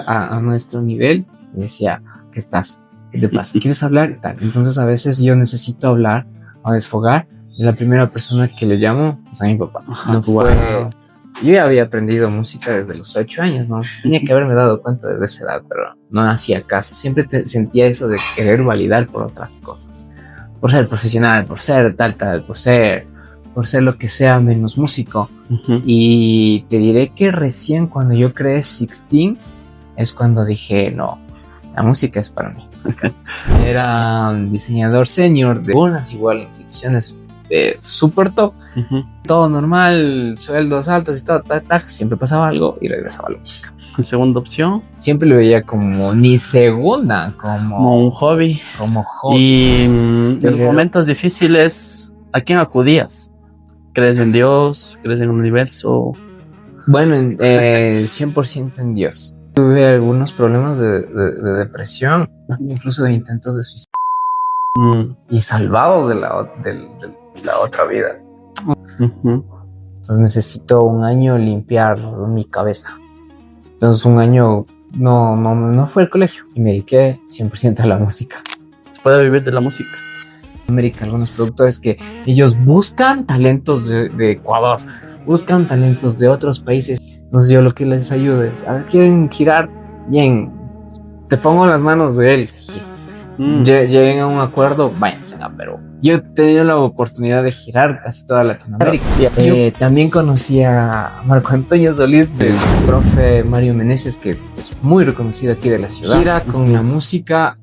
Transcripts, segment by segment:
a nuestro nivel y decía, ¿qué estás? ¿Qué te pasa? ¿Quieres hablar? Y tal. Entonces a veces yo necesito hablar o desfogar y la primera persona que le llamo es a mi papá. Yo ya había aprendido música desde los 8 años, ¿no? Tenía que haberme dado cuenta desde esa edad, pero no hacía caso. Siempre sentía eso de querer validar por otras cosas. Por ser profesional, por ser tal, por ser lo que sea menos músico. Y te diré que recién cuando yo creé Sixteen es cuando dije, no, la música es para mí. Era un diseñador senior de unas igual instituciones súper top, todo normal, sueldos altos y todo, siempre pasaba algo y regresaba a la música. Segunda opción. Siempre lo veía como ni segunda, como un hobby. Como hobby. Y en los momentos difíciles, ¿a quién acudías? ¿Crees en Dios? ¿Crees en el universo? Bueno, 100% en Dios. Tuve algunos problemas de depresión, incluso de intentos de suicidio. Y salvado de la otra vida. Entonces necesito un año limpiar mi cabeza. Entonces un año no fue al colegio y me dediqué 100% a la música. ¿Se puede vivir de la música? América, algunos productores que ellos buscan talentos de Ecuador, buscan talentos de otros países. Entonces yo lo que les ayudo es, a ver, quieren girar, bien, te pongo en las manos de él. Lleguen a un acuerdo, váyanse a Perú. Yo he tenido la oportunidad de girar casi toda Latinoamérica. También conocí a Marco Antonio Solís, del profe Mario Meneses, que es muy reconocido aquí de la ciudad. Gira con la música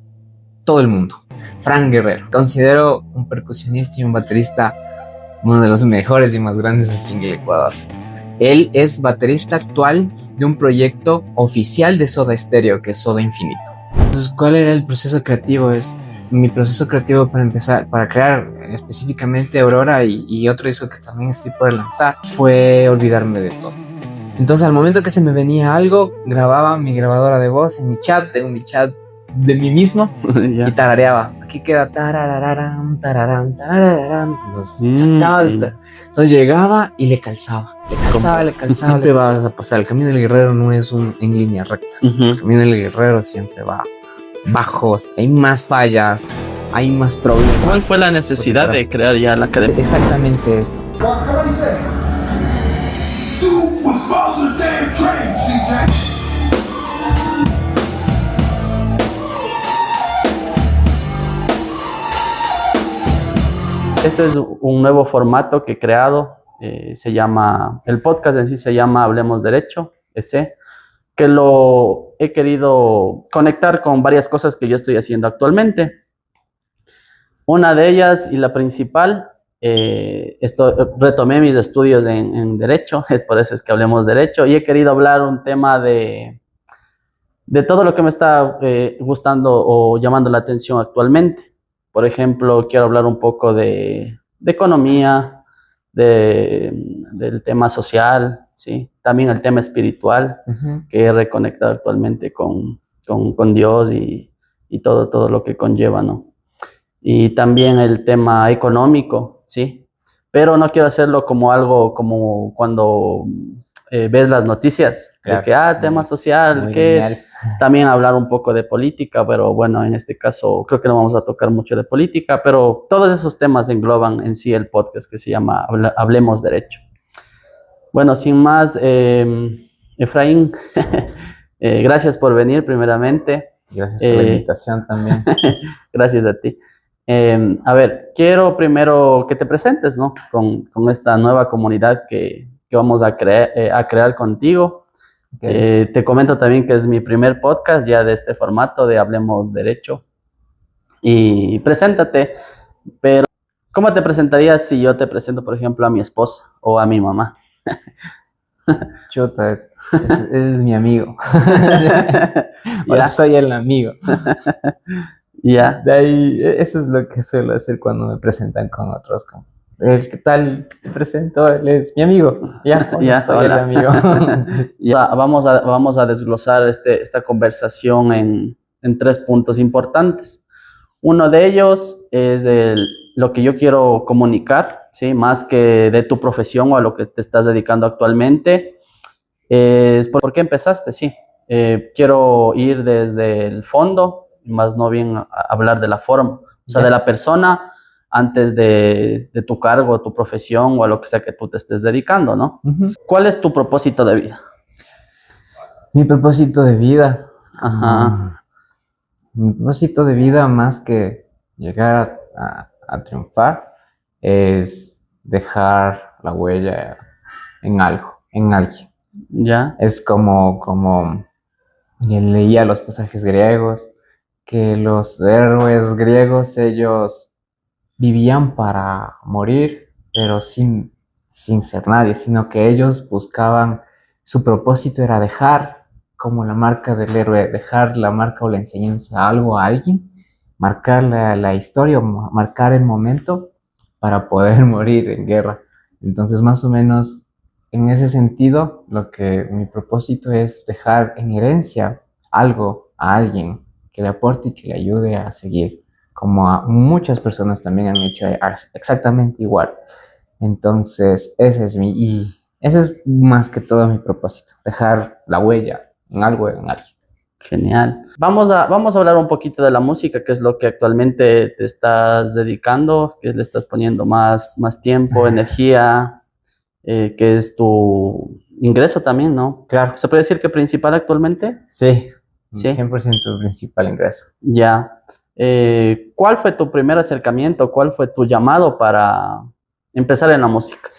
todo el mundo. Fran Guerrero, considero un percusionista y un baterista uno de los mejores y más grandes aquí en el Ecuador. Él es baterista actual de un proyecto oficial de Soda Stereo, que es Soda Infinito. Entonces, ¿cuál era el proceso creativo? Mi proceso creativo para crear específicamente Aurora y otro disco que también estoy por lanzar, fue olvidarme de todo. Entonces, al momento que se me venía algo, grababa mi grabadora de voz en mi chat, tengo mi chat de mí mismo y tarareaba. Aquí queda tarararán, tararán, tararán. Entonces llegaba y le calzaba. Siempre vas a pasar. El camino del guerrero no es en línea recta. El camino del guerrero siempre va bajos, hay más fallas, hay más problemas. ¿Cuál fue la necesidad de crear ya la academia? Exactamente esto. Este es un nuevo formato que he creado, se llama, el podcast en sí se llama Hablemos Derecho, que lo he querido conectar con varias cosas que yo estoy haciendo actualmente. Una de ellas y la principal, retomé mis estudios en Derecho, es por eso es que Hablemos Derecho, y he querido hablar un tema de todo lo que me está gustando o llamando la atención actualmente. Por ejemplo, quiero hablar un poco de economía, del tema social, ¿sí? También el tema espiritual, que he reconectado actualmente con Dios y todo lo que conlleva, ¿no? Y también el tema económico, ¿sí? Pero no quiero hacerlo como algo como cuando ves las noticias, claro, de que, tema social, que genial. También hablar un poco de política, pero bueno, en este caso creo que no vamos a tocar mucho de política, pero todos esos temas engloban en sí el podcast que se llama Hablemos Derecho. Bueno, sin más, Efraín, gracias por venir primeramente. Gracias por la invitación también. Gracias a ti. A ver, quiero primero que te presentes, ¿no? Con esta nueva comunidad que vamos a crear contigo. Okay. Te comento también que es mi primer podcast ya de este formato de Hablemos Derecho. Y preséntate, pero ¿cómo te presentarías si yo te presento, por ejemplo, a mi esposa o a mi mamá? Chuta, es mi amigo. Hola, soy el amigo. Ya. De ahí, eso es lo que suelo hacer cuando me presentan con otros. ¿Qué tal? Te presento, él es mi amigo. Ya, soy el amigo. Ya, vamos a desglosar esta conversación en 3 puntos importantes. Uno de ellos es lo que yo quiero comunicar, ¿sí? Más que de tu profesión o a lo que te estás dedicando actualmente. Es por qué empezaste, sí. quiero ir desde el fondo, más no bien hablar de la forma, o sea, Ya. de la persona antes de tu cargo, tu profesión o a lo que sea que tú te estés dedicando, ¿no? Ujú. ¿Cuál es tu propósito de vida? Mi propósito de vida, Ajá, mi propósito de vida más que llegar a triunfar es dejar la huella en algo, en alguien. ya, Es como leía los pasajes griegos, que los héroes griegos, ellos vivían para morir, pero sin ser nadie, sino que ellos buscaban, su propósito era dejar como la marca del héroe, dejar la marca o la enseñanza, algo a alguien, marcar la historia o marcar el momento para poder morir en guerra. Entonces, más o menos, en ese sentido, lo que mi propósito es dejar en herencia algo a alguien que le aporte y que le ayude a seguir, como a muchas personas también han hecho exactamente igual. Entonces, ese es más que todo mi propósito, dejar la huella en algo, en alguien. genial. Vamos a hablar un poquito de la música, que es lo que actualmente te estás dedicando, que le estás poniendo más tiempo, energía, que es tu ingreso también, ¿no? Claro, ¿Se puede decir que principal actualmente? sí, Sí, 100% el principal ingreso. ya. ¿Cuál fue tu primer acercamiento? ¿Cuál fue tu llamado para empezar en la música?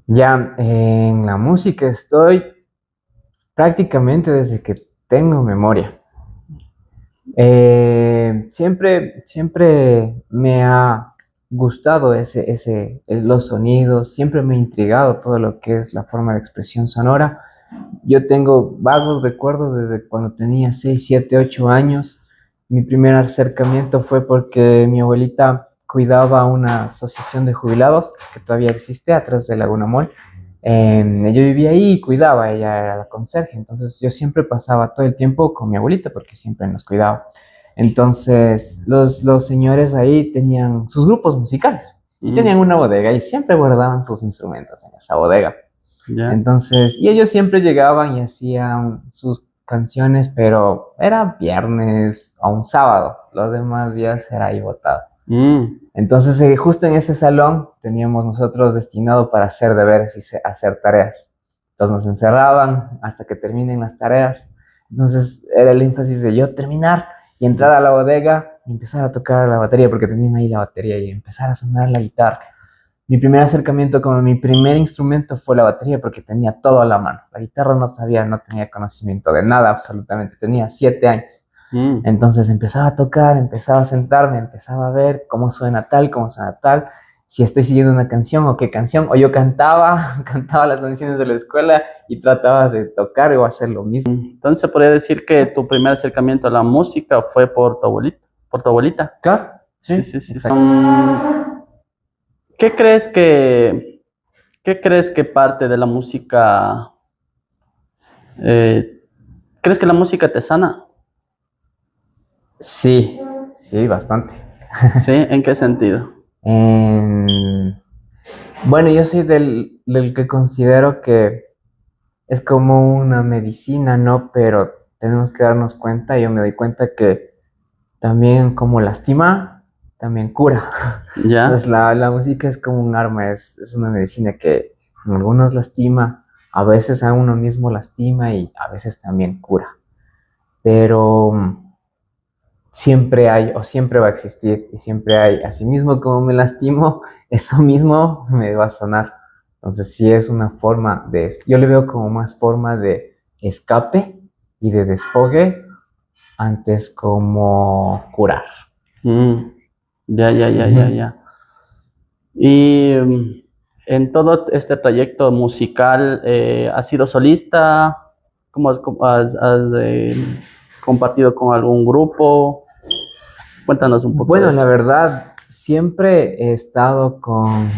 Ya en la música estoy prácticamente desde que tengo memoria. Siempre me ha gustado los sonidos, siempre me ha intrigado todo lo que es la forma de expresión sonora. Yo tengo vagos recuerdos desde cuando tenía 6 7 8 años. Mi primer acercamiento fue porque mi abuelita cuidaba una asociación de jubilados que todavía existe atrás de Laguna Mall. Yo vivía ahí y cuidaba, ella era la conserje, entonces yo siempre pasaba todo el tiempo con mi abuelita porque siempre nos cuidaba. Entonces los señores ahí tenían sus grupos musicales y tenían Mm, una bodega y siempre guardaban sus instrumentos en esa bodega. ya. Entonces, y ellos siempre llegaban y hacían sus canciones, pero era viernes o un sábado, los demás días era ahí botado. Mm, Entonces, justo en ese salón teníamos nosotros destinado para hacer deberes y hacer tareas. Entonces nos encerraban hasta que terminen las tareas. Entonces era el énfasis de yo terminar y entrar a la bodega y empezar a tocar la batería, porque tenían ahí la batería y empezar a sonar la guitarra. Mi primer acercamiento como mi primer instrumento fue la batería porque tenía todo a la mano. La guitarra no sabía, no tenía conocimiento de nada absolutamente. Tenía 7 años. mm. Entonces empezaba a tocar, empezaba a sentarme, empezaba a ver cómo suena tal, cómo suena tal, si estoy siguiendo una canción o qué canción, o yo cantaba, cantaba las canciones de la escuela y trataba de tocar o hacer lo mismo. Entonces se podría decir que tu primer acercamiento a la música fue por tu abuelita, por tu abuelita. Claro, Sí, sí, sí, sí. exacto. ¿Qué crees que parte de la música, eh, crees que la música te sana? Sí, sí, bastante. Sí, ¿en qué sentido? En- Bueno, yo soy del que considero que es como una medicina, ¿no? Pero tenemos que darnos cuenta, yo me doy cuenta que también como lastima, también cura. ¿Ya? Entonces la música es como un arma, es una medicina que en algunos lastima, a veces a uno mismo lastima y a veces también cura. Pero siempre hay o siempre va a existir y siempre hay, así mismo como me lastimo, eso mismo me va a sanar. Entonces sí es una forma yo le veo como más forma de escape y de desfogue antes como curar. Mm, ya, ya, ya, ya, Ujú. ya. Y en todo este trayecto musical, ¿has sido solista? ¿Cómo has compartido con algún grupo? Cuéntanos un poco de Bueno, la eso. verdad, siempre he estado con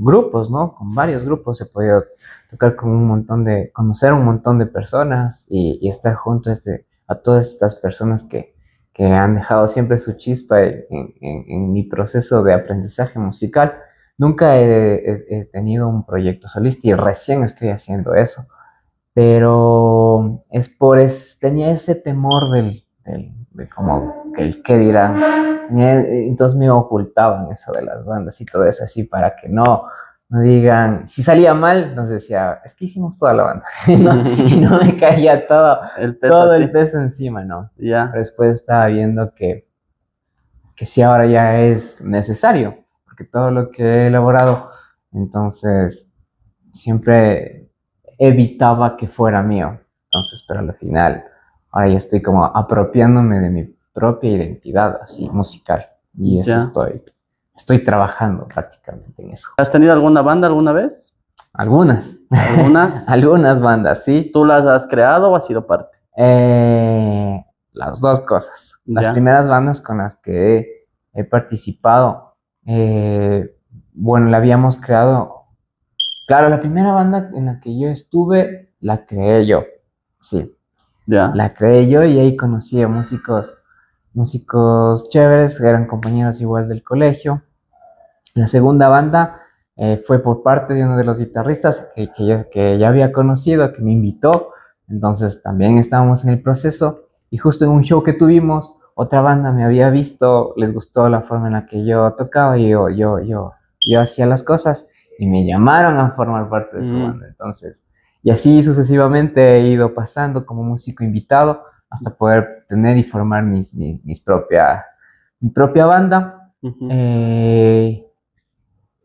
grupos, ¿no? Con varios grupos he podido tocar con conocer un montón de personas y estar junto a todas estas personas que han dejado siempre su chispa en mi proceso de aprendizaje musical. Nunca he tenido un proyecto solista y recién estoy haciendo eso, pero tenía ese temor de como que el qué dirán. Entonces me ocultaban eso de las bandas y todo eso así para que no digan, si salía mal, entonces decía, es que hicimos toda la banda, y no me caía todo el peso encima, ¿no? Ya. Pero después estaba viendo que sí ahora ya es necesario, porque todo lo que he elaborado, entonces siempre evitaba que fuera mío. Entonces, pero al final, ahora ya estoy como apropiándome de mi propia identidad, así, musical. Y eso Ya. estoy trabajando prácticamente en eso. ¿Has tenido alguna banda alguna vez? Algunas. ¿Algunas? Algunas bandas, sí. ¿Tú las has creado o has sido parte? Las dos cosas. Las Ya. primeras bandas con las que he participado, bueno, la habíamos creado. Claro, la primera banda en la que yo estuve, la creé yo. Sí, Ya. la creé yo y ahí conocí a músicos chéveres, eran compañeros igual del colegio. La segunda banda fue por parte de uno de los guitarristas que ya había conocido, que me invitó. Entonces también estábamos en el proceso y justo en un show que tuvimos, otra banda me había visto, les gustó la forma en la que yo tocaba y yo hacía las cosas y me llamaron a formar parte de su banda. Entonces, y así sucesivamente he ido pasando como músico invitado hasta poder tener y formar mi propia banda. Ujú.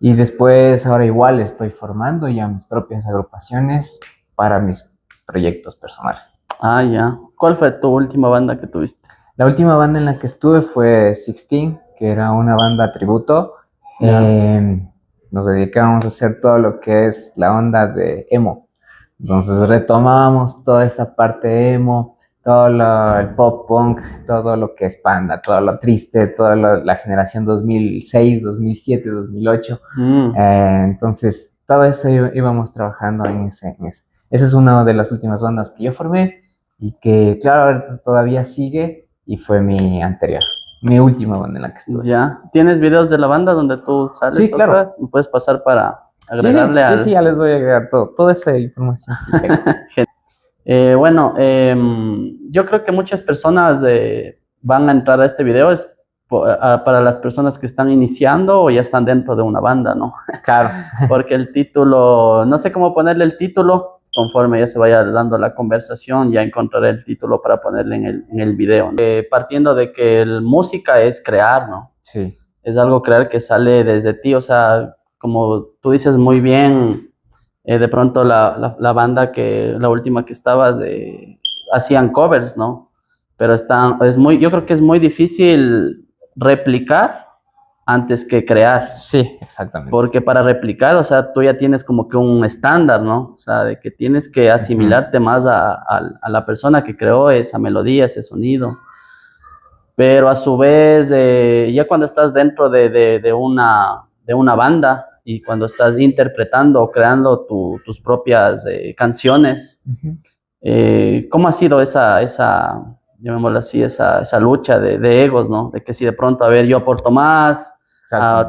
Y después, ahora igual estoy formando ya mis propias agrupaciones para mis proyectos personales. Ah, ya. ¿Cuál fue tu última banda que tuviste? La última banda en la que estuve fue Sixteen, que era una banda tributo. Ya. Nos dedicábamos a hacer todo lo que es la onda de emo. Entonces retomábamos toda esa parte emo, el pop punk, todo lo que es Panda, todo lo triste, toda la generación 2006, 2007, 2008. Entonces, todo eso íbamos trabajando en ese. Esa es una de las últimas bandas que yo formé y que, claro, ahorita todavía sigue y fue mi última banda en la que estuve. Ya. ¿Tienes videos de la banda donde tú sales? Sí, claro. Tocas? ¿Me puedes pasar para Sí, agregarle sí, ya les voy a agregar toda esa información. Sí, Bueno, yo creo que muchas personas van a entrar a este video para las personas que están iniciando o ya están dentro de una banda, ¿no? claro. Porque el título, no sé cómo ponerle el título, conforme ya se vaya dando la conversación, ya encontraré el título para ponerle en el video, ¿no? Partiendo de que música es crear, ¿no? Sí. Es algo crear que sale desde ti, o sea, como tú dices muy bien, de pronto la banda la última que estabas, hacían covers, ¿no? Pero yo creo que es muy difícil replicar antes que crear. Sí, exactamente. Porque para replicar, o sea, tú ya tienes como que un estándar, ¿no? O sea, de que tienes que asimilarte más a la persona que creó esa melodía, ese sonido. Pero a su vez, ya cuando estás dentro de una banda y cuando estás interpretando o creando tus propias canciones, ¿cómo ha sido llamémoslo así, esa lucha de egos, ¿no? De que si de pronto, a ver, yo aporto más,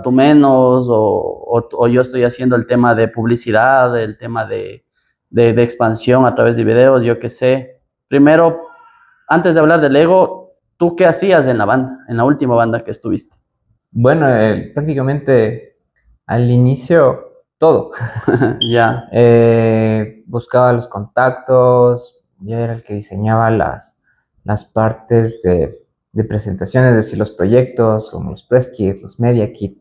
tú menos, o yo estoy haciendo el tema de publicidad, el tema de expansión a través de videos, yo qué sé. Primero, antes de hablar del ego, ¿tú qué hacías en la banda, en la última banda que estuviste? Bueno, prácticamente al inicio todo. Ya. Buscaba los contactos, yo era el que diseñaba las partes de presentaciones, es decir, los proyectos, como los press kits, los media kit.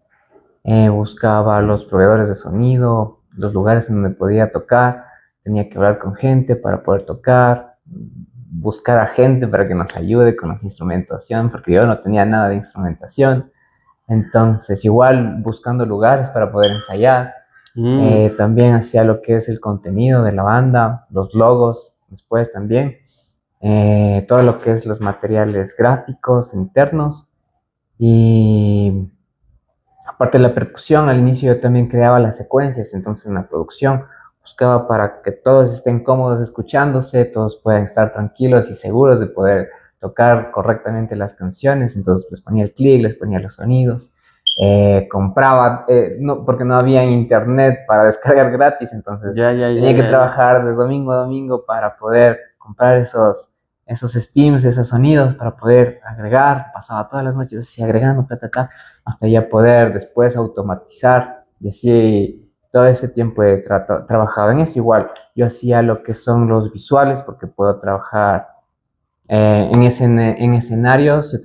Buscaba los proveedores de sonido, los lugares en donde podía tocar, tenía que hablar con gente para poder tocar, buscar a gente para que nos ayude con la instrumentación, porque yo no tenía nada de instrumentación. Entonces, igual buscando lugares para poder ensayar. También hacía lo que es el contenido de la banda, los logos, después también. Todo lo que es los materiales gráficos internos. Y aparte de la percusión, al inicio yo también creaba las secuencias, entonces en la producción buscaba para que todos estén cómodos escuchándose, todos puedan estar tranquilos y seguros de poder tocar correctamente las canciones, entonces les ponía el clic, les ponía los sonidos. compraba, no, porque no había internet para descargar gratis, entonces tenía que trabajar de domingo a domingo para poder comprar esos steams, esos sonidos, para poder agregar. Pasaba todas las noches así agregando, hasta ya poder después automatizar. Y así todo ese tiempo he trabajado en eso. Igual yo hacía lo que son los visuales, porque puedo trabajar en escenarios.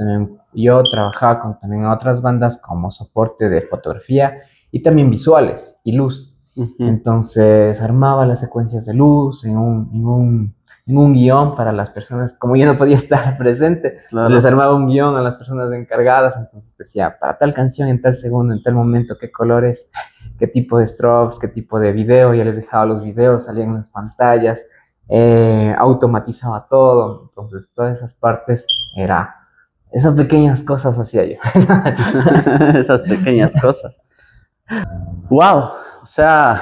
Yo trabajaba con también otras bandas como soporte de fotografía y también visuales y luz. Entonces armaba las secuencias de luz en un guión para las personas. Como yo no podía estar presente, Claro. les armaba un guión a las personas encargadas. Entonces decía, para tal canción, en tal segundo, en tal momento, qué colores, qué tipo de strobes, qué tipo de video. Ya les dejaba los videos, salían en las pantallas. Automatizaba todo. Entonces todas esas partes esas pequeñas cosas hacía yo. Esas pequeñas cosas. Wow, o sea,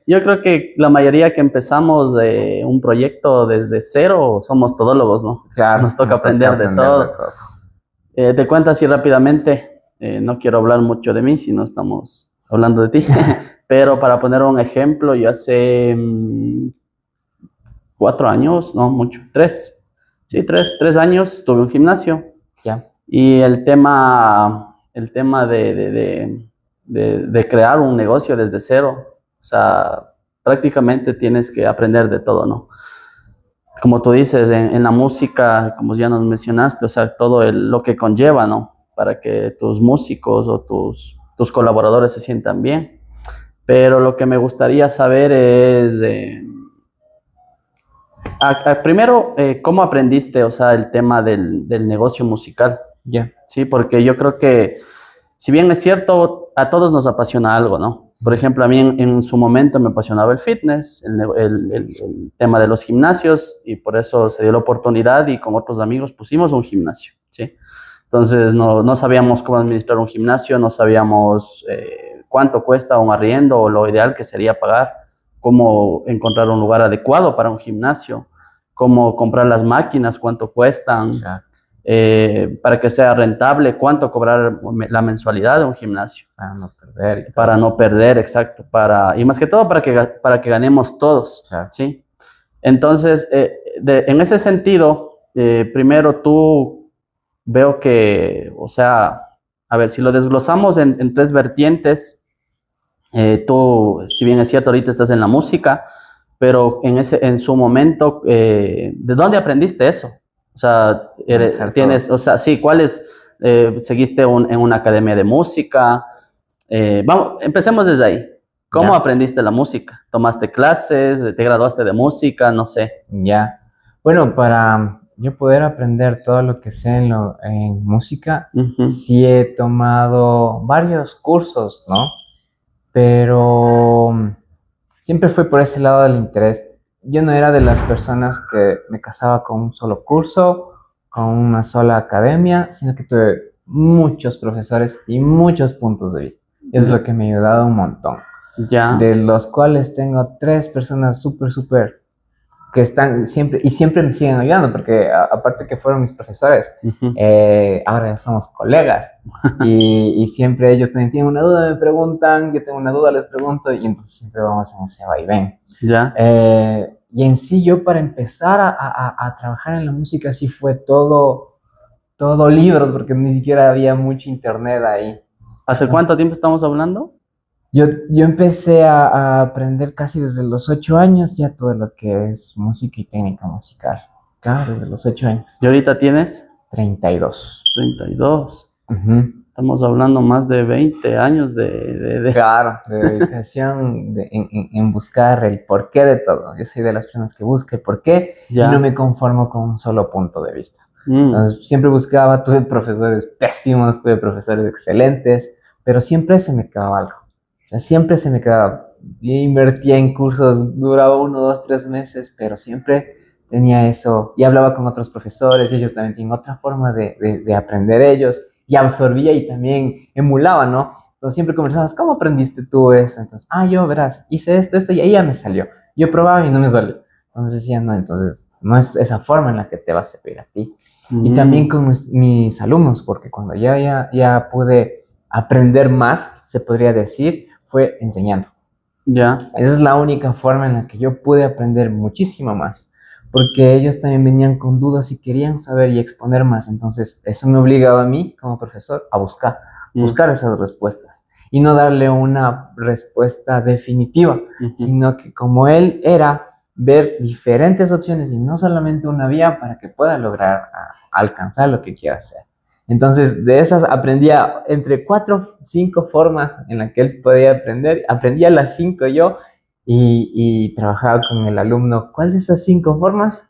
yo creo que la mayoría que empezamos un proyecto desde cero somos todólogos, ¿no? Claro, Nos toca aprender de todo. Te cuento así rápidamente, no quiero hablar mucho de mí, si no estamos hablando de ti, pero para poner un ejemplo, yo hace 4 años, no mucho, 3, sí, 3 años tuve un gimnasio. Ya. Y el tema de crear un negocio desde cero, o sea, prácticamente tienes que aprender de todo, ¿no? Como tú dices, en la música, como ya nos mencionaste, o sea, todo lo que conlleva, ¿no? Para que tus músicos o tus colaboradores se sientan bien. Pero lo que me gustaría saber es, primero, ¿cómo aprendiste, o sea, el tema del negocio musical? Ya. Sí, porque yo creo que, si bien es cierto, a todos nos apasiona algo, ¿no? Por ejemplo, a mí en su momento me apasionaba el fitness, el tema de los gimnasios, y por eso se dio la oportunidad y con otros amigos pusimos un gimnasio, ¿sí? Entonces no sabíamos cómo administrar un gimnasio, no sabíamos cuánto cuesta un arriendo o lo ideal que sería pagar, cómo encontrar un lugar adecuado para un gimnasio, cómo comprar las máquinas, cuánto cuestan. Exacto. Para que sea rentable, cuánto cobrar la mensualidad de un gimnasio. Para no perder. Para no perder, exacto. Y más que todo para que ganemos todos, Claro. ¿sí? Entonces, en ese sentido, primero tú veo que, o sea, a ver, si lo desglosamos en 3 vertientes, tú, si bien es cierto, ahorita estás en la música, pero en su momento, ¿de dónde aprendiste eso? O sea, o sea, sí, seguiste en una academia de música? Vamos, empecemos desde ahí. ¿Cómo aprendiste la música? ¿Tomaste clases? ¿Te graduaste de música? No sé. Ya. Bueno, para yo poder aprender todo lo que sé en música, sí he tomado varios cursos, ¿no? Pero siempre fue por ese lado del interés. Yo no era de las personas que me casaba con un solo curso, con una sola academia, sino que tuve muchos profesores y muchos puntos de vista. Es lo que me ha ayudado un montón. Ya. De los cuales tengo 3 personas súper que están siempre y siempre me siguen ayudando, porque aparte que fueron mis profesores, ahora ya somos colegas y siempre ellos también tienen una duda, me preguntan, yo tengo una duda, les pregunto, y entonces siempre vamos en ese vaivén. Ya. Y en sí, yo para empezar a trabajar en la música sí fue todo libros, porque ni siquiera había mucho internet ahí. ¿Hace cuánto tiempo estamos hablando? Yo empecé a aprender casi desde los 8 años ya todo lo que es música y técnica musical. Claro, desde los 8 años. ¿Y ahorita tienes? 32. 32. Estamos hablando más de 20 años Claro, de dedicación en buscar el porqué de todo. Yo soy de las personas que busca el porqué y no me conformo con un solo punto de vista. Entonces siempre buscaba, tuve profesores pésimos, tuve profesores excelentes, pero siempre se me quedaba algo. O sea, siempre se me quedaba. Yo invertía en cursos, duraba 1, 2, 3 meses, pero siempre tenía eso. Y hablaba con otros profesores, y ellos también tienen otra forma de aprender ellos. Y absorbía y también emulaba, ¿no? Entonces siempre conversabas, ¿cómo aprendiste tú eso? Entonces, yo verás, hice esto, y ahí ya me salió. Yo probaba y no me salió. Entonces decía, no, entonces no es esa forma en la que te va a servir a ti. Y también con mis alumnos, porque cuando ya pude aprender más, se podría decir, fue enseñando. Ya. Esa es la única forma en la que yo pude aprender muchísimo más, porque ellos también venían con dudas y querían saber y exponer más. Entonces, eso me obligaba a mí, como profesor, a buscar esas respuestas y no darle una respuesta definitiva, sino que como él era, ver diferentes opciones y no solamente una vía para que pueda lograr alcanzar lo que quiera hacer. Entonces, de esas aprendía entre 4 o 5 formas en las que él podía aprender. Aprendía las 5 yo y trabajaba con el alumno. ¿Cuál de esas 5 formas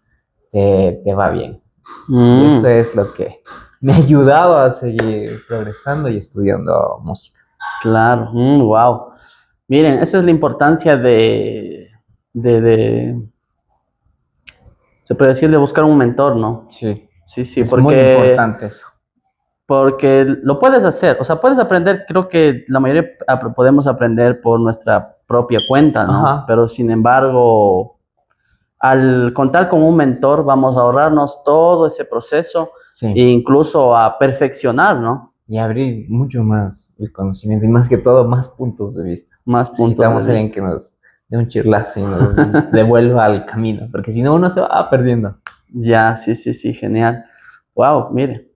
te va bien? Y eso es lo que me ha ayudado a seguir progresando y estudiando música. Claro, wow. Miren, esa es la importancia se puede decir, de buscar un mentor, ¿no? Sí, Sí, es muy importante eso. porque lo puedes hacer, o sea, puedes aprender, creo que la mayoría podemos aprender por nuestra propia cuenta, ¿no? Ajá. Pero sin embargo, al contar con un mentor, vamos a ahorrarnos todo ese proceso Sí. e incluso a perfeccionar, ¿no? Y abrir mucho más el conocimiento y más que todo, más puntos de vista. Más puntos Necesitamos de a alguien vista. que nos dé un chirlazo y nos devuelva al camino, porque si no uno se va perdiendo. Ya, sí, genial. Wow, mire.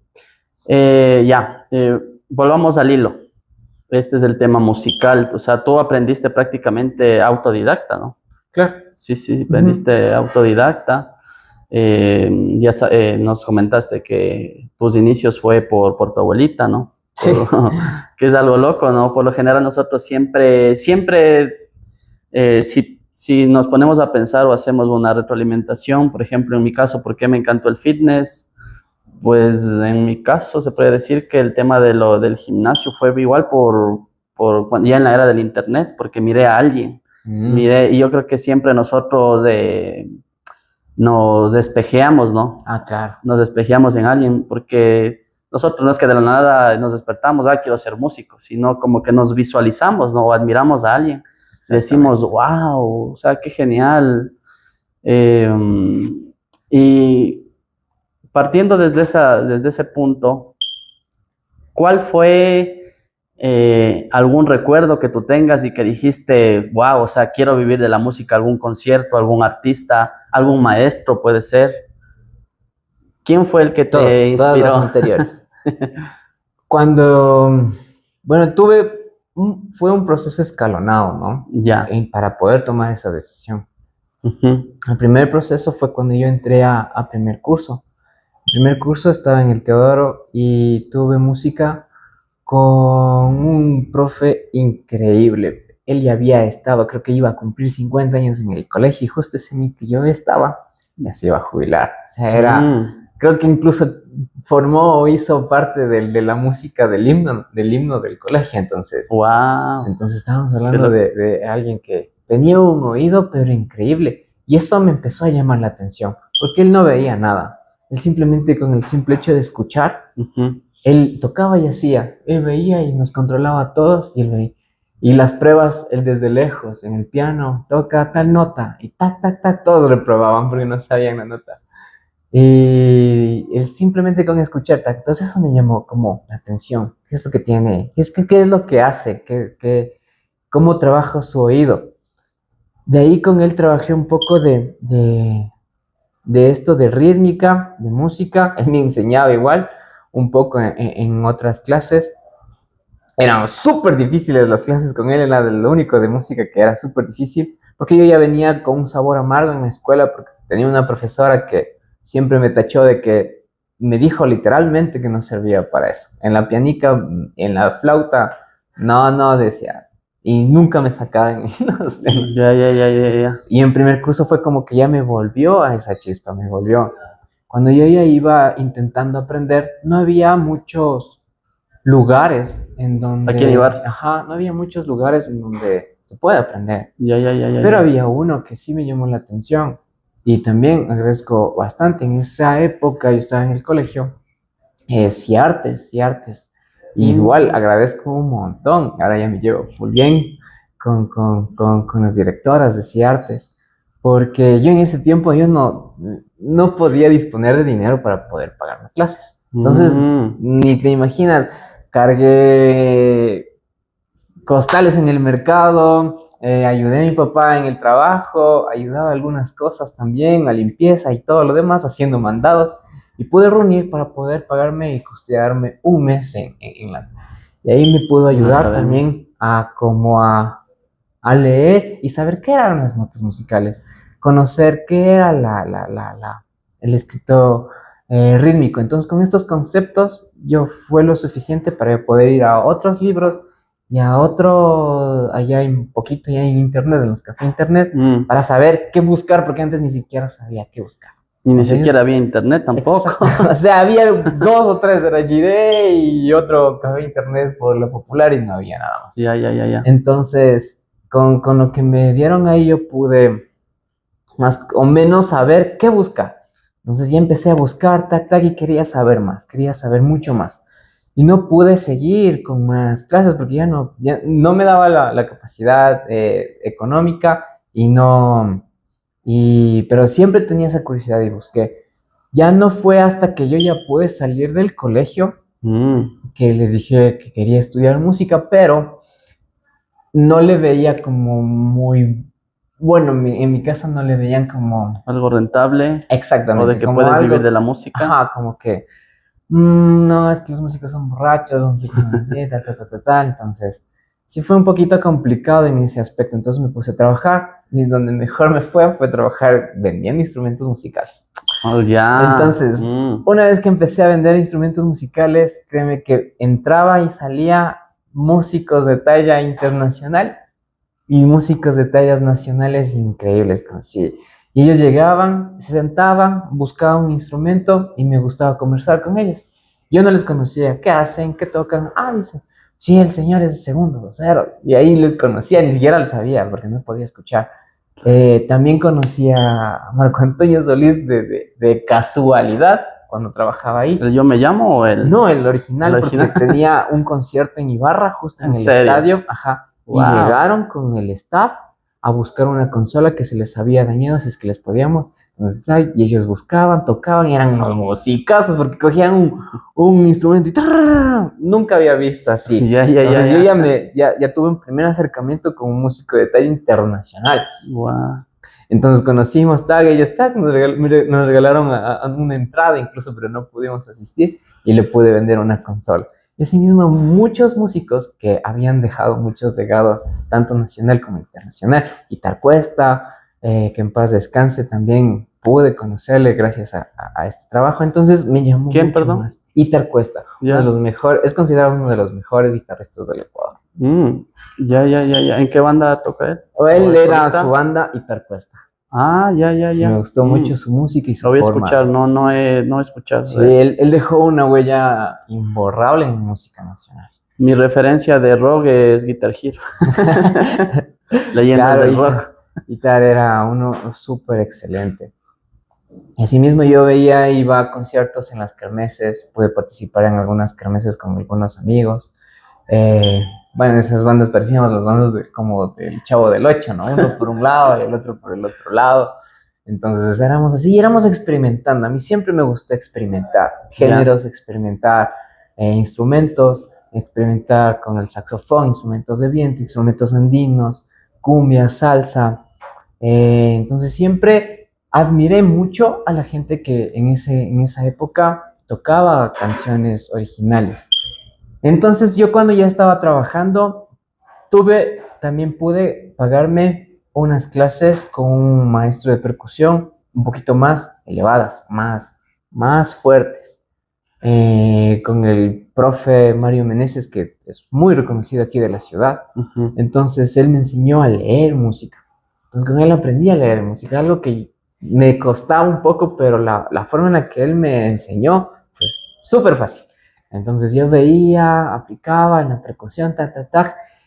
Volvamos al hilo. Este es el tema musical. O sea, tú aprendiste prácticamente autodidacta, ¿no? Claro. Sí, aprendiste autodidacta. Nos comentaste que tus inicios fue por tu abuelita, ¿no? Sí. Que es algo loco, ¿no? Por lo general nosotros siempre, si nos ponemos a pensar o hacemos una retroalimentación, por ejemplo, en mi caso, ¿por qué me encantó el fitness? Pues en mi caso se puede decir que el tema del gimnasio fue igual ya en la era del internet, porque miré a alguien, y yo creo que siempre nosotros nos despejeamos, ¿no? Ah, claro. Nos despejeamos en alguien, porque nosotros no es que de la nada nos despertamos, quiero ser músico, sino como que nos visualizamos, ¿no? O admiramos a alguien, decimos, wow, o sea, qué genial. Y partiendo desde ese punto, ¿cuál fue algún recuerdo que tú tengas y que dijiste, wow, o sea, quiero vivir de la música, algún concierto, algún artista, algún maestro puede ser? ¿Quién fue el que te inspiró? Todos los anteriores. Bueno, fue un proceso escalonado, ¿no? Ya. Para poder tomar esa decisión. Uh-huh. El primer proceso fue cuando yo entré a primer curso. El primer curso estaba en el Teodoro y tuve música con un profe increíble. Él ya había estado, creo que iba a cumplir 50 años en el colegio y justo ese año que yo estaba, ya se iba a jubilar. O sea, creo que incluso formó o hizo parte de la música del himno del colegio. Entonces, wow. Entonces estábamos hablando de alguien que tenía un oído, pero increíble. Y eso me empezó a llamar la atención, porque él no veía nada. Él simplemente con el simple hecho de escuchar, él tocaba y hacía. Él veía y nos controlaba a todos y él veía. Y las pruebas, él desde lejos, en el piano, toca tal nota y tac, tac, tac, todos reprobaban porque no sabían la nota. Y él simplemente con escuchar, tac, entonces eso me llamó como la atención. ¿Qué es lo que tiene? ¿Qué es lo que hace? ¿Cómo trabaja su oído? De ahí con él trabajé un poco de esto de rítmica, de música. Él me enseñaba igual un poco en otras clases. Eran súper difíciles las clases con él, era lo único de música que era súper difícil, porque yo ya venía con un sabor amargo en la escuela, porque tenía una profesora que siempre me tachó de que me dijo literalmente que no servía para eso. En la pianica, en la flauta, no, decía, y nunca me sacaba en los temas. Ya. Y en primer curso fue como que ya me volvió a esa chispa, me volvió. Cuando yo ya iba intentando aprender, no había muchos lugares en donde... ¿A quién llevar? Ajá, no había muchos lugares en donde se puede aprender. Ya. Pero había uno que sí me llamó la atención. Y también agradezco bastante. En esa época yo estaba en el colegio. Ciartes. Igual agradezco un montón. Ahora ya me llevo full bien con las directoras de Ciartes. porque yo en ese tiempo yo no podía disponer de dinero para poder pagarme clases. Entonces, ni te imaginas, cargué costales en el mercado, ayudé a mi papá en el trabajo, ayudaba algunas cosas también, a limpieza y todo lo demás, haciendo mandados, y pude reunir para poder pagarme y costearme un mes en la... Y ahí me pudo ayudar también a leer y saber qué eran las notas musicales, conocer qué era el escrito rítmico. Entonces, con estos conceptos, yo fue lo suficiente para poder ir a otros libros y a otro, allá hay un poquito ya en internet, en los cafés internet, para saber qué buscar, porque antes ni siquiera sabía qué buscar. Y ni siquiera había internet tampoco. Exacto. O sea, había 2 o 3 de la Gide y otro café internet por lo popular y no había nada más. Ya. Entonces, con lo que me dieron ahí, yo pude más o menos saber qué buscar. Entonces ya empecé a buscar, y quería saber más, quería saber mucho más. Y no pude seguir con más clases porque ya no me daba la capacidad económica pero siempre tenía esa curiosidad y busqué. Ya no fue hasta que yo ya pude salir del colegio que les dije que quería estudiar música, pero no le veía como muy... Bueno, en mi casa no le veían como... Algo rentable. Exactamente. O de que como puedes algo, vivir de la música. Ajá, como que... no, es que los músicos son borrachos, los músicos son así, tal. Entonces, sí fue un poquito complicado en ese aspecto. Entonces me puse a trabajar y donde mejor me fue trabajar vendiendo instrumentos musicales. Oh, ya. Entonces, una vez que empecé a vender instrumentos musicales, créeme que entraba y salía músicos de talla internacional y músicos de tallas nacionales increíbles conocí. Y ellos llegaban, se sentaban, buscaban un instrumento y me gustaba conversar con ellos. Yo no les conocía, ¿qué hacen? ¿Qué tocan? Ah, dicen, sí, el señor es el segundo vocero. Y ahí les conocía, ni siquiera lo sabía porque no podía escuchar. También conocía a Marco Antonio Solís de casualidad cuando trabajaba ahí. ¿El Yo Me Llamo o el...? No, el original, porque tenía un concierto en Ibarra, justo en el estadio. Ajá. Wow. Y llegaron con el staff a buscar una consola que se les había dañado, si es que les podíamos. Entonces, y ellos buscaban, tocaban, y eran unos musicazos, porque cogían un instrumento y ¡tarr! Nunca había visto así. Entonces yo ya tuve un primer acercamiento con un músico de talla internacional. Wow. Entonces conocimos ellos nos regalaron una entrada incluso, pero no pudimos asistir y le pude vender una consola. Y asimismo, muchos músicos que habían dejado muchos legados, tanto nacional como internacional. Itar Cuesta, que en paz descanse, también pude conocerle gracias a este trabajo. Entonces me llamó mucho más. Itar Cuesta, uno de los mejores, es considerado uno de los mejores guitarristas del Ecuador. Ya. ¿En qué banda toca él? Él era su banda Itar Cuesta. Ah, ya. Me gustó mucho su música y su forma. Lo voy a escuchar, no he escuchado. Sí, él dejó una huella imborrable en música nacional. Mi referencia de rock es Guitar Hero. Leyendas del rock. Guitar era uno súper excelente. Y asimismo yo iba a conciertos en las kermeses, pude participar en algunas kermeses con algunos amigos. Bueno, esas bandas parecíamos las bandas como del Chavo del Ocho, ¿no? Uno por un lado y el otro por el otro lado. Entonces éramos así y éramos experimentando. A mí siempre me gustó experimentar géneros, experimentar instrumentos, experimentar con el saxofón, instrumentos de viento, instrumentos andinos, cumbia, salsa. Entonces siempre admiré mucho a la gente que en esa época tocaba canciones originales. Entonces yo cuando ya estaba trabajando, también pude pagarme unas clases con un maestro de percusión un poquito más elevadas, más fuertes, con el profe Mario Meneses, que es muy reconocido aquí de la ciudad. Entonces él me enseñó a leer música. Entonces con él aprendí a leer música, algo que me costaba un poco, pero la forma en la que él me enseñó fue súper fácil. Entonces yo veía, aplicaba en la percusión,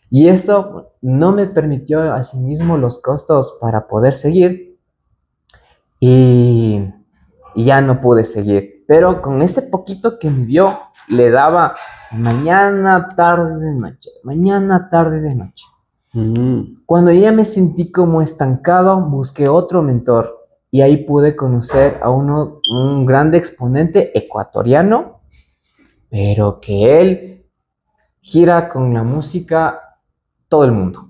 y eso no me permitió asimismo los costos para poder seguir y ya no pude seguir. Pero con ese poquito que me dio, le daba mañana, tarde, de noche, mañana, tarde, de noche. Cuando ya me sentí como estancado, busqué otro mentor y ahí pude conocer a un grande exponente ecuatoriano, pero que él gira con la música todo el mundo.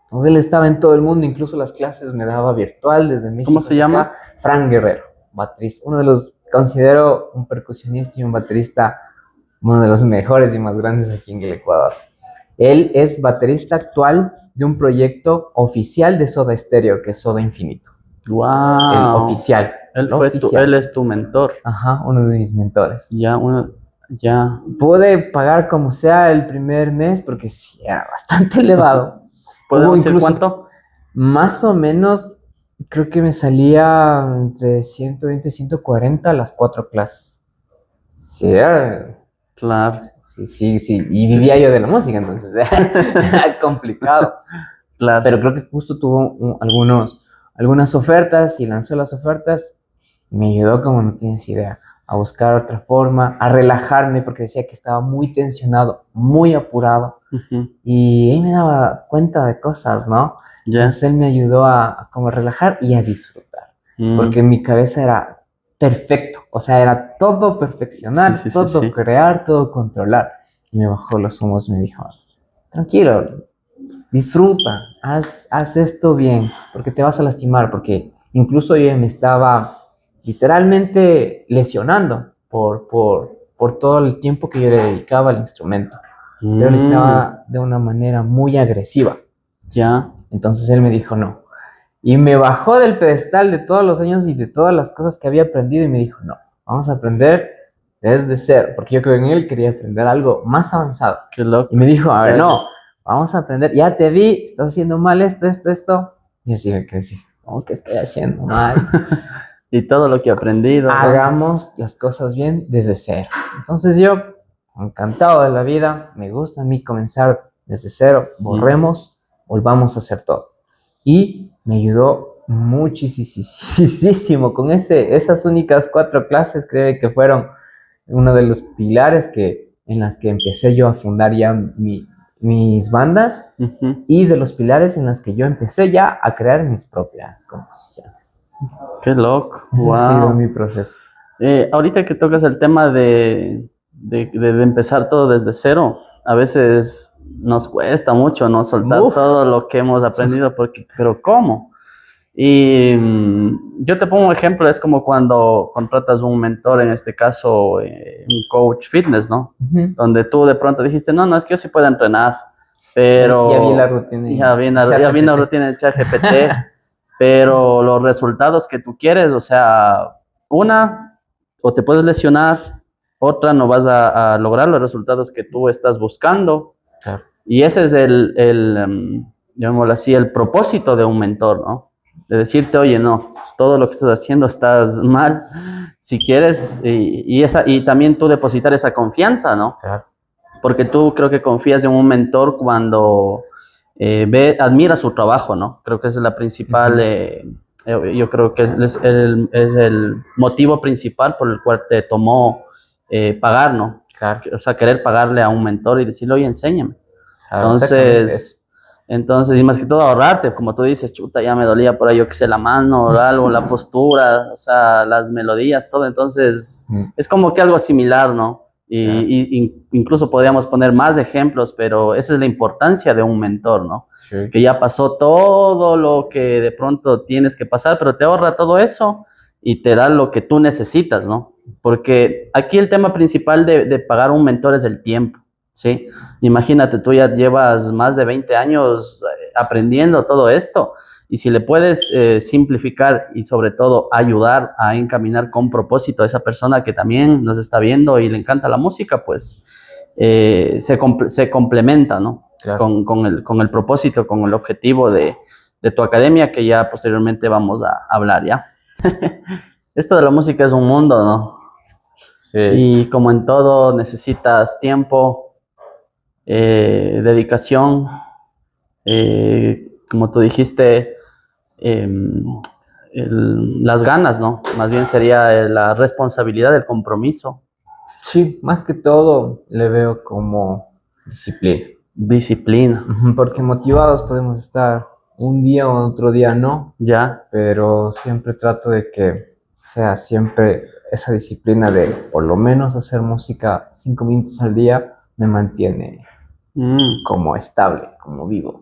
Entonces él estaba en todo el mundo, incluso las clases me daba virtual desde México ¿Cómo se hasta llama? acá. Fran Guerrero, baterista, uno de los, considero un percusionista y un baterista, uno de los mejores y más grandes aquí en el Ecuador. Él es baterista actual de un proyecto oficial de Soda Stereo, que es Soda Infinito. El Wow. oficial. Él El fue oficial. él es tu mentor. Ajá, uno de mis mentores. Ya. Pude pagar como sea el primer mes porque sí, era bastante elevado. ¿Podemos Hubo decir incluso cuánto? más o menos, creo que me salía entre 120 y 140 las 4 clases. Sí, era, Claro, sí. Y sí, vivía yo de la música, entonces era complicado. claro. Pero creo que justo tuvo algunas ofertas y lanzó las ofertas y me ayudó como no tienes idea a buscar otra forma, a relajarme porque decía que estaba muy tensionado, muy apurado Ujú. y ahí me daba cuenta de cosas, ¿no? Ya. Entonces él me ayudó a como relajar y a disfrutar porque en mi cabeza era perfecto, o sea, era todo perfeccionar, Sí, sí, sí, todo sí. crear, todo controlar. Y me bajó los humos y me dijo, tranquilo, disfruta, haz esto bien, porque te vas a lastimar, porque incluso yo me estaba literalmente lesionando por todo el tiempo que yo le dedicaba al instrumento, pero él estaba de una manera muy agresiva. Ya. Entonces él me dijo no. Y me bajó del pedestal de todos los años y de todas las cosas que había aprendido y me dijo, no, vamos a aprender desde cero, porque yo creo que en él quería aprender algo más avanzado. Qué loco. Y me dijo, a ver, Ya, no, vamos a aprender, ya te vi, estás haciendo mal esto. Y así me quedé así, ¿cómo que estoy haciendo mal? Y todo lo que he aprendido, ¿no? Hagamos las cosas bien desde cero. Entonces yo, encantado de la vida, me gusta a mí comenzar desde cero, borremos, volvamos a hacer todo. Y me ayudó muchísimo con esas únicas 4 clases, creo que fueron uno de los pilares en las que empecé yo a fundar ya mis bandas Ujú. y de los pilares en las que yo empecé ya a crear mis propias composiciones. Qué loco. Ese ha sido Wow. mi proceso. Ahorita que tocas el tema de empezar todo desde cero, a veces nos cuesta mucho, ¿no? Soltar Uf. todo lo que hemos aprendido, pero ¿cómo? Y yo te pongo un ejemplo, es como cuando contratas un mentor, en este caso un coach fitness, ¿no? Ujú. Donde tú de pronto dijiste, no, es que yo sí puedo entrenar, pero Ya vi la rutina en ya vi la ChatGPT. rutina en ChatGPT, pero los resultados que tú quieres, o sea, una, o te puedes lesionar, otra, no vas a lograr los resultados que tú estás buscando. Claro. Y ese es llamémoslo así, el propósito de un mentor, ¿no? De decirte, oye, no, todo lo que estás haciendo estás mal, si quieres, y también tú depositar esa confianza, ¿no? Claro. Porque tú creo que confías en un mentor cuando admira su trabajo, ¿no? Creo que esa es la principal, yo creo que es el motivo principal por el cual te tomó pagar, ¿no? Claro. O sea, querer pagarle a un mentor y decirle, oye, enséñame. Claro, exactamente eso. Entonces, y más que todo ahorrarte, como tú dices, chuta, ya me dolía por ahí, yo que sé, la mano o algo, la postura, o sea, las melodías, todo. Entonces, es como que algo similar, ¿no? Incluso podríamos poner más ejemplos, pero esa es la importancia de un mentor, ¿no? Sí. Que ya pasó todo lo que de pronto tienes que pasar, pero te ahorra todo eso y te da lo que tú necesitas, ¿no? Porque aquí el tema principal de pagar un mentor es el tiempo, ¿sí? Imagínate, tú ya llevas más de 20 años aprendiendo todo esto y si le puedes simplificar y sobre todo ayudar a encaminar con propósito a esa persona que también nos está viendo y le encanta la música, pues se complementa, ¿no? Claro. Con el propósito, con el objetivo de tu academia que ya posteriormente vamos a hablar, ¿ya? Esto de la música es un mundo, ¿no? Sí. Y como en todo necesitas tiempo, dedicación, como tú dijiste, las ganas, ¿no? Más bien sería la responsabilidad, el compromiso. Sí, más que todo le veo como disciplina. Disciplina, Ujú, porque motivados podemos estar un día o otro día no, ya. pero siempre trato de que sea siempre esa disciplina de por lo menos hacer música 5 minutos al día me mantiene Mm, como estable, como vivo,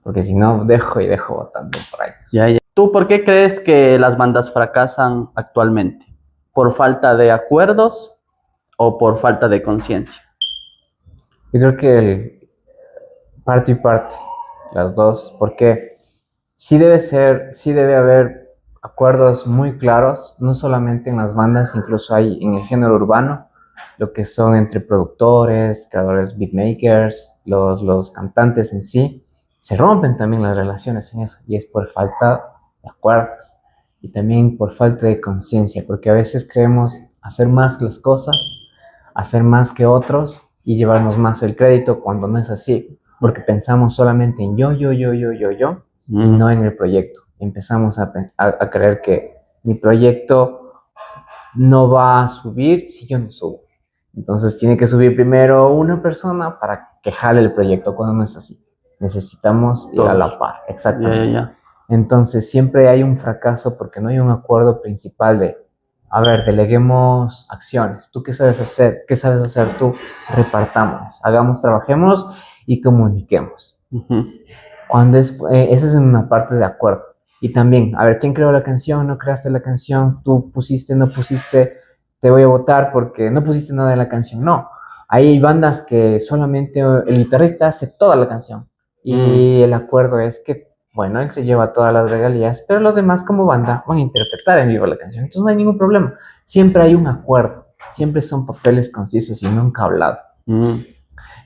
porque si no dejo y dejo botando por años. ya, ya. ¿Tú por qué crees que las bandas fracasan actualmente? ¿Por falta de acuerdos o por falta de conciencia? Yo creo que parte y parte, las dos, porque sí debe haber acuerdos muy claros, no solamente en las bandas, incluso hay en el género urbano, lo que son entre productores, creadores, beatmakers, los cantantes en sí, se rompen también las relaciones en eso, y es por falta de acuerdos, y también por falta de conciencia, porque a veces creemos hacer más las cosas, hacer más que otros y llevarnos más el crédito cuando no es así, porque pensamos solamente en yo y Mm, no en el proyecto. Empezamos a creer que mi proyecto no va a subir si yo no subo. Entonces tiene que subir primero una persona para que jale el proyecto, cuando no es así. Necesitamos ir a la todos. par, Ya, ya, exactamente. ya. Entonces siempre hay un fracaso porque no hay un acuerdo principal de, a ver, deleguemos acciones. ¿Tú qué sabes hacer? ¿Qué sabes hacer tú? Repartámonos, hagamos, trabajemos y comuniquemos. Ujú. Esa es una parte de acuerdo. Y también, a ver, ¿quién creó la canción? ¿No creaste la canción? ¿Tú pusiste, no pusiste? Te voy a votar porque no pusiste nada de la canción. No, hay bandas que solamente el guitarrista hace toda la canción. Mm, Y el acuerdo es que, bueno, él se lleva todas las regalías, pero los demás como banda van a interpretar en vivo la canción. Entonces no hay ningún problema. Siempre hay un acuerdo. Siempre son papeles concisos y nunca hablado. mm.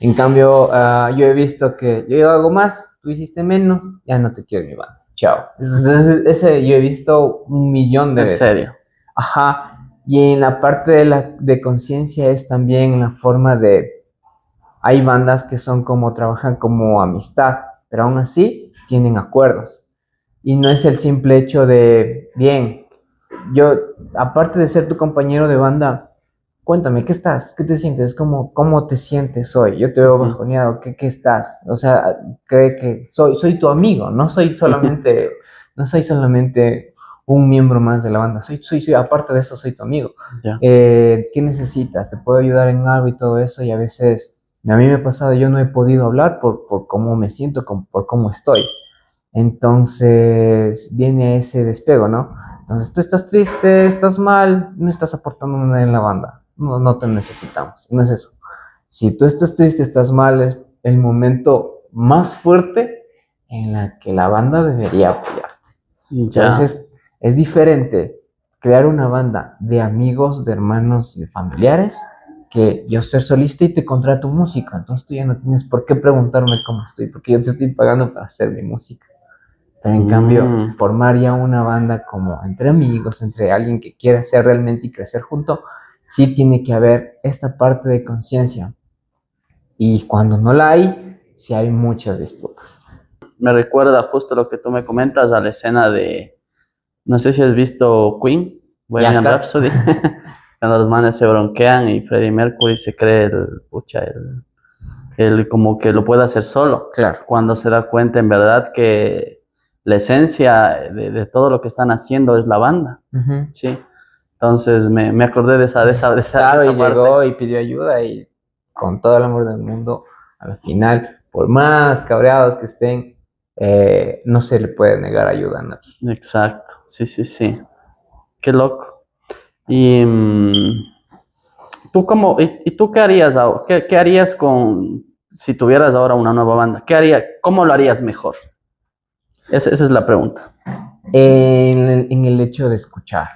En cambio, yo he visto que yo hago más, tú hiciste menos, ya no te quiero en mi banda. Chao. Ese yo he visto 1 millón de En veces. serio. Ajá. Y en la parte de conciencia es también la forma de, hay bandas que son como, trabajan como amistad, pero aún así tienen acuerdos. Y no es el simple hecho de, bien, yo, aparte de ser tu compañero de banda, cuéntame, ¿qué estás? ¿Qué te sientes? ¿Cómo te sientes hoy? Yo te veo Ujú. bajoneado, ¿qué estás? O sea, cree que soy tu amigo, no soy solamente un miembro más de la banda, aparte de eso, soy tu amigo. Ya. ¿Qué necesitas? ¿Te puedo ayudar en algo y todo eso? Y a veces, a mí me ha pasado, yo no he podido hablar por cómo me siento, por cómo estoy. Entonces viene ese despego, ¿no? Entonces tú estás triste, estás mal, no estás aportando nada en la banda, no te necesitamos, no es eso. Si tú estás triste, estás mal, es el momento más fuerte en la que la banda debería apoyar. A Ya. veces es diferente crear una banda de amigos, de hermanos y de familiares que yo ser solista y te contrato música. Entonces tú ya no tienes por qué preguntarme cómo estoy, porque yo te estoy pagando para hacer mi música. Pero en cambio, Mm, formar ya una banda como entre amigos, entre alguien que quiere hacer realmente y crecer junto, sí tiene que haber esta parte de conciencia. Y cuando no la hay, sí hay muchas disputas. me recuerda justo lo que tú me comentas a la escena de, no sé si has visto Queen, Ya, Bohemian claro. Rhapsody, cuando los manes se bronquean y Freddie Mercury se cree pucha, el como que lo puede hacer solo, Claro. cuando se da cuenta en verdad que la esencia de todo lo que están haciendo es la banda, Ujú. ¿sí? Entonces me acordé de Claro, y esa parte. llegó y pidió ayuda y con todo el amor del mundo, al final, por más cabreados que estén, no se le puede negar ayuda a nadie. Exacto, sí, sí, sí. Qué loco. Y y tú qué harías ahora? ¿Qué harías con si tuvieras ahora una nueva banda? ¿Cómo lo harías mejor? Esa es la pregunta. En el hecho de escuchar.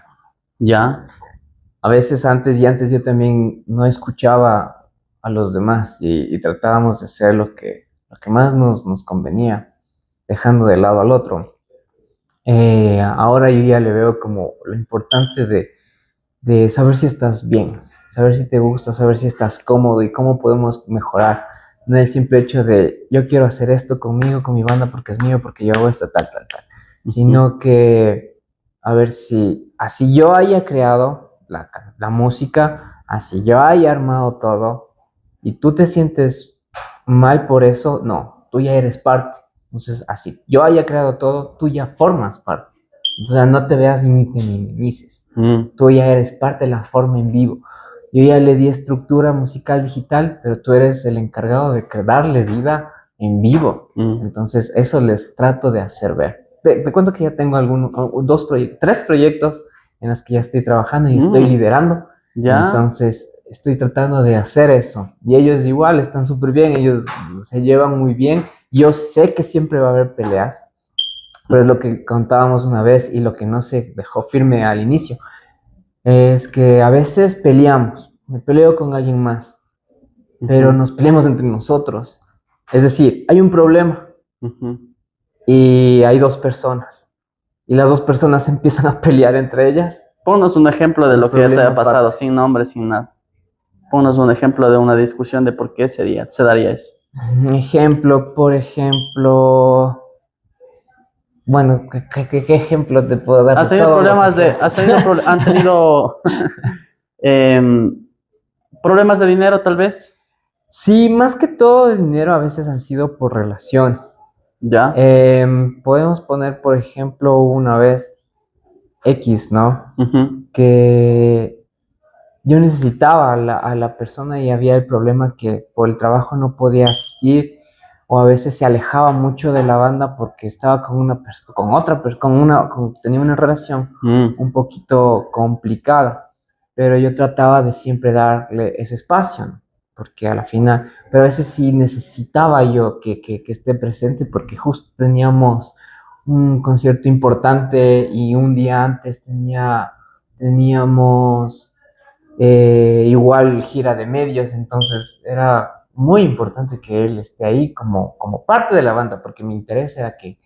¿Ya? A veces antes yo también no escuchaba a los demás y tratábamos de hacer lo que más nos convenía, dejando de lado al otro. Ahora yo ya le veo como lo importante de saber si estás bien, saber si te gusta, saber si estás cómodo y cómo podemos mejorar. No el simple hecho de yo quiero hacer esto conmigo, con mi banda, porque es mío, porque yo hago esto, tal, Ujú. sino que a ver si así yo haya creado la música, así yo haya armado todo y tú te sientes mal por eso, no, tú ya eres parte. Entonces, así, yo haya creado todo, tú ya formas parte. Entonces, no te veas ni te minimices. Tú ya eres parte de la forma en vivo. Yo ya le di estructura musical digital, pero tú eres el encargado de darle vida en vivo. Entonces, eso les trato de hacer ver. Te cuento que ya tengo tres proyectos en los que ya estoy trabajando y estoy liderando. ¿Ya? Entonces, estoy tratando de hacer eso. Y ellos igual están súper bien, ellos se llevan muy bien. Yo sé que siempre va a haber peleas, pero es lo que contábamos una vez y lo que no se dejó firme al inicio. Es que a veces peleamos, me peleo con alguien más, pero nos peleamos entre nosotros. Es decir, hay un problema y hay dos personas. Y las dos personas empiezan a pelear entre ellas. Ponnos un ejemplo de El lo que ya te ha problema pasado, parte. sin nombre, sin nada. Ponnos un ejemplo de una discusión de por qué se daría eso. Ejemplo, por ejemplo, bueno, ¿qué ejemplo te puedo dar ¿Has de tenido todos los problemas ejemplos? han tenido problemas de dinero tal vez? Sí, más que todo el dinero a veces han sido por relaciones. ¿Ya? Podemos poner, por ejemplo, una vez X, ¿no? Ujú. Que yo necesitaba a la persona y había el problema que por el trabajo no podía asistir o a veces se alejaba mucho de la banda porque estaba con una persona, con otra persona, tenía una relación un poquito complicada, pero yo trataba de siempre darle ese espacio, ¿no? Porque a la final, pero a veces sí necesitaba yo que esté presente porque justo teníamos un concierto importante y un día antes teníamos igual gira de medios, entonces era muy importante que él esté ahí como parte de la banda, porque mi interés era que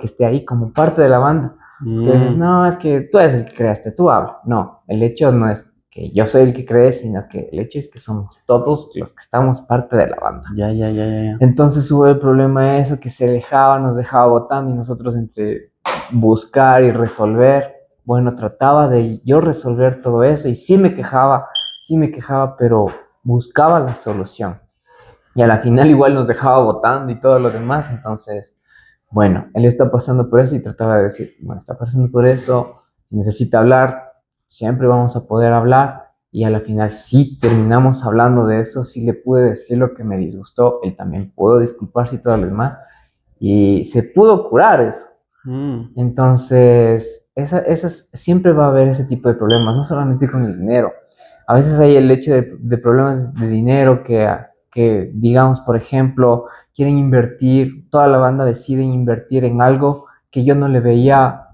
esté ahí como parte de la banda. Que dices, no, es que tú eres el que creaste, tú habla. No, el hecho no es que yo soy el que cree, sino que el hecho es que somos todos los que estamos parte de la banda. Ya. Entonces hubo el problema de eso, que se alejaba, nos dejaba votando y nosotros entre buscar y resolver, bueno, trataba de yo resolver todo eso y sí me quejaba, pero buscaba la solución. Y a la final igual nos dejaba votando y todo lo demás, entonces, bueno, él está pasando por eso y trataba de decir, bueno, está pasando por eso, necesita hablar, siempre vamos a poder hablar. Y a la final sí terminamos hablando de eso, sí le pude decir lo que me disgustó, él también pudo disculparse y todo lo demás, y se pudo curar eso. Entonces, siempre va a haber ese tipo de problemas, no solamente con el dinero. A veces hay el hecho de problemas de dinero que, digamos, por ejemplo, quieren invertir, toda la banda decide invertir en algo que yo no le veía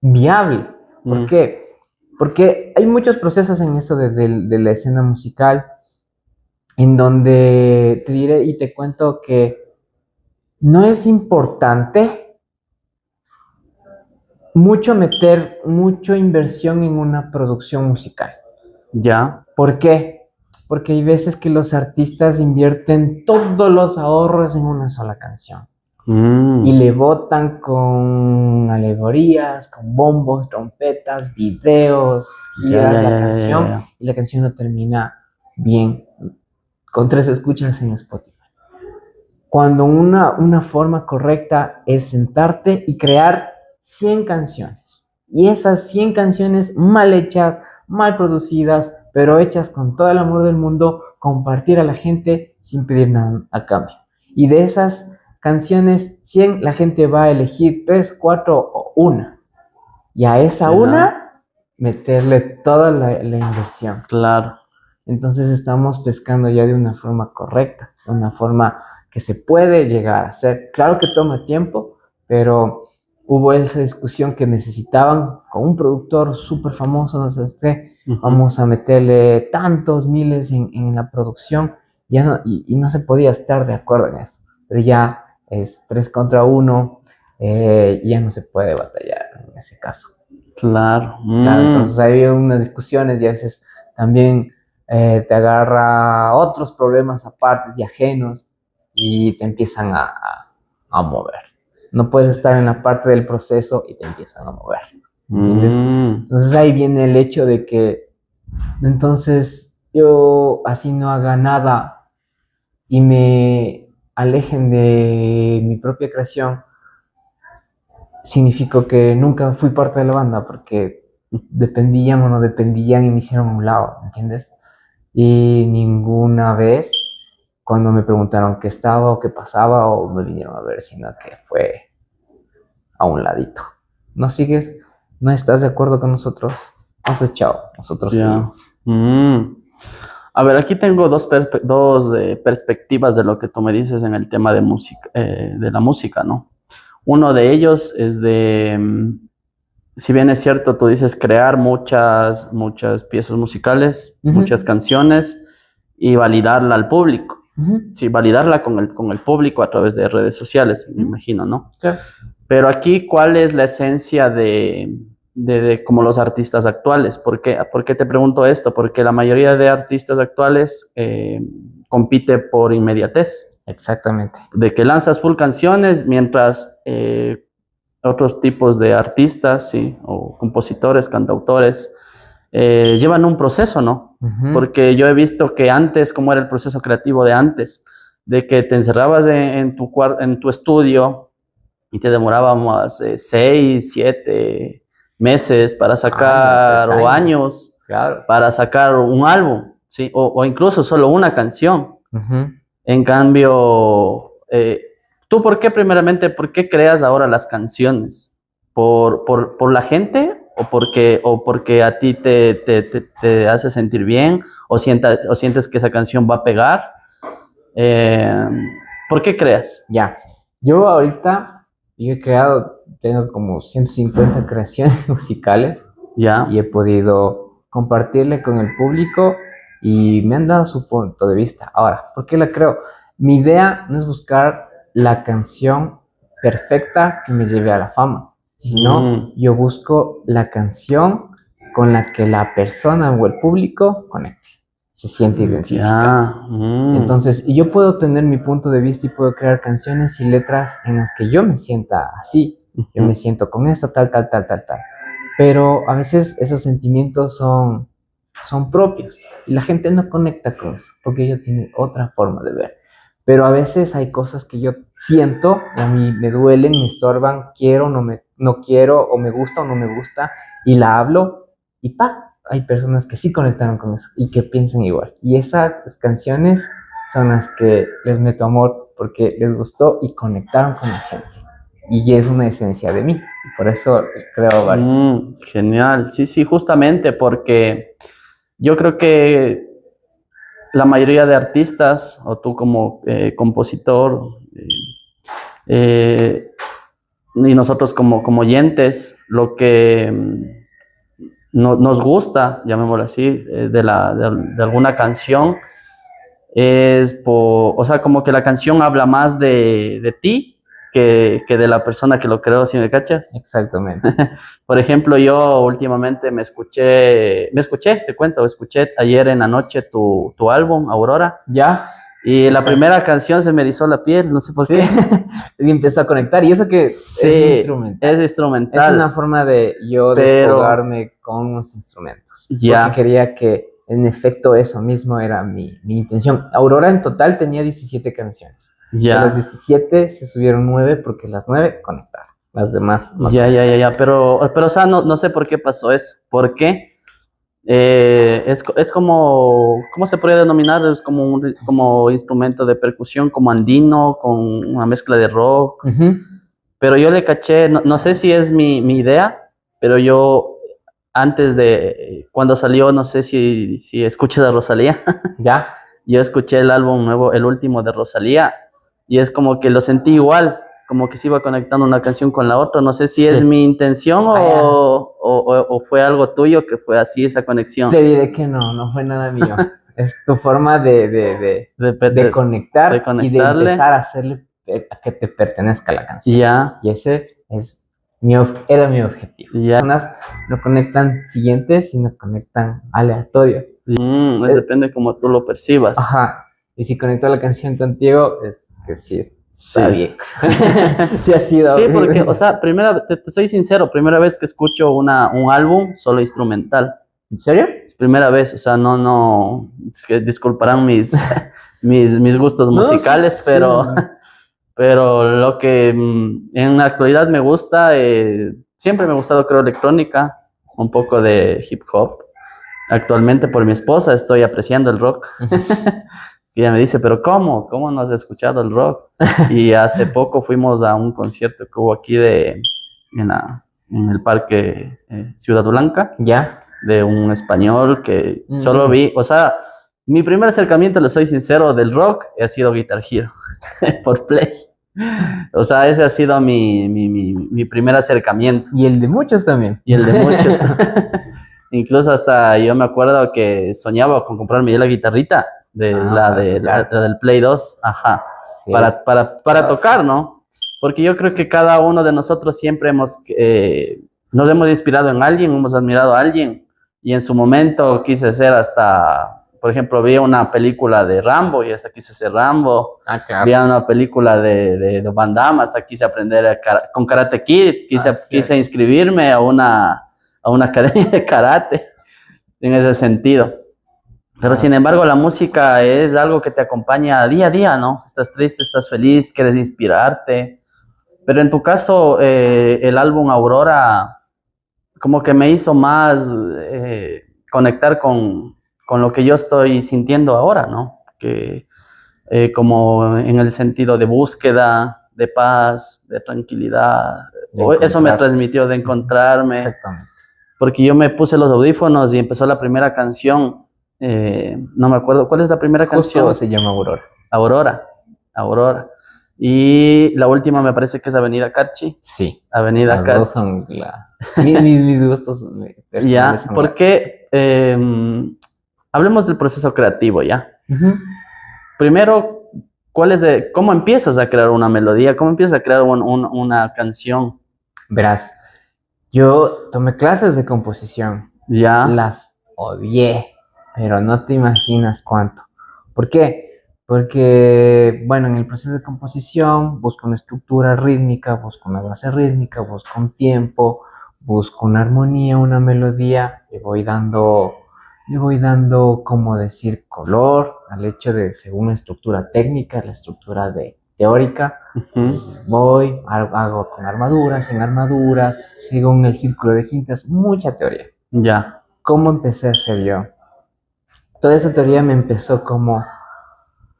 viable. ¿Por qué? Porque hay muchos procesos en eso de la escena musical en donde te diré y te cuento que no es importante mucho meter mucha inversión en una producción musical. Ya. ¿Por qué? Porque hay veces que los artistas invierten todos los ahorros en una sola canción y le botan con alegorías, con bombos, trompetas, videos, giras la canción y la canción no termina bien con 3 escuchas en Spotify. Cuando una forma correcta es sentarte y crear 100 canciones. Y esas 100 canciones mal hechas, mal producidas, pero hechas con todo el amor del mundo, compartir a la gente sin pedir nada a cambio. Y de esas canciones, 100, la gente va a elegir 3, 4 o una. Y a esa una, meterle toda la inversión. Claro. Entonces estamos pescando ya de una forma correcta, de una forma que se puede llegar a hacer. Claro que toma tiempo, pero hubo esa discusión que necesitaban con un productor súper famoso, no sé qué, vamos a meterle tantos miles en la producción, ya no, y no se podía estar de acuerdo en eso, pero ya es 3 contra 1, ya no se puede batallar en ese caso. Claro. Claro, entonces hay unas discusiones y a veces también te agarra otros problemas apartes y ajenos y te empiezan a mover. No puedes estar en la parte del proceso y te empiezan a mover. ¿Entiendes? Entonces ahí viene el hecho de que entonces yo así no haga nada, y me alejen de mi propia creación, significó que nunca fui parte de la banda porque dependían o no dependían y me hicieron a un lado, ¿entiendes? Y ninguna vez cuando me preguntaron qué estaba o qué pasaba o me vinieron a ver, sino que fue a un ladito. ¿No sigues? ¿No estás de acuerdo con nosotros? Entonces, chao, nosotros Ya. seguimos. A ver, aquí tengo dos perspectivas de lo que tú me dices en el tema de música, de la música, ¿no? Uno de ellos es si bien es cierto, tú dices crear muchas piezas musicales, muchas canciones y validarla al público. Sí, validarla con el público a través de redes sociales, me imagino, ¿no? Sí. Pero aquí, ¿cuál es la esencia de como los artistas actuales? ¿Por qué te pregunto esto? Porque la mayoría de artistas actuales compite por inmediatez. Exactamente. De que lanzas full canciones mientras otros tipos de artistas, sí, o compositores, cantautores, llevan un proceso, ¿no? Porque yo he visto que antes, ¿cómo era el proceso creativo de antes? De que te encerrabas en tu estudio y te demorabas 6, 7 meses para sacar, o años, claro, para sacar un álbum, ¿sí? O incluso solo una canción. En cambio, ¿tú primeramente, por qué creas ahora las canciones? ¿Por la gente? ¿O porque a ti te hace sentir bien? ¿O sientes que esa canción va a pegar? ¿Por qué creas? Ya, yo ahorita, tengo como 150 creaciones musicales Ya. y he podido compartirle con el público y me han dado su punto de vista. Ahora, ¿por qué la creo? Mi idea no es buscar la canción perfecta que me lleve a la fama, sino yo busco la canción con la que la persona o el público conecte, se siente identificado. Entonces, yo puedo tener mi punto de vista y puedo crear canciones y letras en las que yo me sienta así, yo me siento con esto, tal. Pero a veces esos sentimientos son propios y la gente no conecta con eso porque ella tiene otra forma de ver. Pero a veces hay cosas que yo siento y a mí me duelen, me estorban, quiero, no quiero, o me gusta o no me gusta, y la hablo y hay personas que sí conectaron con eso y que piensan igual. Y esas canciones son las que les meto amor porque les gustó y conectaron con la gente. Y es una esencia de mí. Y por eso creo varios. Genial. Sí, justamente porque yo creo que la mayoría de artistas, o tú como compositor, y nosotros como oyentes, lo que nos gusta, llamémoslo así, de alguna canción, o sea, como que la canción habla más de ti que de la persona que lo creó, ¿sí me cachas? Exactamente. Por ejemplo, yo últimamente escuché ayer en la noche tu álbum, Aurora. ¿Ya? Y la primera canción se me erizó la piel, no sé por qué. Y empezó a conectar. Y eso que Sí, es instrumental. es instrumental. Es una forma de yo desfogarme con los instrumentos. Ya. Porque quería que, en efecto, eso mismo era mi intención. Aurora en total tenía 17 canciones. Ya. De las 17 se subieron 9 porque las 9 conectaron. Las demás no. Ya. Pero, o sea, no sé por qué pasó eso. ¿Por qué? Es como, ¿cómo se podría denominar? Es como instrumento de percusión, como andino, con una mezcla de rock. Pero yo le caché, no sé si es mi idea, pero yo antes cuando salió, no sé si escuchas a Rosalía. Ya. Yo escuché el álbum nuevo, el último de Rosalía, y es como que lo sentí igual, como que se iba conectando una canción con la otra. No sé si es mi intención o fue algo tuyo que fue así esa conexión. Te diré que no fue nada mío. Es tu forma de conectar y de empezar a hacerle a que te pertenezca la canción. Ya. Y ese era mi objetivo. Las personas no conectan siguiente, sino conectan aleatorio. Depende cómo tú lo percibas. Ajá. Y si conectó la canción contigo, es que sí está bien. Sí ha sido. Sí, porque, o sea, te soy sincero, primera vez que escucho un álbum solo instrumental. ¿En serio? Es primera vez, o sea, no, es que disculparán mis gustos No, musicales, sí, pero, sí. pero lo que en la actualidad me gusta, siempre me ha gustado, creo, electrónica, un poco de hip hop. Actualmente por mi esposa estoy apreciando el rock. Y ella me dice, pero ¿cómo? ¿Cómo no has escuchado el rock? Y hace poco fuimos a un concierto que hubo aquí en el parque Ciudad Blanca, ¿Ya? de un español que solo Mm, vi, o sea, mi primer acercamiento, le soy sincero, del rock ha sido Guitar Hero por Play. O sea, ese ha sido mi primer acercamiento y el de muchos también. y el de muchos. Incluso hasta yo me acuerdo que soñaba con comprarme ya la guitarrita Para tocar. la del Play 2, ajá, Sí. para tocar, ¿no? Porque yo creo que cada uno de nosotros siempre nos hemos inspirado en alguien, hemos admirado a alguien, y en su momento quise ser hasta, por ejemplo, vi una película de Rambo y hasta quise ser Rambo, Ah, vi claro. una película de Van Damme, hasta quise aprender con Karate Kid, quise inscribirme a una academia de karate en ese sentido. Pero Ah, sin embargo, la música es algo que te acompaña día a día, ¿no? Estás triste, estás feliz, quieres inspirarte. Pero en tu caso, el álbum Aurora como que me hizo más conectar con lo que yo estoy sintiendo ahora, ¿no? Que como en el sentido de búsqueda, de paz, de tranquilidad. de Eso me encontrarte. transmitió de encontrarme, Exactamente. porque yo me puse los audífonos y empezó la primera canción. No me acuerdo, ¿cuál es la primera Justo canción? se llama Aurora. Aurora, Aurora. Y la última me parece que es Avenida Carchi. Sí. Avenida Las dos Carchi. son mis gustos personales Ya, son la. porque hablemos del proceso creativo, ¿ya? Ujú. Primero, ¿cómo empiezas a crear una melodía? ¿Cómo empiezas a crear una canción? Verás, yo tomé clases de composición. Ya, Las odié, pero no te imaginas cuánto. ¿Por qué? Porque, bueno, en el proceso de composición busco una estructura rítmica, busco una base rítmica, busco un tiempo, busco una armonía, una melodía, le voy dando, como decir, color al hecho de, según la estructura técnica, la estructura teórica. Entonces voy, hago con armaduras, sin armaduras, sigo en el círculo de quintas, mucha teoría. ya, ¿Cómo empecé a hacer yo? Toda esa teoría me empezó como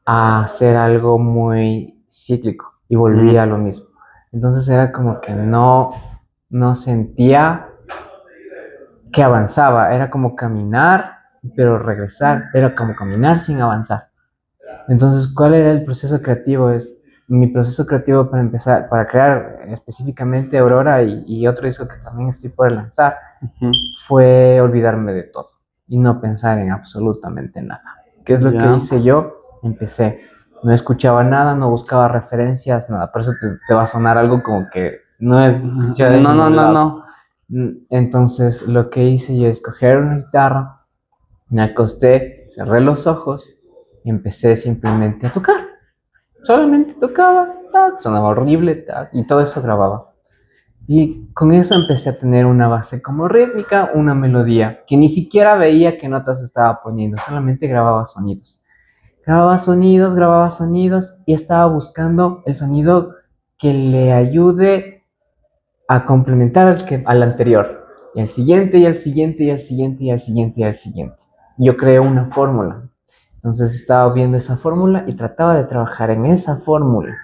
a hacer algo muy cíclico y volví a lo mismo. Entonces era como que no sentía que avanzaba, era como caminar, pero regresar, era como caminar sin avanzar. Entonces, ¿cuál era el proceso creativo? Mi proceso creativo para empezar, para crear específicamente Aurora y otro disco que también estoy por lanzar, fue olvidarme de todo y no pensar en absolutamente nada. ¿Qué es lo que ya. hice yo? Empecé, no escuchaba nada, no buscaba referencias, nada. Por eso te va a sonar algo como que no es escuchado en No, no, ningún no, lado. no. Entonces, lo que hice yo es coger una guitarra, me acosté, cerré los ojos y empecé simplemente a tocar. Solamente tocaba, tac, sonaba horrible, tac, y todo eso grababa. Y con eso empecé a tener una base como rítmica, una melodía, que ni siquiera veía qué notas estaba poniendo, solamente grababa sonidos. Grababa sonidos y estaba buscando el sonido que le ayude a complementar al anterior. Y al siguiente, y al siguiente, y al siguiente, y al siguiente, y al siguiente. Yo creé una fórmula. Entonces estaba viendo esa fórmula y trataba de trabajar en esa fórmula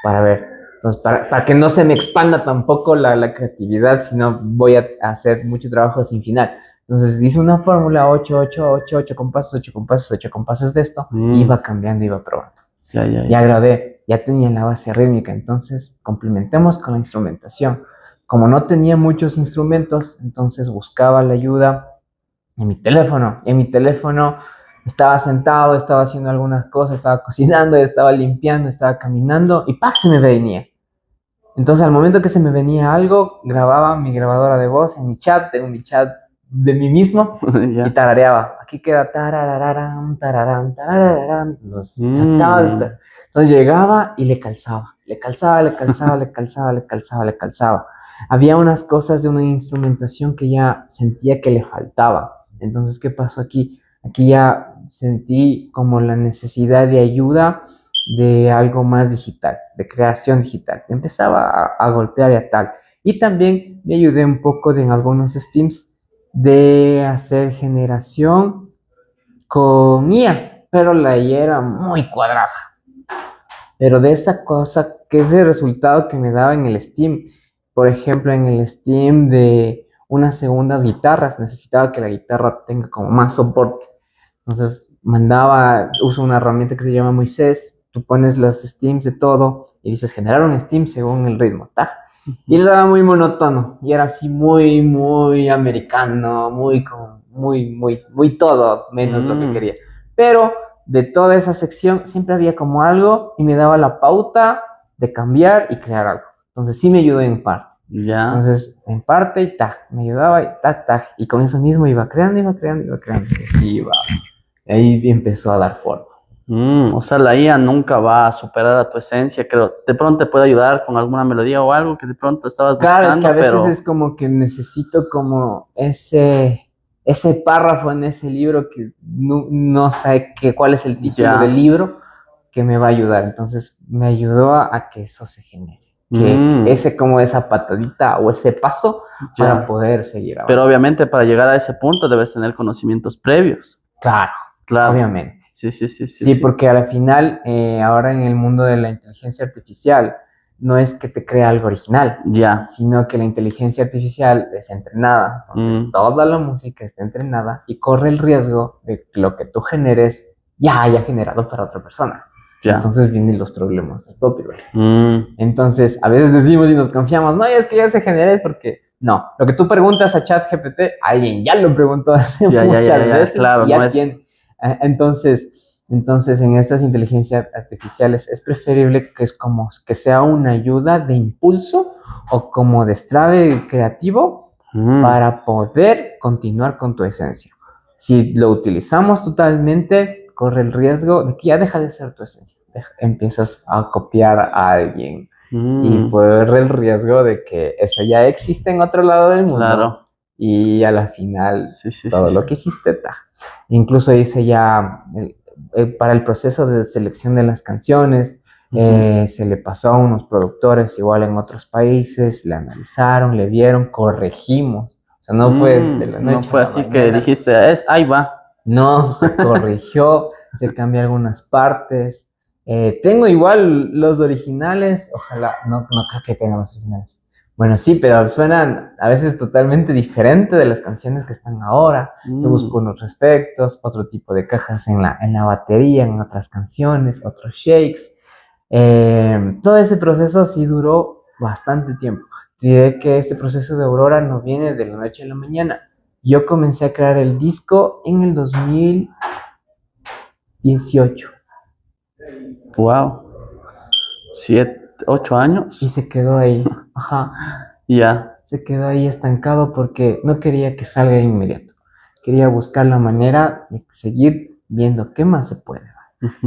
para ver. Entonces, para que no se me expanda tampoco la creatividad, sino voy a hacer mucho trabajo sin final. Entonces hice una fórmula 8 8 8 8 compases, 8 compases, 8 compases de esto, iba cambiando, iba probando. Ya grabé, ya tenía la base rítmica, entonces complementemos con la instrumentación. Como no tenía muchos instrumentos, entonces buscaba la ayuda en mi teléfono. Y en mi teléfono estaba sentado, estaba haciendo algunas cosas, estaba cocinando, estaba limpiando, estaba caminando y ¡pac! Se me venía. Entonces al momento que se me venía algo, grababa mi grabadora de voz en mi chat, tengo mi chat de mí mismo y tarareaba. Aquí queda tarararán, tararán, tarararán. Entonces llegaba y le calzaba, le calzaba, le calzaba, le calzaba, le calzaba, le calzaba. Había unas cosas de una instrumentación que ya sentía que le faltaba. Entonces, ¿qué pasó aquí? Aquí ya sentí como la necesidad de ayuda de algo más digital, de creación digital. Empezaba a golpear y a tal. Y también me ayudé un poco en algunos Steams de hacer generación con IA, pero la IA era muy cuadrada. Pero de esa cosa, que es el resultado que me daba en el Steam, por ejemplo, en el Steam de unas segundas guitarras, necesitaba que la guitarra tenga como más soporte. Entonces uso una herramienta que se llama Moisés, tú pones las Steams de todo y dices generar un Steam según el ritmo, ¿tá? Y le daba muy monótono y era así muy, muy americano, muy todo, menos lo que quería. Pero de toda esa sección siempre había como algo y me daba la pauta de cambiar y crear algo. Entonces sí me ayudó en parte. Ya. Entonces, en parte y me ayudaba y y con eso mismo iba creando. Y ahí empezó a dar forma. O sea, la IA nunca va a superar a tu esencia, creo. De pronto te puede ayudar con alguna melodía o algo que de pronto estabas Claro, es que buscando, a veces pero es como que necesito como ese párrafo en ese libro que no sé cuál es el título ya. del libro que me va a ayudar. Entonces me ayudó a que eso se genere. Que esa patadita o ese paso para Ya. poder seguir avanzando. Pero obviamente para llegar a ese punto debes tener conocimientos previos. Claro, Claro. obviamente. Sí. Sí, porque al final, ahora en el mundo de la inteligencia artificial, no es que te crea algo original, Ya. sino que la inteligencia artificial es entrenada. Entonces, toda la música está entrenada y corre el riesgo de que lo que tú generes ya haya generado para otra persona. Ya. Entonces vienen los problemas del copyright. Entonces, a veces decimos y nos confiamos, no, es que ya se genera, es porque no. Lo que tú preguntas a ChatGPT, alguien ya lo preguntó hace muchas veces. Claro, y ya no es... Entonces, en estas inteligencias artificiales es preferible que es como que sea una ayuda de impulso o como destrave creativo para poder continuar con tu esencia. Si lo utilizamos totalmente, corre el riesgo de que ya deja de ser tu esencia. Empiezas a copiar a alguien y corre el riesgo de que eso ya existe en otro lado del mundo. Claro. Y a la final todo lo que hiciste está. Incluso hice ya para el proceso de selección de las canciones, se le pasó a unos productores igual en otros países, le analizaron, le vieron, corregimos. O sea, no fue de la noche no fue a la así mañana. que dijiste, ahí va. No, se corrigió, se cambió algunas partes. Tengo igual los originales, ojalá, no creo que tenga los originales. Bueno, sí, pero suenan a veces totalmente diferente de las canciones que están ahora. Se buscó unos efectos, otro tipo de cajas en la batería, en otras canciones, otros shakes. Todo ese proceso sí duró bastante tiempo. Diré que este proceso de Aurora no viene de la noche a la mañana. Yo comencé a crear el disco en el 2018. Wow. 8 años. Y se quedó ahí. Ajá. Ya. Se quedó ahí estancado porque no quería que salga de inmediato. Quería buscar la manera de seguir viendo qué más se puede dar.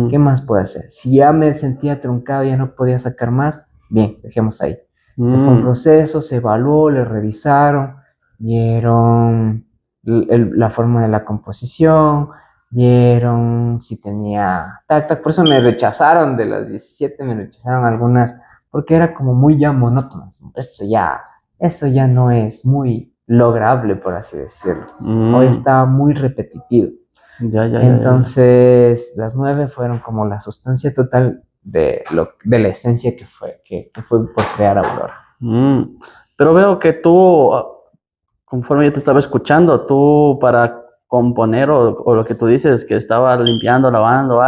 ¿Qué más puedo hacer? Si ya me sentía truncado, ya no podía sacar más, bien, dejemos ahí. Se fue un proceso, se evaluó, le revisaron, vieron la forma de la composición, vieron si tenía tac. Por eso me rechazaron de las 17, me rechazaron algunas, porque era como muy ya monótonas. Eso ya no es muy lograble, por así decirlo. Hoy estaba muy repetitivo. Entonces, las 9 fueron como la sustancia total de la esencia que fue por crear Aurora. Pero veo que tú, conforme yo te estaba escuchando, tú para componer o lo que tú dices, que estaba limpiando, lavando,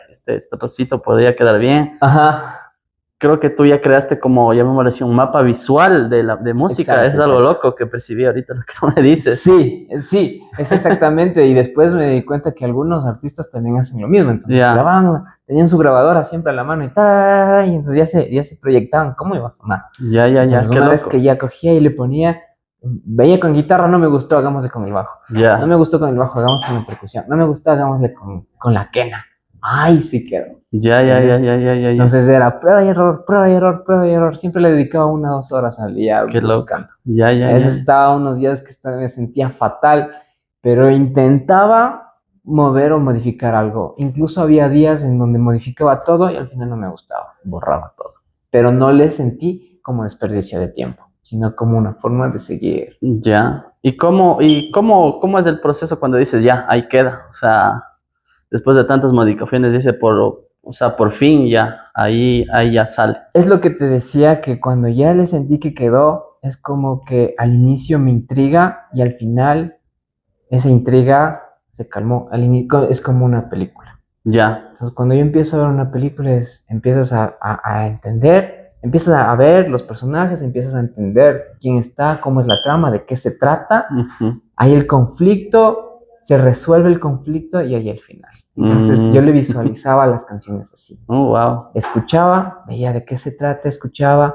este trocito podría quedar bien. Ajá. Creo que tú ya creaste como, ya me pareció un mapa visual de música. Exacto, es algo loco que percibí ahorita lo que tú me dices. Sí, es exactamente. Y después me di cuenta que algunos artistas también hacen lo mismo. Entonces grababan, tenían su grabadora siempre a la mano y entonces ya se proyectaban cómo iba a sonar. Entonces, una vez que ya cogía y le ponía, veía con guitarra, no me gustó, hagámosle con el bajo. No me gustó con el bajo, hagamos con la percusión. No me gustó, hagámosle con la quena. Ay, sí quedó. Entonces era prueba y error. Siempre le dedicaba 1 o 2 horas al día buscando. A veces estaba unos días que me sentía fatal, pero intentaba mover o modificar algo. Incluso había días en donde modificaba todo y al final no me gustaba, borraba todo. Pero no le sentí como desperdicio de tiempo, sino como una forma de seguir. Ya. ¿Cómo es el proceso cuando dices ya, ahí queda? O sea, después de tantas modificaciones, dice o sea, por fin ya, ahí ya sale. Es lo que te decía, que cuando ya le sentí que quedó, es como que al inicio me intriga y al final esa intriga se calmó. Es como una película. Ya. Entonces, cuando yo empiezo a ver una película, empiezas a entender, empiezas a ver los personajes, empiezas a entender quién está, cómo es la trama, de qué se trata. Ujú. Hay el conflicto, se resuelve el conflicto y hay el final. Entonces, yo le visualizaba las canciones así. Oh, wow. Escuchaba, veía de qué se trata, escuchaba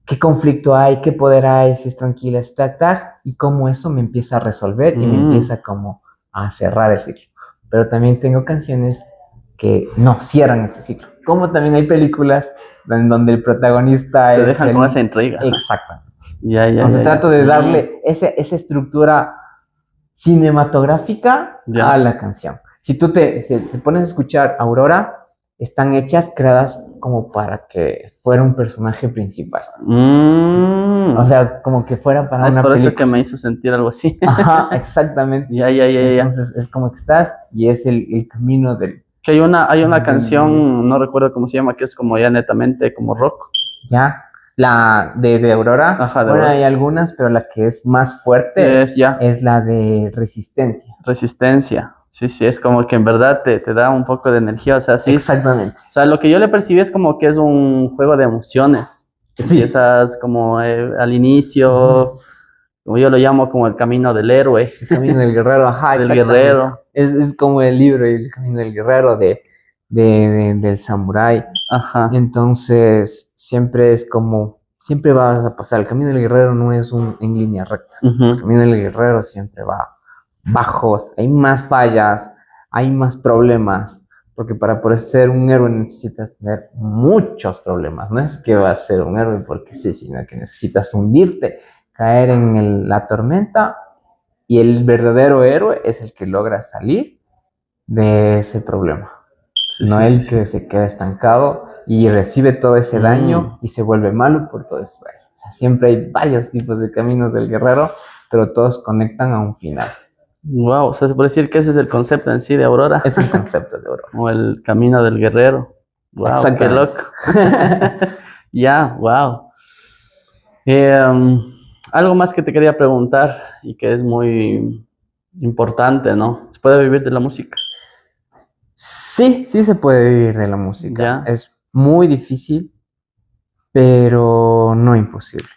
qué conflicto hay, qué poder hay, si es tranquila, está, tac, y cómo eso me empieza a resolver y me empieza como a cerrar el ciclo. Pero también tengo canciones que no cierran ese ciclo. Como también hay películas en donde el protagonista Te dejan con esa intriga. Exactamente. Ya, Entonces trato de darle esa estructura cinematográfica Ya. a la canción. Si tú te pones a escuchar Aurora, están hechas, creadas como para que fuera un personaje principal. O sea, como que fuera para Es una por eso película. que me hizo sentir algo así. Ajá, exactamente. Ya. Entonces es como que estás y es el camino del... Que hay una canción, no recuerdo cómo se llama, que es como ya netamente como rock. Ya, la de Aurora. Ajá, de Bueno, Aurora. hay algunas, pero la que es más fuerte Ya. es la de Resistencia. Resistencia. Sí, es como que en verdad te da un poco de energía, o sea, sí. Exactamente. O sea, lo que yo le percibí es como que es un juego de emociones. Sí. Empiezas como al inicio, como yo lo llamo como el camino del héroe. El camino del guerrero, ajá, Del exactamente. guerrero. Es como el libro, el camino del guerrero del samurái. Ajá. Entonces, siempre es como, siempre vas a pasar. El camino del guerrero no es en línea recta. El camino del guerrero siempre va bajos, hay más fallas, hay más problemas, porque para poder ser un héroe necesitas tener muchos problemas. No es que vas a ser un héroe porque sí, sino que necesitas hundirte, caer en la tormenta, y el verdadero héroe es el que logra salir de ese problema, no el que se queda estancado y recibe todo ese daño y se vuelve malo por todo ese daño. O sea, siempre hay varios tipos de caminos del guerrero, pero todos conectan a un final. Wow, o sea, se puede decir que ese es el concepto en sí de Aurora. Es el concepto de Aurora. O el camino del guerrero. Wow, qué loco. Ya, wow. Algo más que te quería preguntar y que es muy importante, ¿no? ¿Se puede vivir de la música? Sí se puede vivir de la música. Ya. Es muy difícil, pero no imposible.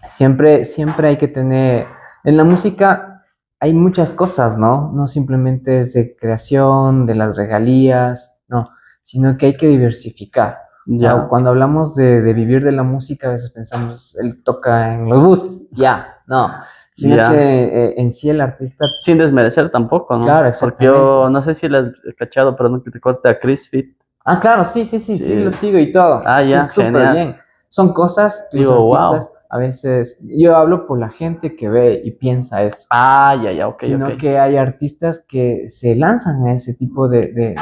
Siempre hay que tener... En la música hay muchas cosas, ¿no? No simplemente es de creación, de las regalías, no, sino que hay que diversificar. Ya. O sea, cuando hablamos de vivir de la música, a veces pensamos, él toca en los buses, ya, no. Sino que en sí el artista... Sin desmerecer tampoco, ¿no? Claro, porque yo no sé si lo has cachado, pero no que te corte a Chris Fit. Ah, claro, sí, lo sigo y todo. Ah, ya, sí, súper bien. Son cosas que digo, los artistas... Wow. A veces, yo hablo por la gente que ve y piensa eso. Ah, ya, ok. Sino que hay artistas que se lanzan a ese tipo de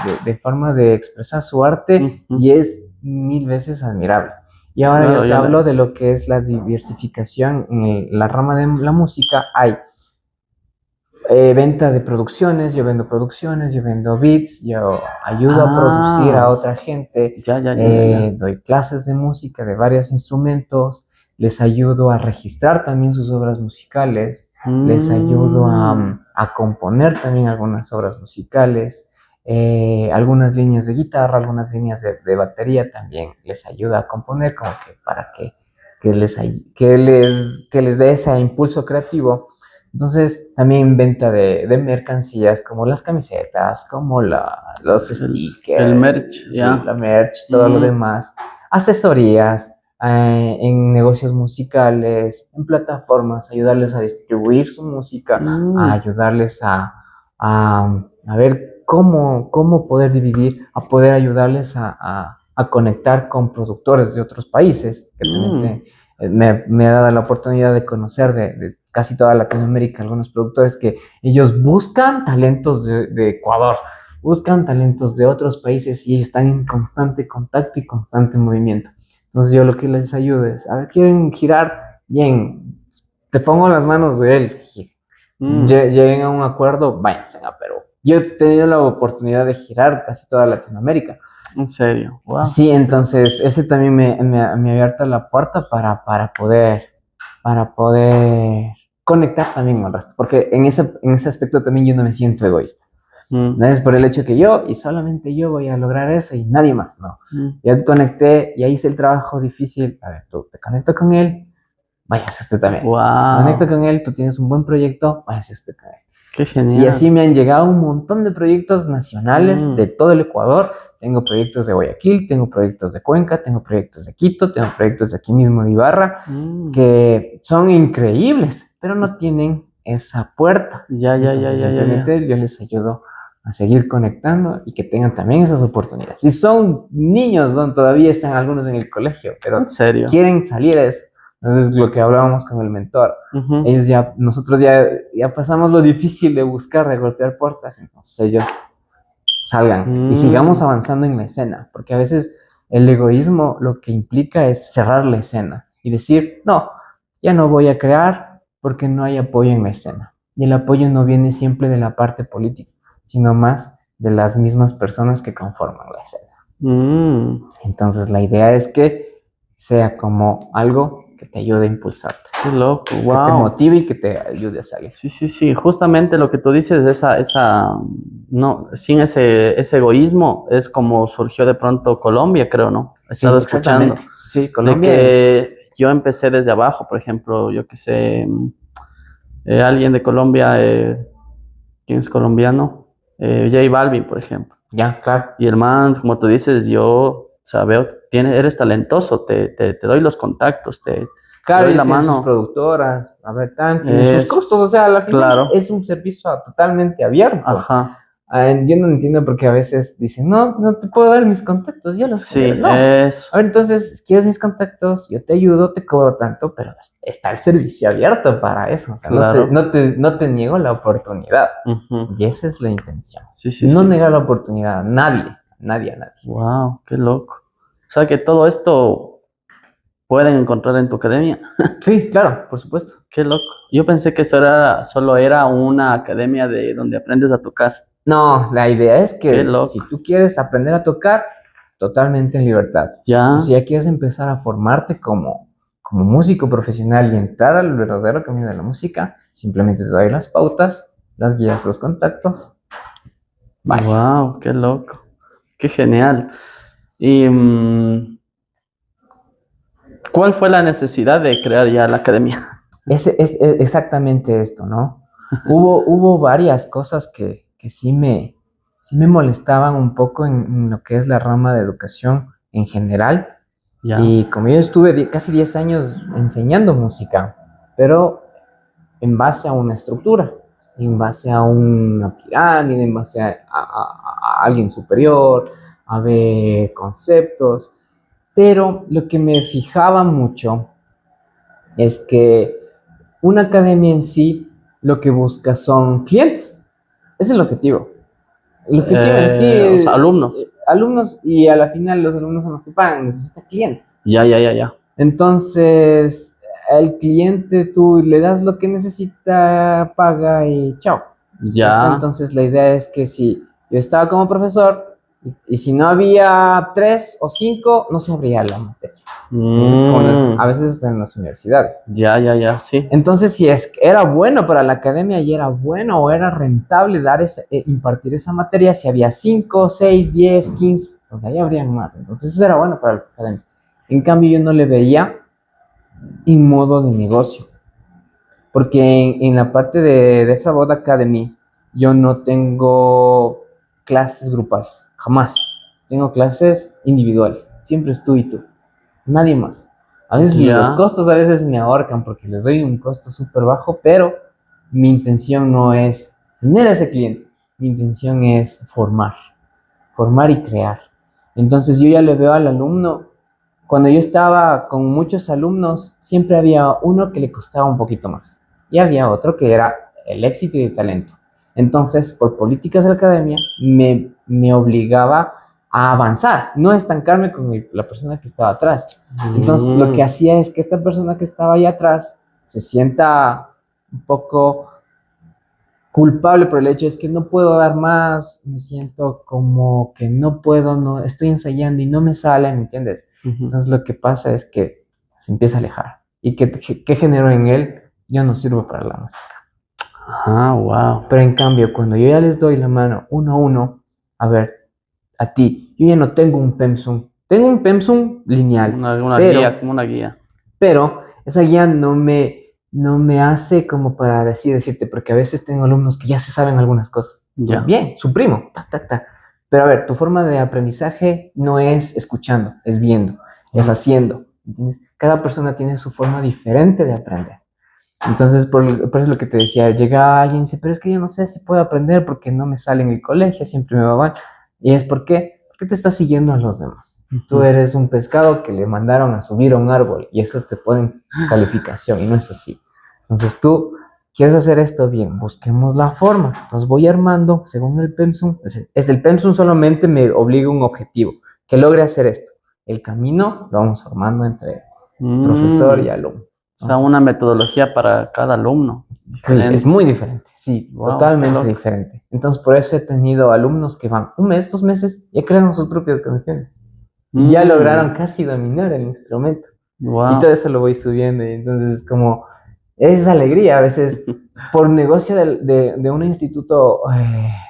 forma de expresar su arte y es 1000 veces admirable. Y ahora yo te hablo de lo que es la diversificación en la rama de la música. Hay venta de producciones, yo vendo beats, yo ayudo a producir a otra gente, doy clases de música de varios instrumentos, les ayudo a registrar también sus obras musicales, les ayudo a componer también algunas obras musicales, algunas líneas de guitarra, algunas líneas de batería también les ayudo a componer, como que para que les dé ese impulso creativo. Entonces, también venta de mercancías como las camisetas, como los stickers, el merch, sí, la merch, todo lo demás, asesorías en negocios musicales, en plataformas, ayudarles a distribuir su música, a ayudarles a ver cómo poder dividir, a poder ayudarles a conectar con productores de otros países, que también me ha dado la oportunidad de conocer de casi toda Latinoamérica, algunos productores que ellos buscan talentos de Ecuador, buscan talentos de otros países y ellos están en constante contacto y constante movimiento. Entonces yo lo que les ayudo es, a ver, ¿quieren girar? Bien, te pongo en las manos de él. Lleguen a un acuerdo, váyanse a Perú. Yo he tenido la oportunidad de girar casi toda Latinoamérica. ¿En serio? Wow. Sí, entonces ese también me ha abierto la puerta para poder conectar también con el resto. Porque en ese aspecto también yo no me siento egoísta. No es por el hecho que yo y solamente yo voy a lograr eso y nadie más, no. Ya te conecté, ya hice el trabajo difícil. A ver, tú te conecto con él, váyase usted también. Wow. Conecto con él, tú tienes un buen proyecto, váyase usted con él. Qué genial. Y así me han llegado un montón de proyectos nacionales de todo el Ecuador. Tengo proyectos de Guayaquil, tengo proyectos de Cuenca, tengo proyectos de Quito, tengo proyectos de aquí mismo de Ibarra, que son increíbles, pero no tienen esa puerta. Simplemente yo les ayudo a seguir conectando y que tengan también esas oportunidades. Si son niños, todavía están algunos en el colegio, pero ¿en serio? Quieren salir a eso. Entonces, lo que hablábamos con el mentor, nosotros ya pasamos lo difícil de buscar, de golpear puertas, entonces ellos salgan y sigamos avanzando en la escena, porque a veces el egoísmo lo que implica es cerrar la escena y decir, no, ya no voy a crear porque no hay apoyo en la escena. Y el apoyo no viene siempre de la parte política, sino más de las mismas personas que conforman la escena. Entonces, la idea es que sea como algo que te ayude a impulsarte. Qué loco, wow. Que te motive y que te ayude a salir. Sí, justamente lo que tú dices, no, sin ese egoísmo, es como surgió de pronto Colombia, creo, ¿no? He estado escuchando. Sí, Colombia. De que yo empecé desde abajo, por ejemplo, yo que sé, alguien de Colombia, ¿quién es colombiano? J Balvin, por ejemplo. Ya, claro. Y el man, como tú dices, yo, veo, eres talentoso, te doy los contactos, claro, doy y la mano. Sus productoras, a ver, tienen sus costos, o sea, a la final es un servicio totalmente abierto. Ajá. Yo no entiendo por qué a veces dicen, no te puedo dar mis contactos, yo los quiero. No. Eso. A ver, entonces, ¿quieres mis contactos? Yo te ayudo, te cobro tanto, pero está el servicio abierto para eso. O sea, claro. no te niego la oportunidad. Y esa es la intención. Sí, no negar la oportunidad a nadie. Wow, qué loco. O sea, que todo esto pueden encontrar en tu academia. Sí, claro, por supuesto. Qué loco. Yo pensé que solo era una academia donde aprendes a tocar. No, la idea es que si tú quieres aprender a tocar, totalmente en libertad. Ya. O si ya quieres empezar a formarte como músico profesional y entrar al verdadero camino de la música, simplemente te doy las pautas, las guías, los contactos. Bye. Wow, qué loco. Qué genial. Y ¿cuál fue la necesidad de crear ya la academia? Es exactamente esto, ¿no? Hubo varias cosas que sí me molestaban un poco en lo que es la rama de educación en general. Ya. Y como yo estuve casi 10 años enseñando música, pero en base a una estructura, en base a una pirámide, en base a alguien superior, a ver conceptos. Pero lo que me fijaba mucho es que una academia en sí lo que busca son clientes. Ese es el objetivo. El objetivo en sí es... O sea, alumnos. Alumnos, y a la final los alumnos son los que pagan, necesitan clientes. Ya. Entonces, al cliente tú le das lo que necesita, paga y chao. Ya. Entonces, la idea es que si yo estaba como profesor y si no había 3 o 5, no se abría la materia. A veces están en las universidades. Ya, sí. Entonces, si era bueno para la academia y era bueno o era rentable impartir esa materia, si había 5, 6, 10, 15, pues ahí habrían más. Entonces, eso era bueno para la academia. En cambio, yo no le veía en modo de negocio. Porque en la parte de Defra Bot Academy, yo no tengo clases grupales, jamás. Tengo clases individuales. Siempre es tú y tú, nadie más. A veces los costos a veces me ahorcan porque les doy un costo súper bajo, pero mi intención no es tener a ese cliente. Mi intención es formar y crear. Entonces yo ya le veo al alumno. Cuando yo estaba con muchos alumnos, siempre había uno que le costaba un poquito más. y había otro que era el éxito y el talento. Entonces, por políticas de la academia, me obligaba a avanzar, no a estancarme con la persona que estaba atrás. Entonces, lo que hacía es que esta persona que estaba ahí atrás se sienta un poco culpable por el hecho es que no puedo dar más, me siento como que no puedo, no estoy ensayando y no me sale, ¿me entiendes? Entonces lo que pasa es que se empieza a alejar. ¿Y qué generó en él? Yo no sirvo para la música. Ah, wow. Pero en cambio, cuando yo ya les doy la mano uno a uno, a ver, a ti, yo ya no tengo un pensum. Tengo un pensum lineal, Una pero, guía, como una guía. pero esa guía no me hace como para decirte, porque a veces tengo alumnos que ya se saben algunas cosas. Ya. Bien, su primo, ta, ta, ta. Pero a ver, tu forma de aprendizaje no es escuchando, es viendo, es haciendo. ¿Entiendes? Cada persona tiene su forma diferente de aprender. Entonces, por eso es lo que te decía, llega alguien y dice, pero es que yo no sé si puedo aprender porque no me sale en el colegio, siempre me va mal. Y es porque tú estás siguiendo a los demás. Tú eres un pescado que le mandaron a subir a un árbol y eso te ponen calificación y no es así. Entonces tú quieres hacer esto bien, busquemos la forma. Entonces voy armando según el pensum. El pensum solamente me obliga a un objetivo, que logre hacer esto. El camino lo vamos formando entre profesor y alumno. O sea, una metodología para cada alumno. Sí, es muy diferente, sí, Wow, totalmente diferente. Entonces, por eso he tenido alumnos que van un mes, 2 meses, ya crearon sus propias canciones. Y ya lograron casi dominar el instrumento. Wow. Y todo eso lo voy subiendo. Y entonces es como, es alegría. A veces, por negocio de un instituto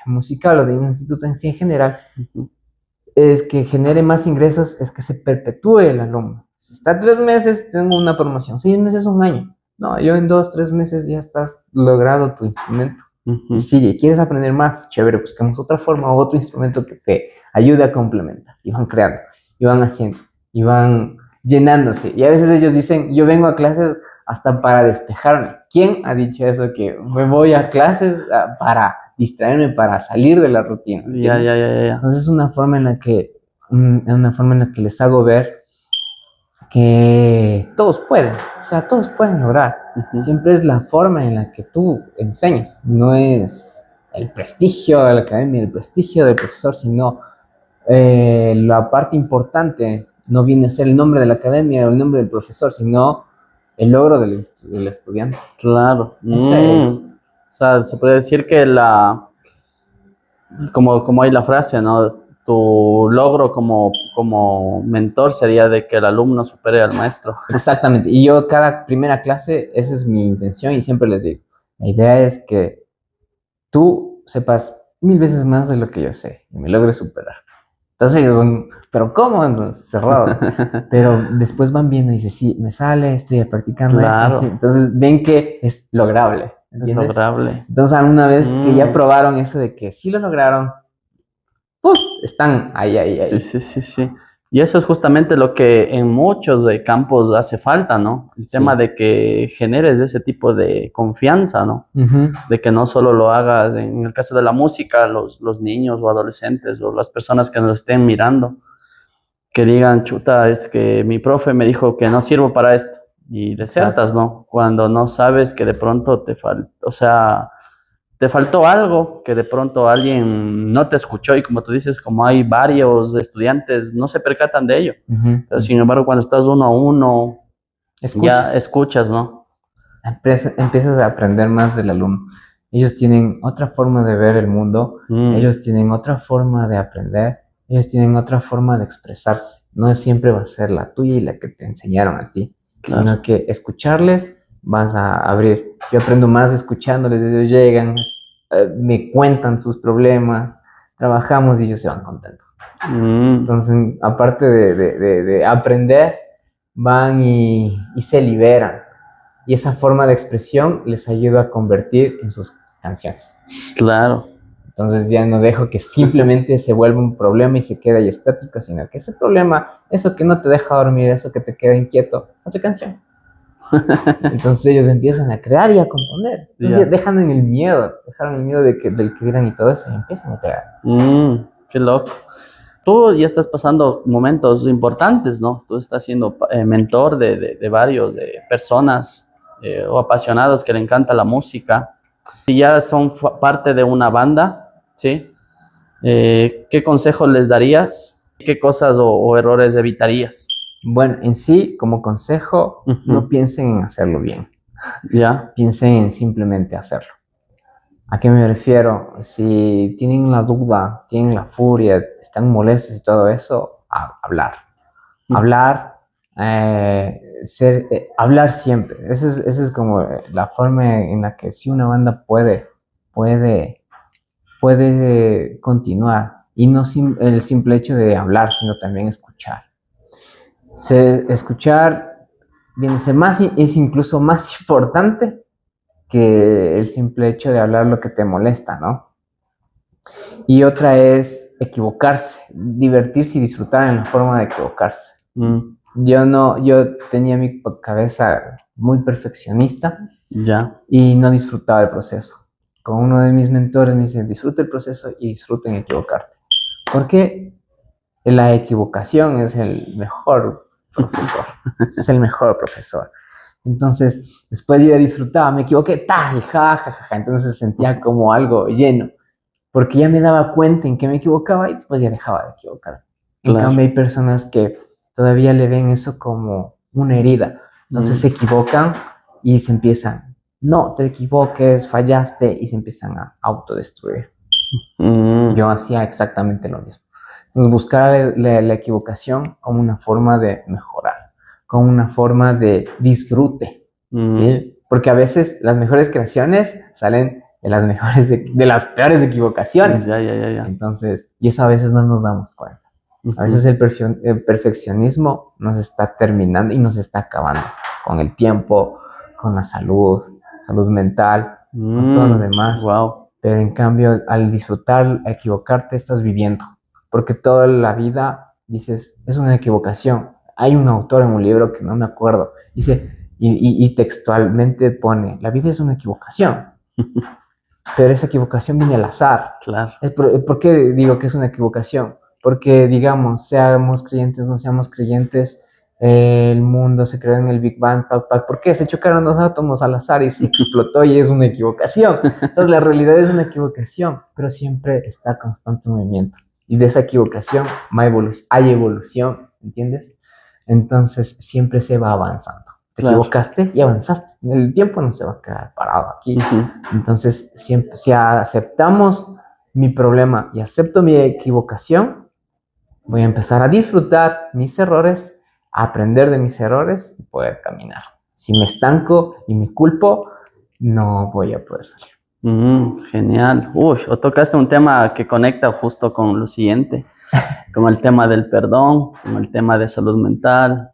musical o de un instituto en sí en general, es que genere más ingresos, es que se perpetúe el alumno. Si está 3 meses, tengo una promoción. 6 meses, un año. No, yo en 2, 3 meses ya estás logrado tu instrumento. Y sigue, ¿quieres aprender más? Chévere, buscamos otra forma o otro instrumento que te ayude a complementar. Y van creando, y van haciendo, y van llenándose. Y a veces ellos dicen, yo vengo a clases hasta para despejarme. ¿Quién ha dicho eso? Que me voy a clases para distraerme, para salir de la rutina. Ya. Entonces es una forma en la que les hago ver que todos pueden, o sea, todos pueden lograr. Siempre es la forma en la que tú enseñas, no es el prestigio de la academia, el prestigio del profesor, sino la parte importante no viene a ser el nombre de la academia o el nombre del profesor, sino el logro del estudiante. Claro. Es. O sea, se puede decir que como hay la frase, ¿no? Tu logro como mentor sería de que el alumno supere al maestro. Exactamente. Y yo cada primera clase, esa es mi intención y siempre les digo, la idea es que tú sepas 1000 veces más de lo que yo sé y me logres superar. Entonces ellos son, pero ¿cómo? Entonces, cerrado. Pero después van viendo y dicen, sí, me sale, estoy practicando Claro. eso. Sí. Entonces ven que es lograble. ¿Entiendes? Es lograble. Entonces una vez que ya probaron eso de que sí lo lograron, están ahí. Sí. Y eso es justamente lo que en muchos campos hace falta, ¿no? El tema de que generes ese tipo de confianza, ¿no? De que no solo lo hagas, en el caso de la música, los niños o adolescentes o las personas que nos estén mirando, que digan, chuta, es que mi profe me dijo que no sirvo para esto. Y desertas, ¿no? Cuando no sabes que de pronto te falta, o sea, te faltó algo, que de pronto alguien no te escuchó y como tú dices, como hay varios estudiantes, no se percatan de ello. Pero sin embargo, cuando estás uno a uno, ya escuchas, ¿no? Empiezas a aprender más del alumno. Ellos tienen otra forma de ver el mundo, ellos tienen otra forma de aprender, ellos tienen otra forma de expresarse. No siempre va a ser la tuya y la que te enseñaron a ti, sino que escucharles vas a abrir. Yo aprendo más escuchándoles, ellos llegan, me cuentan sus problemas, trabajamos y ellos se van contentos. Entonces, aparte de aprender, van y se liberan. Y esa forma de expresión les ayuda a convertir en sus canciones. Claro. Entonces ya no dejo que simplemente se vuelva un problema y se quede ahí estático, sino que ese problema, eso que no te deja dormir, eso que te queda inquieto, otra canción. Entonces ellos empiezan a crear y a componer. Entonces dejaron el miedo del que dirán y todo eso, y empiezan a crear. Qué loco. Tú ya estás pasando momentos importantes, ¿no? Tú estás siendo mentor de varios, de personas o apasionados que le encanta la música, y ya son parte de una banda, ¿sí? ¿Qué consejos les darías? ¿Qué cosas o errores evitarías? Bueno, en sí, como consejo, no piensen en hacerlo bien. Ya. Piensen en simplemente hacerlo. ¿A qué me refiero? Si tienen la duda, tienen la furia, están molestos y todo eso, hablar. Hablar, hablar siempre. Esa es como la forma en la que si una banda puede continuar. Y no el simple hecho de hablar, sino también escuchar. Escuchar es incluso más importante que el simple hecho de hablar lo que te molesta, ¿no? Y otra es equivocarse, divertirse y disfrutar en la forma de equivocarse. Yo tenía mi cabeza muy perfeccionista y no disfrutaba el proceso. Con uno de mis mentores me dice, disfruta el proceso y disfruta en equivocarte. Porque la equivocación es el mejor profesor, es el mejor profesor. Entonces, después yo ya disfrutaba, me equivoqué, entonces sentía como algo lleno, porque ya me daba cuenta en que me equivocaba y después ya dejaba de equivocar. En cambio, hay personas que todavía le ven eso como una herida, entonces se equivocan y se empiezan, no te equivoques, fallaste, y se empiezan a autodestruir. Yo hacía exactamente lo mismo. Entonces, buscar la equivocación como una forma de mejorar, como una forma de disfrute, ¿sí? Porque a veces las mejores creaciones salen de las peores equivocaciones. Ya. Entonces, y eso a veces no nos damos cuenta. A veces el perfeccionismo nos está terminando y nos está acabando con el tiempo, con la salud mental, con todo lo demás. Wow. Pero en cambio, al disfrutar, al equivocarte, estás viviendo. Porque toda la vida dices, es una equivocación. Hay un autor en un libro que no me acuerdo, dice, y textualmente pone, la vida es una equivocación. Pero esa equivocación viene al azar. Claro. ¿Por qué digo que es una equivocación? Porque, digamos, seamos creyentes, no seamos creyentes, el mundo se creó en el Big Bang, ¿por qué? Se chocaron dos átomos al azar y se explotó y es una equivocación. Entonces, la realidad es una equivocación, pero siempre está constante movimiento. Y de esa equivocación hay evolución, ¿entiendes? Entonces, siempre se va avanzando. Te equivocaste y avanzaste. El tiempo no se va a quedar parado aquí. Entonces, siempre, si aceptamos mi problema y acepto mi equivocación, voy a empezar a disfrutar mis errores, a aprender de mis errores y poder caminar. Si me estanco y me culpo, no voy a poder salir. Genial. Uy, o tocaste un tema que conecta justo con lo siguiente, con el tema del perdón, con el tema de salud mental.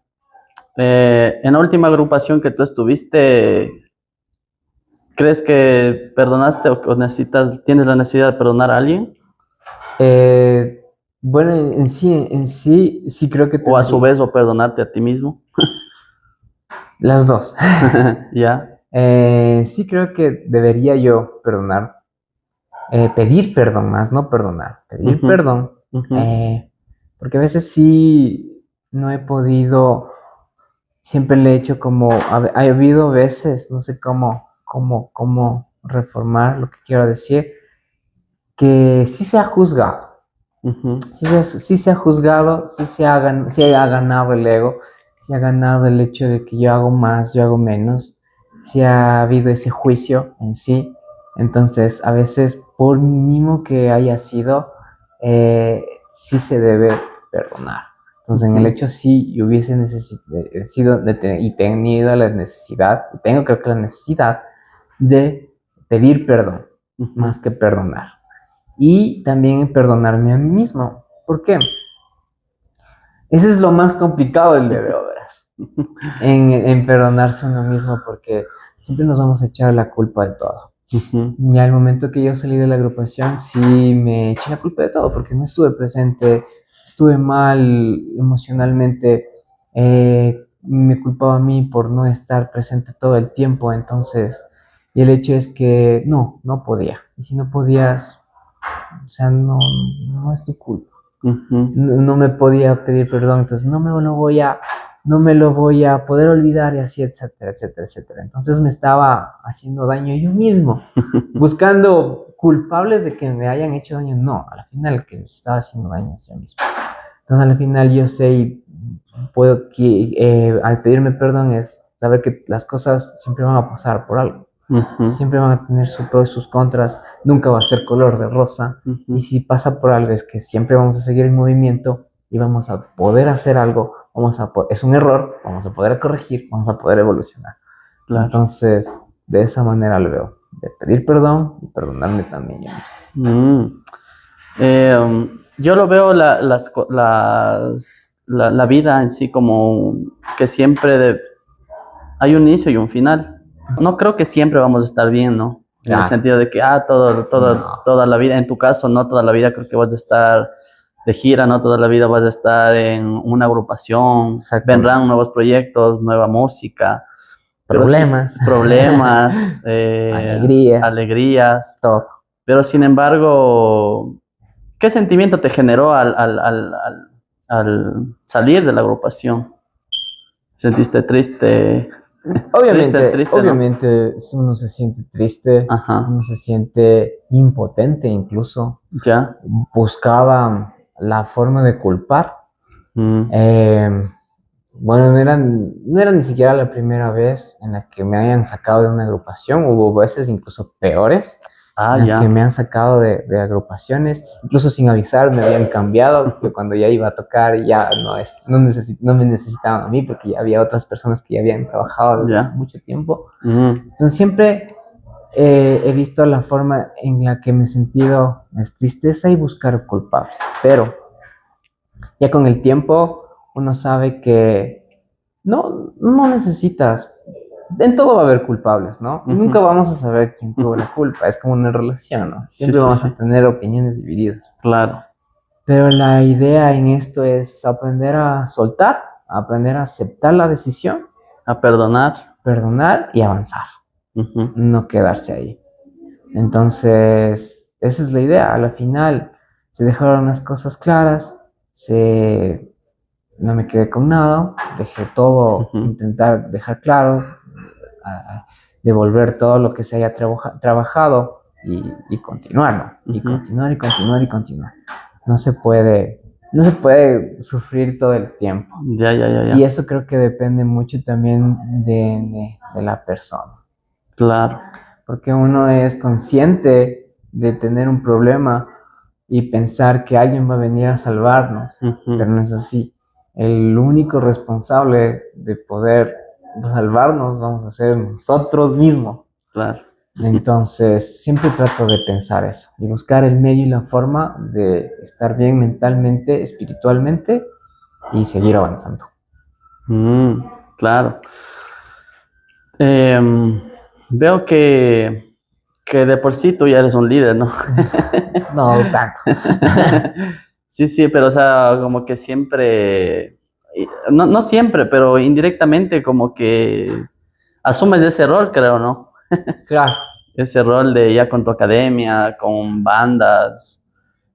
En la última agrupación que tú estuviste, ¿crees que perdonaste o tienes la necesidad de perdonar a alguien? Bueno, en sí creo que... O a su vez, o perdonarte a ti mismo. Las dos. Ya. Sí creo que debería yo perdonar. Pedir perdón más, no perdonar. Pedir perdón. Porque a veces sí no he podido... Siempre le he hecho como... Ha habido veces, no sé cómo reformar lo que quiero decir, que sí se ha juzgado. Sí se ha juzgado, sí ha ganado el ego, sí ha ganado el hecho de que yo hago más, yo hago menos, sí ha habido ese juicio en sí. Entonces, a veces, por mínimo que haya sido, sí se debe perdonar. Entonces, en el hecho sí, yo hubiese sido y tenido la necesidad, creo que la necesidad de pedir perdón, más que perdonar. Y también perdonarme a mí mismo. ¿Por qué? Ese es lo más complicado del de obras. En perdonarse a uno mismo, porque siempre nos vamos a echar la culpa de todo. Y al momento que yo salí de la agrupación, sí me eché la culpa de todo, porque no estuve presente, estuve mal emocionalmente, me culpaba a mí por no estar presente todo el tiempo. Entonces, y el hecho es que no podía. Y si no podías... O sea, no es tu culpa. No me podía pedir perdón, entonces no me lo voy a no me lo voy a poder olvidar y así, etcétera, etcétera, etcétera. Entonces me estaba haciendo daño yo mismo, buscando culpables de que me hayan hecho daño. No, al final el que me estaba haciendo daño es yo mismo. Entonces al final yo sé y puedo que al pedirme perdón es saber que las cosas siempre van a pasar por algo. Siempre van a tener sus pros y sus contras, nunca va a ser color de rosa. Y si pasa por algo es que siempre vamos a seguir en movimiento y vamos a poder hacer algo, es un error, vamos a poder corregir, vamos a poder evolucionar. Claro. Entonces, de esa manera lo veo, de pedir perdón y perdonarme también yo mismo. Yo lo veo la vida en sí como que siempre hay un inicio y un final. No creo que siempre vamos a estar bien, ¿no? En el sentido de que, No. toda la vida, en tu caso, no toda la vida creo que vas a estar de gira, no toda la vida vas a estar en una agrupación, Exactamente. vendrán nuevos proyectos, nueva música, Problemas, sí, problemas, alegrías, todo. pero sin embargo, ¿qué sentimiento te generó al salir de la agrupación? ¿Sentiste triste? Triste, ¿no? Obviamente uno se siente triste, Ajá. uno se siente impotente incluso. Ya. Buscaba la forma de culpar. Bueno, no era ni siquiera la primera vez en la que me hayan sacado de una agrupación. Hubo veces incluso peores en las que me han sacado de agrupaciones, incluso sin avisar me habían cambiado, que cuando ya iba a tocar ya no me necesitaban a mí porque ya había otras personas que ya habían trabajado desde mucho tiempo. Entonces siempre he visto la forma en la que me he sentido es tristeza y buscar culpables, pero ya con el tiempo uno sabe que no necesitas. En todo va a haber culpables, ¿no? Nunca vamos a saber quién tuvo la culpa. Es como una relación, ¿no? Siempre vamos a tener opiniones divididas. Claro. Pero la idea en esto es aprender a soltar, aprender a aceptar la decisión, a perdonar y avanzar. No quedarse ahí. Entonces, esa es la idea. A la final se dejaron las cosas claras, no me quedé con nada, dejé todo, intentar dejar claro, devolver todo lo que se haya trabajado y continuarlo, y continuar. No se puede sufrir todo el tiempo. Ya. Y eso creo que depende mucho también de la persona. Claro. Porque uno es consciente de tener un problema y pensar que alguien va a venir a salvarnos, pero no es así. El único responsable de poder salvarnos vamos a ser nosotros mismos. Claro. Entonces, siempre trato de pensar eso y buscar el medio y la forma de estar bien mentalmente, espiritualmente y seguir avanzando. Claro. Veo que de por sí tú ya eres un líder, ¿no? No tanto. Sí, pero o sea, como que siempre, no siempre, pero indirectamente como que asumes ese rol, creo, ¿no? Claro. Ese rol de ya con tu academia, con bandas,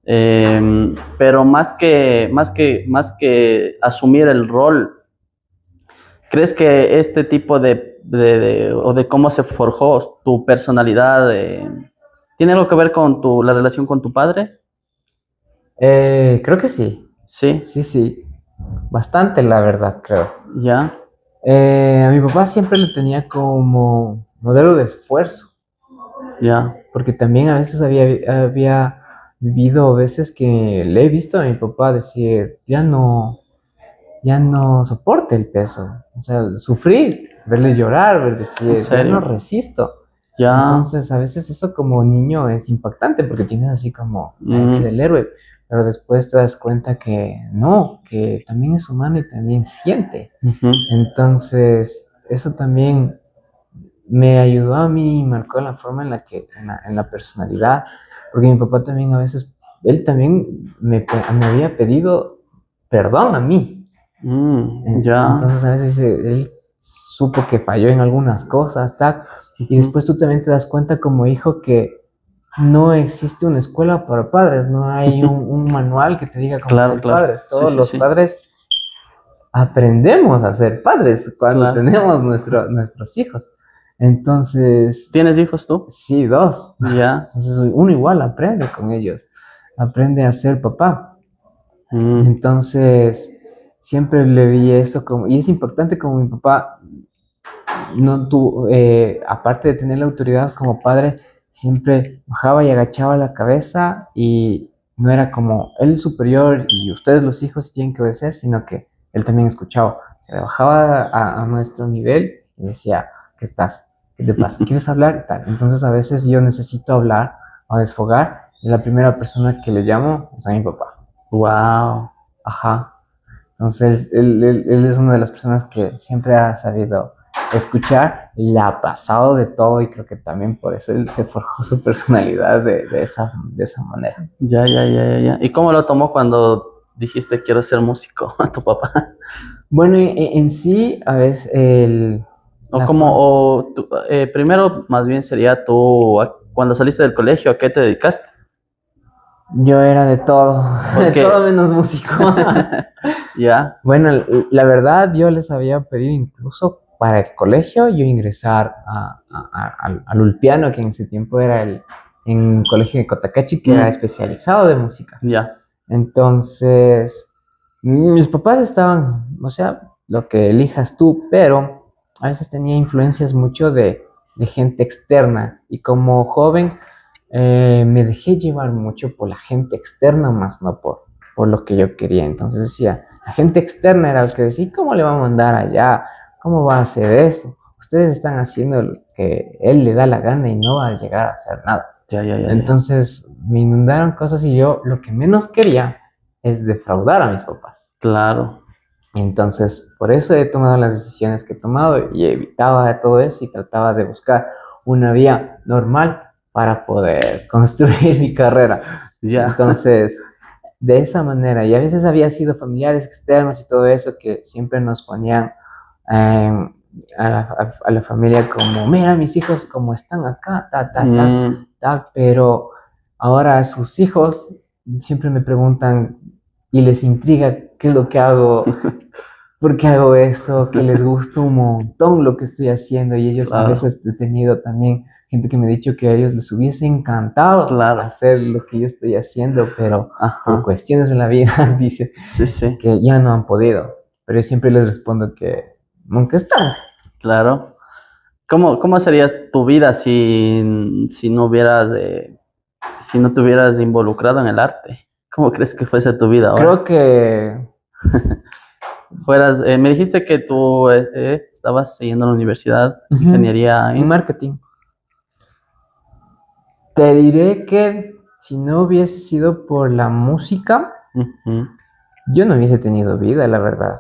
pero más que asumir el rol, ¿crees que este tipo o de cómo se forjó tu personalidad tiene algo que ver con la relación con tu padre? Creo que sí. Sí. Sí. Bastante, la verdad, creo. Ya. A mi papá siempre lo tenía como modelo de esfuerzo. Ya. Porque también a veces había vivido veces que le he visto a mi papá decir, ya no soporte el peso. O sea, sufrir, verle llorar, ver decir, ya no resisto. Ya. Entonces, a veces eso como niño es impactante porque tienes así como del héroe. Pero después te das cuenta que no, que también es humano y también siente. Entonces, eso también me ayudó a mí y marcó la forma en la que, en la personalidad, porque mi papá también a veces, él también me había pedido perdón a mí. Ya. Entonces a veces él supo que falló en algunas cosas, y después tú también te das cuenta como hijo que no existe una escuela para padres, no hay un manual que te diga cómo ser padres. Todos los padres aprendemos a ser padres cuando Claro. tenemos nuestros hijos. Entonces, ¿Tienes hijos tú? sí, dos. Ya. Entonces uno igual aprende con ellos, aprende a ser papá. Mm, Entonces, siempre le vi eso como, y es impactante como mi papá no tuvo, aparte de tener la autoridad como padre, siempre bajaba y agachaba la cabeza y no era como él superior y ustedes los hijos tienen que obedecer, sino que él también escuchaba. Se bajaba a nuestro nivel y decía, ¿qué estás? ¿Qué te pasa? ¿Quieres hablar? Tal. Entonces a veces yo necesito hablar o desfogar y la primera persona que le llamo es a mi papá. wow. Ajá. Entonces, él es una de las personas que siempre ha sabido escuchar y le ha pasado de todo y creo que también por eso él se forjó su personalidad de esa manera. Ya. ¿Y cómo lo tomó cuando dijiste quiero ser músico a tu papá? Bueno, en sí, a veces, O la como, forma, primero más bien sería tú, cuando saliste del colegio, ¿a qué te dedicaste? yo era de todo, de Porque, todo menos músico. ya, Bueno, la verdad, yo les había pedido incluso para el colegio yo ingresar al Ulpiano, que en ese tiempo era en el colegio de Cotacachi, que era mm, especializado de música. ya, Entonces, mis papás estaban, o sea, lo que elijas tú, pero a veces tenía influencias mucho de gente externa y como joven me dejé llevar mucho por la gente externa, más no por lo que yo quería. Entonces decía, la gente externa era el que decía, ¿cómo le va a mandar allá? ¿Cómo va a hacer eso? Ustedes están haciendo lo que él le da la gana y no va a llegar a hacer nada. ya. Entonces me inundaron cosas y yo lo que menos quería es defraudar a mis papás. Claro, Entonces, por eso he tomado las decisiones que he tomado y evitaba todo eso y trataba de buscar una vía normal para poder construir mi carrera. ya, Entonces, de esa manera, y a veces había sido familiares externos y todo eso que siempre nos ponían eh, a la familia como, mira mis hijos como están acá, mm, pero ahora sus hijos siempre me preguntan y les intriga qué es lo que hago, por qué hago eso, que les gusta un montón lo que estoy haciendo y ellos a claro, veces he tenido también gente que me ha dicho que a ellos les hubiese encantado claro, hacer lo que yo estoy haciendo, pero por ajá, cuestiones de la vida dice sí, que ya no han podido. Pero yo siempre les respondo que nunca es tarde. claro. ¿Cómo sería tu vida si no hubieras, si no te hubieras involucrado en el arte? ¿Cómo crees que fuese tu vida ahora? Creo que Me dijiste que tú estabas siguiendo la universidad, ujú, ingeniería en en... marketing. Te diré que si no hubiese sido por la música, Ujú. yo no hubiese tenido vida, la verdad.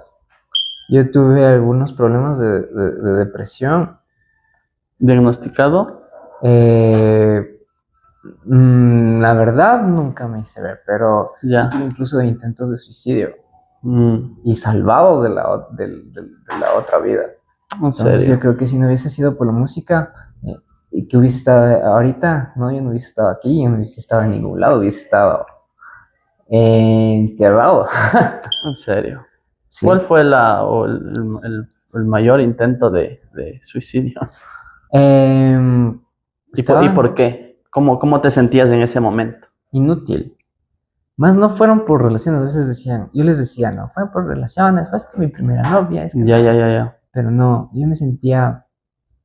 Yo tuve algunos problemas de depresión. ¿Diagnosticado? Eh, la verdad nunca me hice ver, pero sí Ya. tuve incluso intentos de suicidio Mm, y salvado de la otra vida. en Entonces yo serio. creo que si no hubiese sido por la música y que hubiese estado ahorita, no, yo no hubiese estado aquí, yo no hubiese estado en ningún lado, hubiese estado enterrado. En serio. ¿Cuál Sí. fue el mayor intento de suicidio? ¿Y por Estaba qué? ¿Cómo te sentías en ese momento? inútil. Más no fueron por relaciones, a veces decían, yo les decía, no, fue por relaciones, fue es que mi primera novia, es que no, Ya. pero no, yo me sentía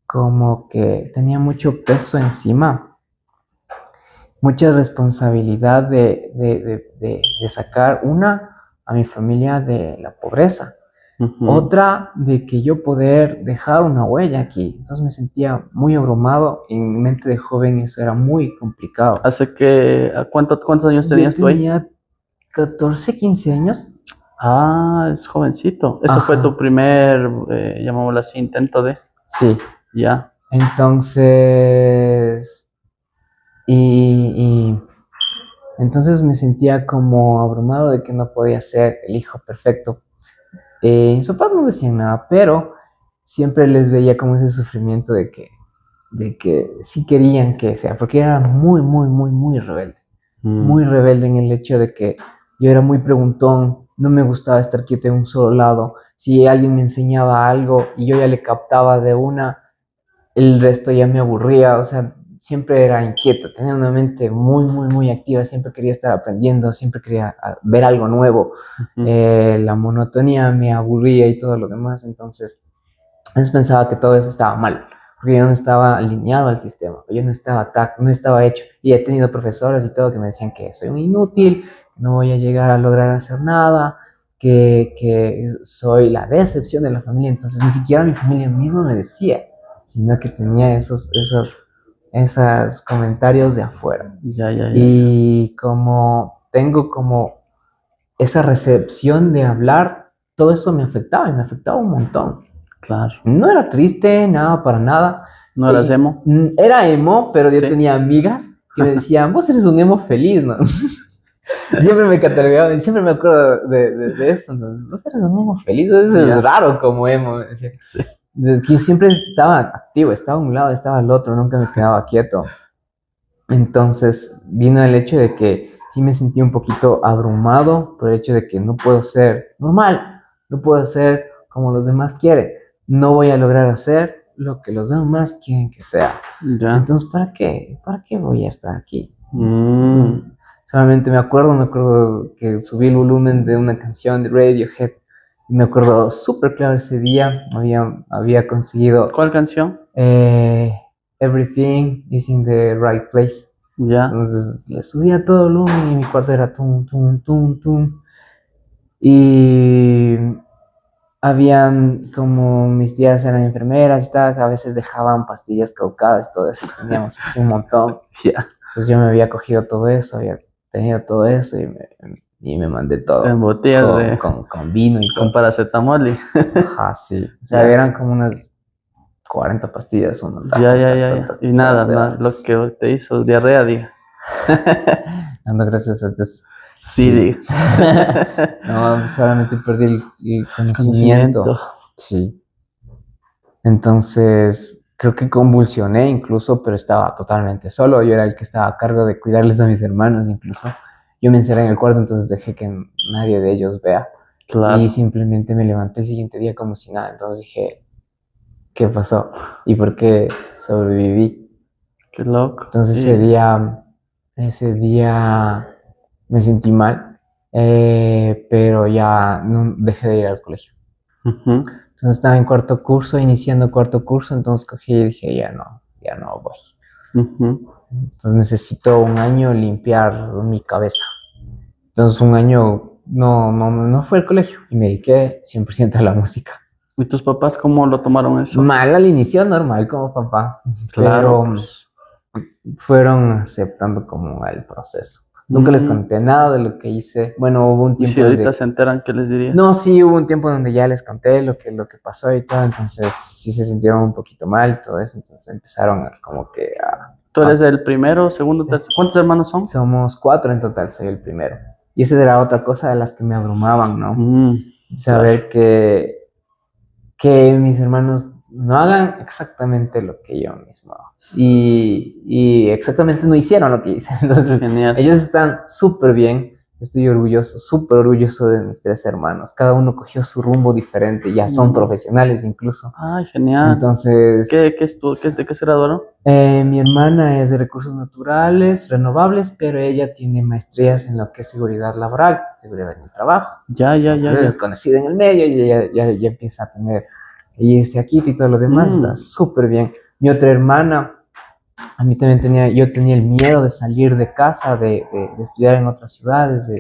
como que tenía mucho peso encima, mucha responsabilidad de sacar una a mi familia de la pobreza, Ujú. otra de que yo poder dejar una huella aquí. Entonces me sentía muy abrumado, en mi mente de joven eso era muy complicado. ¿Cuántos años Yo tenías tú ahí? tenía 14 15 años. Ah, es jovencito. Eso fue tu Ajá, primer, llamémoslo así, intento de... sí. Ya. Entonces, y entonces me sentía como abrumado de que no podía ser el hijo perfecto. Mis papás no decían nada, pero siempre les veía como ese sufrimiento de que sí querían que sea, porque era muy, muy, muy, muy Mm, muy rebelde en el hecho de que Yo era muy preguntón, no me gustaba estar quieto en un solo lado. Si alguien me enseñaba algo y yo ya le captaba de una, el resto ya me aburría, o sea, siempre era inquieto, tenía una mente muy, muy, muy activa, siempre quería estar aprendiendo, siempre quería ver algo nuevo. Ujú. La monotonía me aburría y todo lo demás, entonces a veces pensaba que todo eso estaba mal, porque yo no estaba alineado al sistema, yo no estaba hecho. Y he tenido profesores y todo que me decían que soy un inútil, que no voy a llegar a lograr hacer nada, que soy la decepción de la familia. Entonces ni siquiera mi familia misma me decía, sino que tenía esos comentarios de afuera. Ya, ya, ya, ya. Y como tengo como esa recepción de hablar, todo eso me afectaba y me afectaba un montón. Claro. No era triste, nada, para nada. ¿No eras emo? Era emo, pero yo Sí. tenía amigas que me decían, vos eres un emo feliz, ¿no? Siempre me catalogaban, y siempre me acuerdo de eso, ¿no? Vos eres un emo feliz, eso Ya. es raro como emo, me decía. Sí. Es que yo siempre estaba activo, estaba a un lado, estaba al otro, nunca me quedaba quieto. Entonces vino el hecho de que sí me sentí un poquito abrumado por el hecho de que no puedo ser normal, no puedo ser como los demás quieren, no voy a lograr hacer lo que los demás quieren que sea. Ya. Entonces, ¿para qué? ¿Para qué voy a estar aquí? Mm. Solamente me acuerdo que subí el volumen de una canción de Radiohead y me acuerdo súper claro ese día, había conseguido ¿Cuál canción? Everything is in the right place. Ya. Entonces le subía todo el volumen y mi cuarto era tum, tum, tum, tum. Y habían, como mis tías eran enfermeras y tal, a veces dejaban pastillas caucadas y todo eso, y teníamos así un montón. Ya. Entonces yo me había cogido todo eso, había tenido todo eso y me mandé todo. En botellas Con vino y con todo. paracetamol. Ajá, sí. O sea, Ya. eran como unas 40 pastillas, uno. Ya, ya, ya, ya. Y nada, nada, lo que te hizo diarrea, diga. Ando gracias a Dios. Sí, diga. No, solamente perdí el conocimiento. Conocimiento. Sí. Entonces, creo que convulsioné incluso, pero estaba totalmente solo. Yo era el que estaba a cargo de cuidarles a mis hermanos incluso. Yo me encerré en el cuarto, entonces dejé que nadie de ellos vea. Claro. Y simplemente me levanté el siguiente día como si nada. Entonces dije, ¿qué pasó? ¿Y por qué sobreviví? Qué loco. Entonces ese día me sentí mal, pero ya no dejé de ir al colegio. Ujú. Entonces estaba en cuarto curso, iniciando cuarto curso, entonces cogí y dije, ya no voy. Ujú. Entonces necesito un año limpiar mi cabeza. Entonces un año no fue al colegio y me dediqué 100% a la música. ¿Y tus papás cómo lo tomaron eso? Mal al inicio, normal como papá, Claro, pero pues. fueron aceptando como el proceso. Nunca les conté nada de lo que hice. Bueno, hubo un Y si tiempo ahorita donde... se enteran, ¿qué les dirías? No, sí, hubo un tiempo donde ya les conté lo que pasó y todo, entonces sí se sintieron un poquito mal y todo eso, entonces empezaron como que a... ¿Tú eres el primero, segundo, tercero? ¿Cuántos hermanos son? Somos 4 en total, soy el primero. Y esa era otra cosa de las que me abrumaban, ¿no? Saber que mis hermanos no hagan exactamente lo que yo mismo hago. Y exactamente no hicieron lo que hice. Entonces, Genial. ellos están súper bien. Estoy orgulloso, súper orgulloso de mis 3 hermanos. Cada uno cogió su rumbo diferente, ya son profesionales incluso. Ay, genial. Entonces, ¿De qué se graduaron? mi hermana es de recursos naturales, renovables, pero ella tiene maestrías en lo que es seguridad laboral, seguridad en el trabajo. Ya. Es conocida en el medio y ella ya empieza a tener ese aquí y todo lo demás, está súper bien. Mi otra hermana, a mí también yo tenía el miedo de salir de casa, de estudiar en otras ciudades,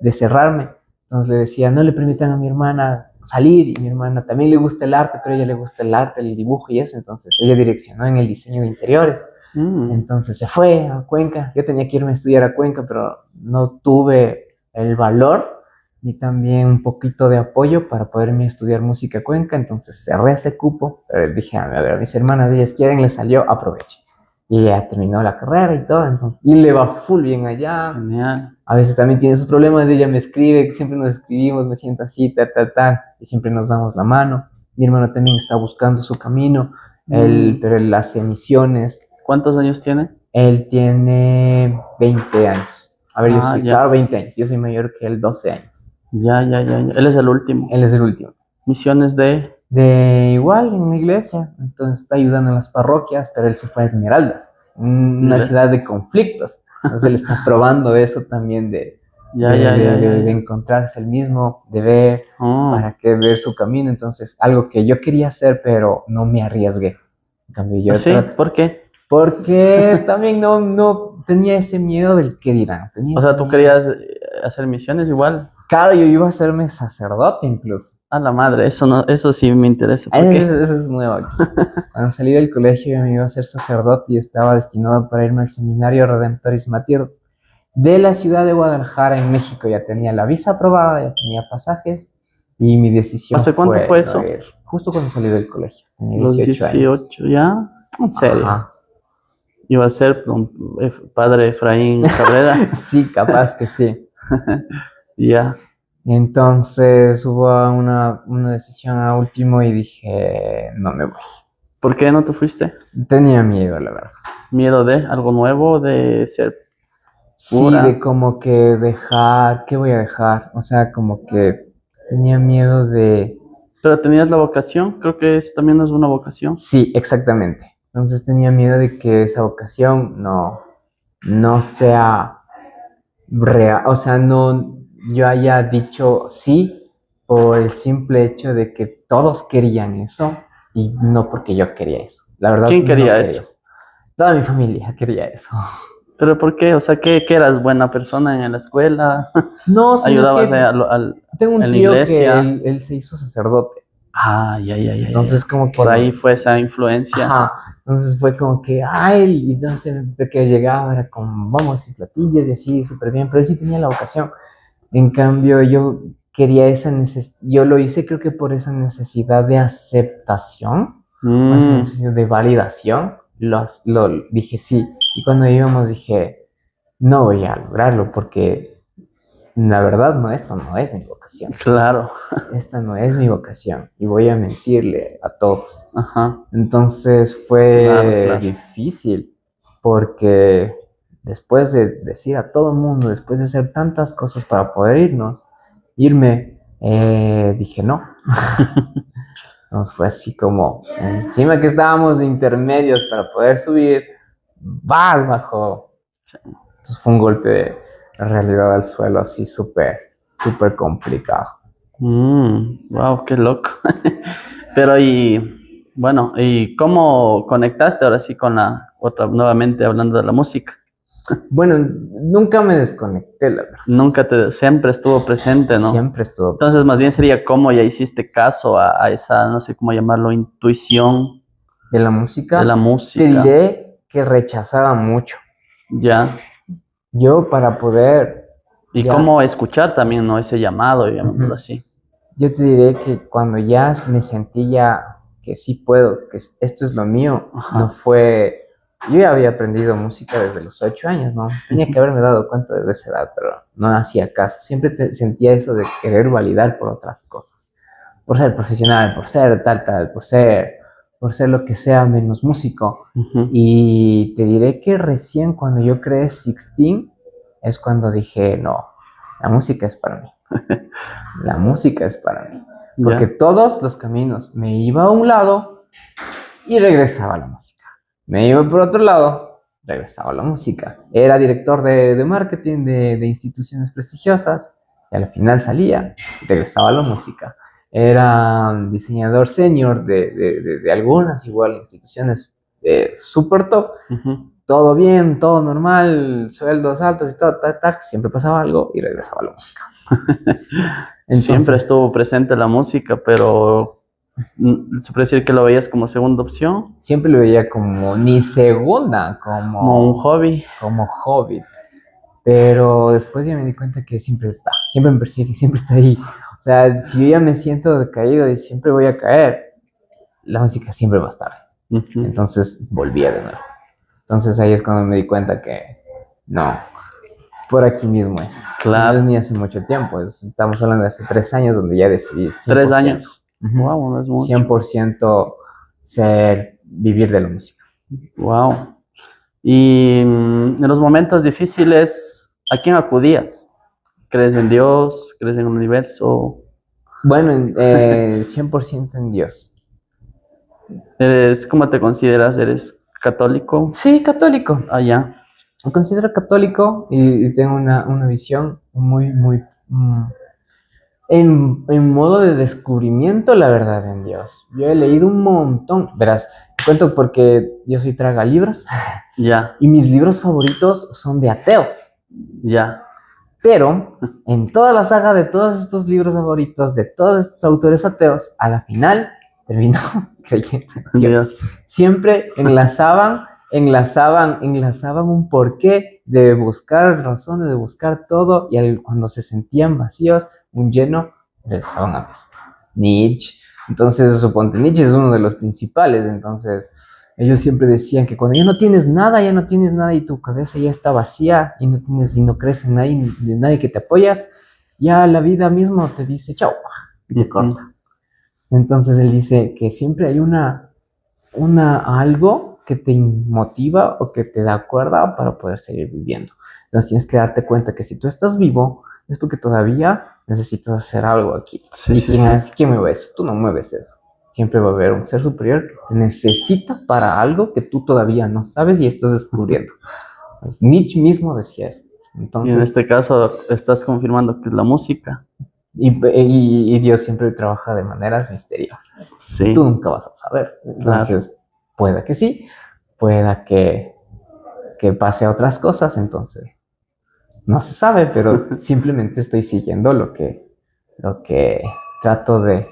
de cerrarme. Entonces le decía, no le permitan a mi hermana salir, y mi hermana también le gusta el arte, pero a ella le gusta el arte, el dibujo y eso, entonces ella direccionó en el diseño de interiores. Entonces se fue a Cuenca. Yo tenía que irme a estudiar a Cuenca, pero no tuve el valor ni también un poquito de apoyo para poderme estudiar música a Cuenca, entonces cerré ese cupo, pero dije, a ver, mis hermanas, ellas quieren, les salió, aproveche. Y ella terminó la carrera y todo, entonces, y le va full bien allá. Genial. A veces también tiene sus problemas, ella me escribe, siempre nos escribimos, me siento así, y siempre nos damos la mano. Mi hermano también está buscando su camino, pero él hace misiones. ¿Cuántos años tiene? Él tiene 20 años. A ver, yo Ah, soy, ya. claro, 20 años. Yo soy mayor que él, 12 años. Ya. Él es el último. Él es el último. Misiones de... De igual en la iglesia. Entonces está ayudando en las parroquias, pero él se fue a Esmeraldas, una ciudad de conflictos. Entonces él está probando eso también de encontrarse el mismo, de ver, Oh. para que ver su camino. Entonces, algo que yo quería hacer, pero no me arriesgué. En cambio, yo ¿Sí? ¿Por qué? porque también no tenía ese miedo del qué dirán. Tenía O sea, ese ¿tú miedo. querías hacer misiones igual? Claro, yo iba a hacerme sacerdote incluso. A la madre, eso no, eso sí me interesa. ¿Por qué? Eso es nuevo aquí. Cuando salí del colegio yo me iba a ser sacerdote y estaba destinado para irme al seminario Redemptoris Mater de la ciudad de Guadalajara en México. Ya tenía la visa aprobada, ya tenía pasajes y mi decisión ¿Hace cuánto fue no eso? ir. Justo cuando salí del colegio, tenía Los 18 años. 18, ¿ya? En serio. Ajá. Iba a ser un padre Efraín Cabrera. Sí, capaz que sí. Ya. Entonces hubo una decisión a último y dije, no me voy. ¿Por qué no te fuiste? Tenía miedo, la verdad. ¿Miedo de algo nuevo? ¿De ser Sí, pura? de como que dejar, ¿qué voy a dejar? O sea, como que tenía miedo de... Pero tenías la vocación, creo que eso también es una vocación. Sí, exactamente. Entonces tenía miedo de que esa vocación no sea real, o sea, no yo haya dicho sí por el simple hecho de que todos querían eso y no porque yo quería eso. La verdad, ¿Quién no quería quería eso? Toda mi familia quería eso. ¿Pero por qué? O sea, ¿qué eras buena persona en la escuela? No, sino ¿Ayudabas que tengo en un la tío que iglesia? él se hizo sacerdote. Ah, ya. Entonces como que Por ahí fue esa influencia. ajá, entonces fue como que, ay, y entonces porque llegaba era como, vamos, y platillos y así, súper bien, pero él sí tenía la vocación. En cambio, yo quería esa necesidad, yo lo hice creo que por esa necesidad de aceptación, o esa Mm, necesidad de validación, lo dije sí. Y cuando íbamos dije, no voy a lograrlo porque la verdad no, esto no es mi vocación. claro. Esta no es mi vocación y voy a mentirle a todos. Ajá. Entonces fue Claro. difícil porque después de decir a todo el mundo, después de hacer tantas cosas para poder irme, dije no. Entonces fue así como, encima que estábamos de intermedios para poder subir, vas bajo. Entonces fue un golpe de realidad al suelo así súper complicado. Wow, qué loco. Pero bueno, ¿y cómo conectaste ahora sí con la otra, nuevamente hablando de la música? Bueno, nunca me desconecté, la verdad. Siempre estuvo presente, ¿no? Siempre estuvo Entonces, más bien sería cómo ya hiciste caso a esa, no sé cómo llamarlo, intuición de la de música. la Te música. diré que rechazaba mucho. Ya. Yo para poder, Y ya, cómo escuchar también, ¿no? Ese llamado, llamémoslo así. yo te diré que cuando ya me sentí ya que sí puedo, que esto es lo mío, Ajá. no fue, yo ya había aprendido música desde los 8 años, ¿no? Tenía que haberme dado cuenta desde esa edad, pero no hacía caso. Siempre sentía eso de querer validar por otras cosas, por ser profesional, por ser tal, por ser lo que sea menos músico. Ujú. Y te diré que recién cuando yo creé Sixteen es cuando dije, no, la música es para mí. La música es para mí. Porque Ya. todos los caminos me iba a un lado y regresaba a la música. Me iba por otro lado, regresaba a la música. Era director de marketing de instituciones prestigiosas y al final salía y regresaba a la música. Era diseñador senior de algunas igual instituciones super top. Ujú. Todo bien, todo normal, sueldos altos y todo, siempre pasaba algo y regresaba a la música. Siempre Entonces, estuvo presente la música, pero se puede decir que lo veías como segunda opción, siempre lo veía como ni segunda, como un hobby. como hobby. Pero después ya me di cuenta que siempre está, siempre me persigue, siempre está ahí. O sea, si yo ya me siento decaído y siempre voy a caer, la música siempre va a estar. Ujú. Entonces volvía de nuevo. Entonces ahí es cuando me di cuenta que no, por aquí mismo es. Claro. No es ni hace mucho tiempo, estamos hablando de hace 3 años donde ya decidí 100%. 3 años. Ujú. Wow, no es mucho. 100% vivir de la música. Wow. Y en los momentos difíciles, ¿A quién acudías? ¿Crees en Dios? ¿Crees en el universo? Bueno, 100% en Dios. ¿Cómo te consideras? ¿Eres católico? Sí, católico. Allá. Me considero católico y tengo una visión muy en modo de descubrimiento la verdad en Dios. Yo he leído un montón. Verás, te cuento porque yo soy traga libros Ya, y mis libros favoritos son de ateos. ya. Pero en toda la saga de todos estos libros favoritos, de todos estos autores ateos, a la final terminó creyendo en Dios. Dios. Siempre enlazaban un porqué de buscar razones, de buscar todo, y cuando se sentían vacíos, un lleno, regresaban a Dios. Nietzsche. Entonces, suponte, Nietzsche es uno de los principales, entonces ellos siempre decían que cuando ya no tienes nada y tu cabeza ya está vacía y no crees en nadie que te apoyas, ya la vida mismo te dice chao y te corta. Entonces él dice que siempre hay algo que te motiva o que te da cuerda para poder seguir viviendo. Entonces tienes que darte cuenta que si tú estás vivo es porque todavía necesitas hacer algo aquí. Sí, ¿Y sí, quién mueve eso? Tú no mueves eso. Siempre va a haber un ser superior que te necesita para algo que tú todavía no sabes y estás descubriendo. Pues Nietzsche mismo decía eso. Y Entonces, en este caso estás confirmando que es la música. y Dios siempre trabaja de maneras misteriosas. Sí. Tú nunca vas a saber. Entonces, pueda que sí, pueda que pase a otras cosas, entonces no se sabe, pero simplemente estoy siguiendo lo que trato de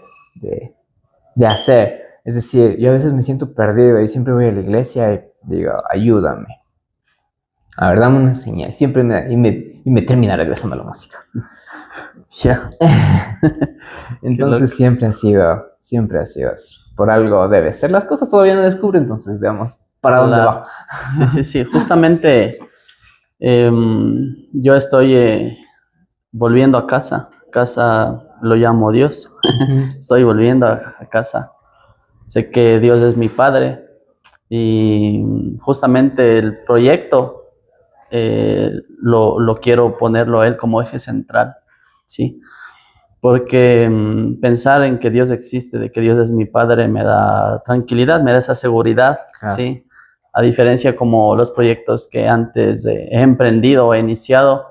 hacer. Es decir, yo a veces me siento perdido y siempre voy a la iglesia y digo, ayúdame. A ver, dame una señal. Siempre me termina regresando a la música. Ya. Entonces siempre ha sido así. Por algo debe ser. Las cosas todavía no descubro, entonces veamos para dónde va. Sí. Justamente yo estoy volviendo a casa. Casa lo llamo Dios. Estoy volviendo a casa. Sé que Dios es mi padre y justamente el proyecto lo quiero ponerlo a Él como eje central, ¿sí? Porque pensar en que Dios existe, de que Dios es mi padre, me da tranquilidad, me da esa seguridad, Claro. ¿sí? A diferencia como los proyectos que antes he emprendido o he iniciado,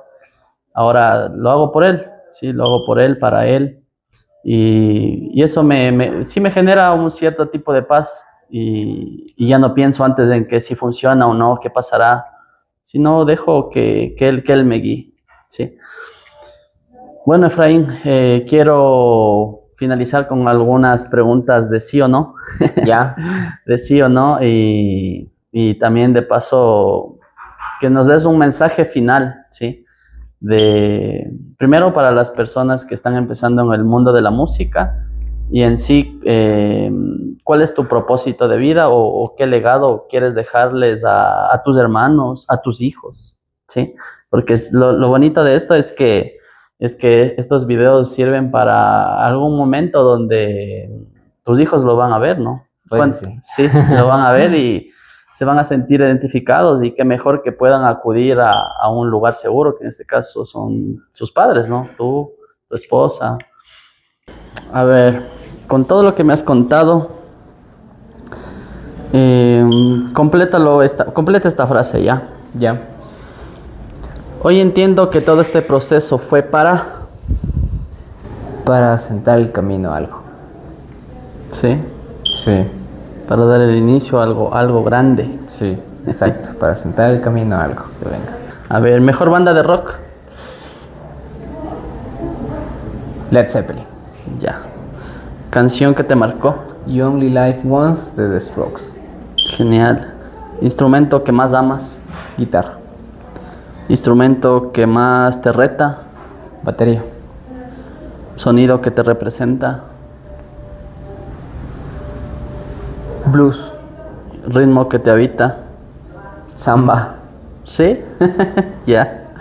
ahora lo hago por Él, ¿sí? Lo hago por Él, para Él. Y eso sí me genera un cierto tipo de paz y ya no pienso antes en que si funciona o no, qué pasará, sino dejo que él me guíe, ¿sí? Bueno, Efraín, quiero finalizar con algunas preguntas de sí o no. Ya. De sí o no y también de paso que nos des un mensaje final, ¿sí? Primero para las personas que están empezando en el mundo de la música y en sí, ¿cuál es tu propósito de vida o qué legado quieres dejarles a tus hermanos, a tus hijos? ¿Sí? Porque lo bonito de esto es que estos videos sirven para algún momento donde tus hijos lo van a ver, ¿no? Pues sí. Sí, lo van a ver y se van a sentir identificados y qué mejor que puedan acudir a un lugar seguro, que en este caso son sus padres, ¿no? Tú, tu esposa. A ver, con todo lo que me has contado, completa esta frase ya. Ya. Hoy entiendo que todo este proceso fue para sentar el camino a algo. ¿Sí? Sí. Para dar el inicio a algo grande. Sí, exacto. Para sentar el camino a algo que venga. A ver, ¿mejor banda de rock? Led Zeppelin. Ya. ¿Canción que te marcó? You Only Live Once de The Strokes. Genial. ¿Instrumento que más amas? Guitarra. ¿Instrumento que más te reta? Batería. ¿Sonido que te representa? Blues. ¿Ritmo que te habita? Samba. ¿Sí? Ya.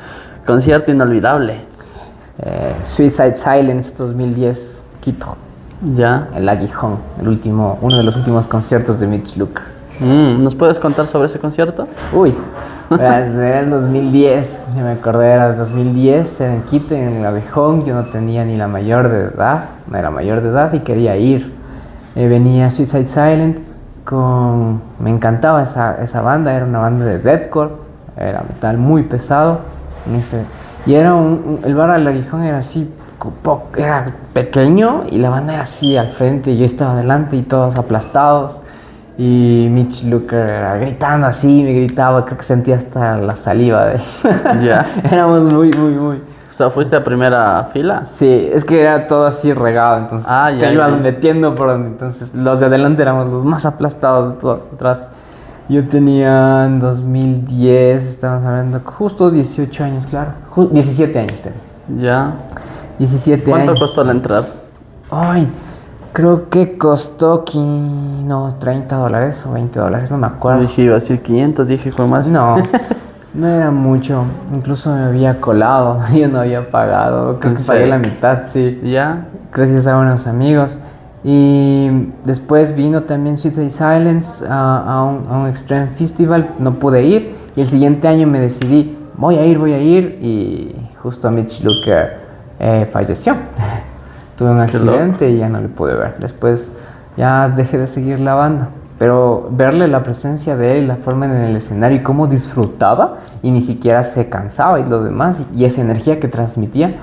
¿Concierto inolvidable? Suicide Silence 2010, Quito. Ya. El Aguijón, uno de los últimos conciertos de Mitch Luke. ¿Nos puedes contar sobre ese concierto? Uy, Era el 2010, yo me acordé, era el 2010, era en Quito, en el Abejón, yo no tenía ni la mayor de edad, no era mayor de edad y quería ir. Venía Suicide Silence, me encantaba esa banda, era una banda de deathcore, era metal muy pesado, y era el bar del Aguijón era así, era pequeño y la banda era así al frente y yo estaba adelante y todos aplastados. Y Mitch Luker era gritando así, me gritaba, creo que sentía hasta la saliva de él. Ya. Éramos muy. O sea, ¿fuiste a primera fila? Sí, es que era todo así regado, entonces te ibas metiendo por donde. Entonces los de adelante éramos los más aplastados de todo atrás. Yo tenía en 2010, estamos hablando, justo 18 años, claro. 17 años tenía. Ya. 17 ¿Cuánto años. costó la entrada? Ay, creo que costó $30 o $20, no me acuerdo. Dije, iba a decir 500, dije, con más. No, no era mucho. Incluso me había colado, yo no había pagado. Creo que pagué la mitad, sí. ¿Ya? Gracias a unos amigos. Y después vino también Suicide Silence a un Extreme Festival. No pude ir. Y el siguiente año me decidí, voy a ir. Y justo Mitch Luker falleció. Tuve un accidente y ya no le pude ver. Después ya dejé de seguir la banda. Pero verle la presencia de él, la forma en el escenario y cómo disfrutaba y ni siquiera se cansaba y lo demás. Y esa energía que transmitía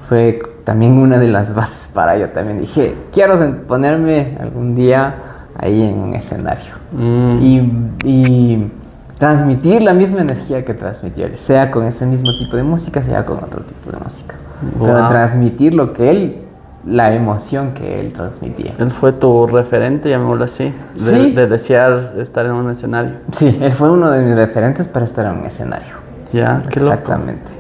fue también una de las bases para yo también. Dije, quiero ponerme algún día ahí en un escenario. Y transmitir la misma energía que transmitió él. Sea con ese mismo tipo de música, sea con otro tipo de música. Wow. Pero transmitir lo que él... la emoción que él transmitía. Él fue tu referente, llamémoslo así, de desear estar en un escenario. Sí, él fue uno de mis referentes para estar en un escenario. Ya, qué loco. Exactamente.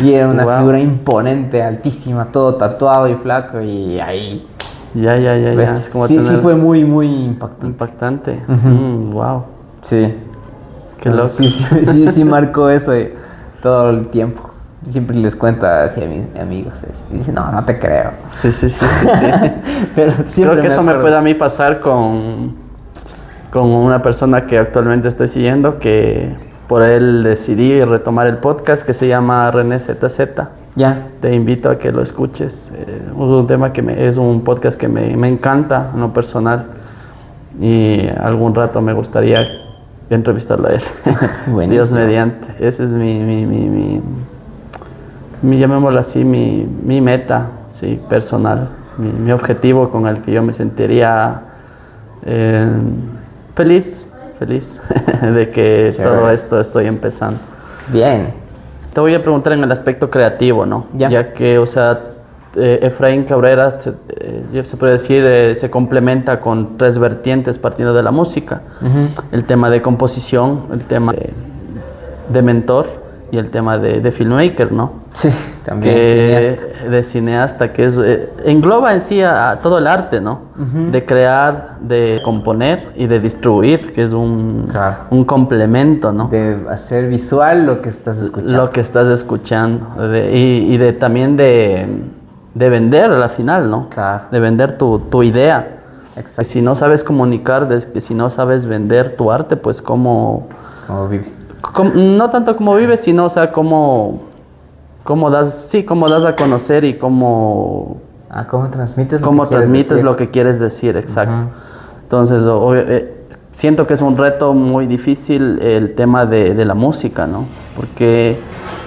Y era una figura imponente, altísima, todo tatuado y flaco y ahí... Ya. Es como sí fue muy impactante. Impactante. Wow. Sí. Qué loco. Sí marcó eso todo el tiempo. Siempre les cuento así a mis amigos. Y dicen, no te creo. Sí. Pero creo que eso me puede a mí pasar con una persona que actualmente estoy siguiendo, que por él decidí retomar el podcast, que se llama René ZZ. Ya. Te invito a que lo escuches. Es un tema es un podcast que me encanta en lo personal. Y algún rato me gustaría entrevistarlo a él. Dios mediante. Ese es mi llamémoslo así, mi meta, sí, personal, mi objetivo con el que yo me sentiría feliz de que todo esto estoy empezando. Bien. Te voy a preguntar en el aspecto creativo, ¿no? Ya que, o sea, Efraín Cabrera, se puede decir, se complementa con tres vertientes partiendo de la música. El tema de composición, el tema de mentor, y el tema de filmmaker, ¿no? Sí, también cineasta. De cineasta, que engloba en sí a todo el arte, ¿no? De crear, de componer y de distribuir, que es un complemento, ¿no? De hacer visual lo que estás escuchando. Lo que estás escuchando. Y también de vender a la final, ¿no? Claro. De vender tu idea. Exacto. Si no sabes comunicar, si no sabes vender tu arte, pues ¿cómo vives? No tanto cómo vives, sino, o sea, cómo das a conocer y cómo transmites lo que quieres decir, exacto. Entonces, siento que es un reto muy difícil el tema de la música, ¿no? Porque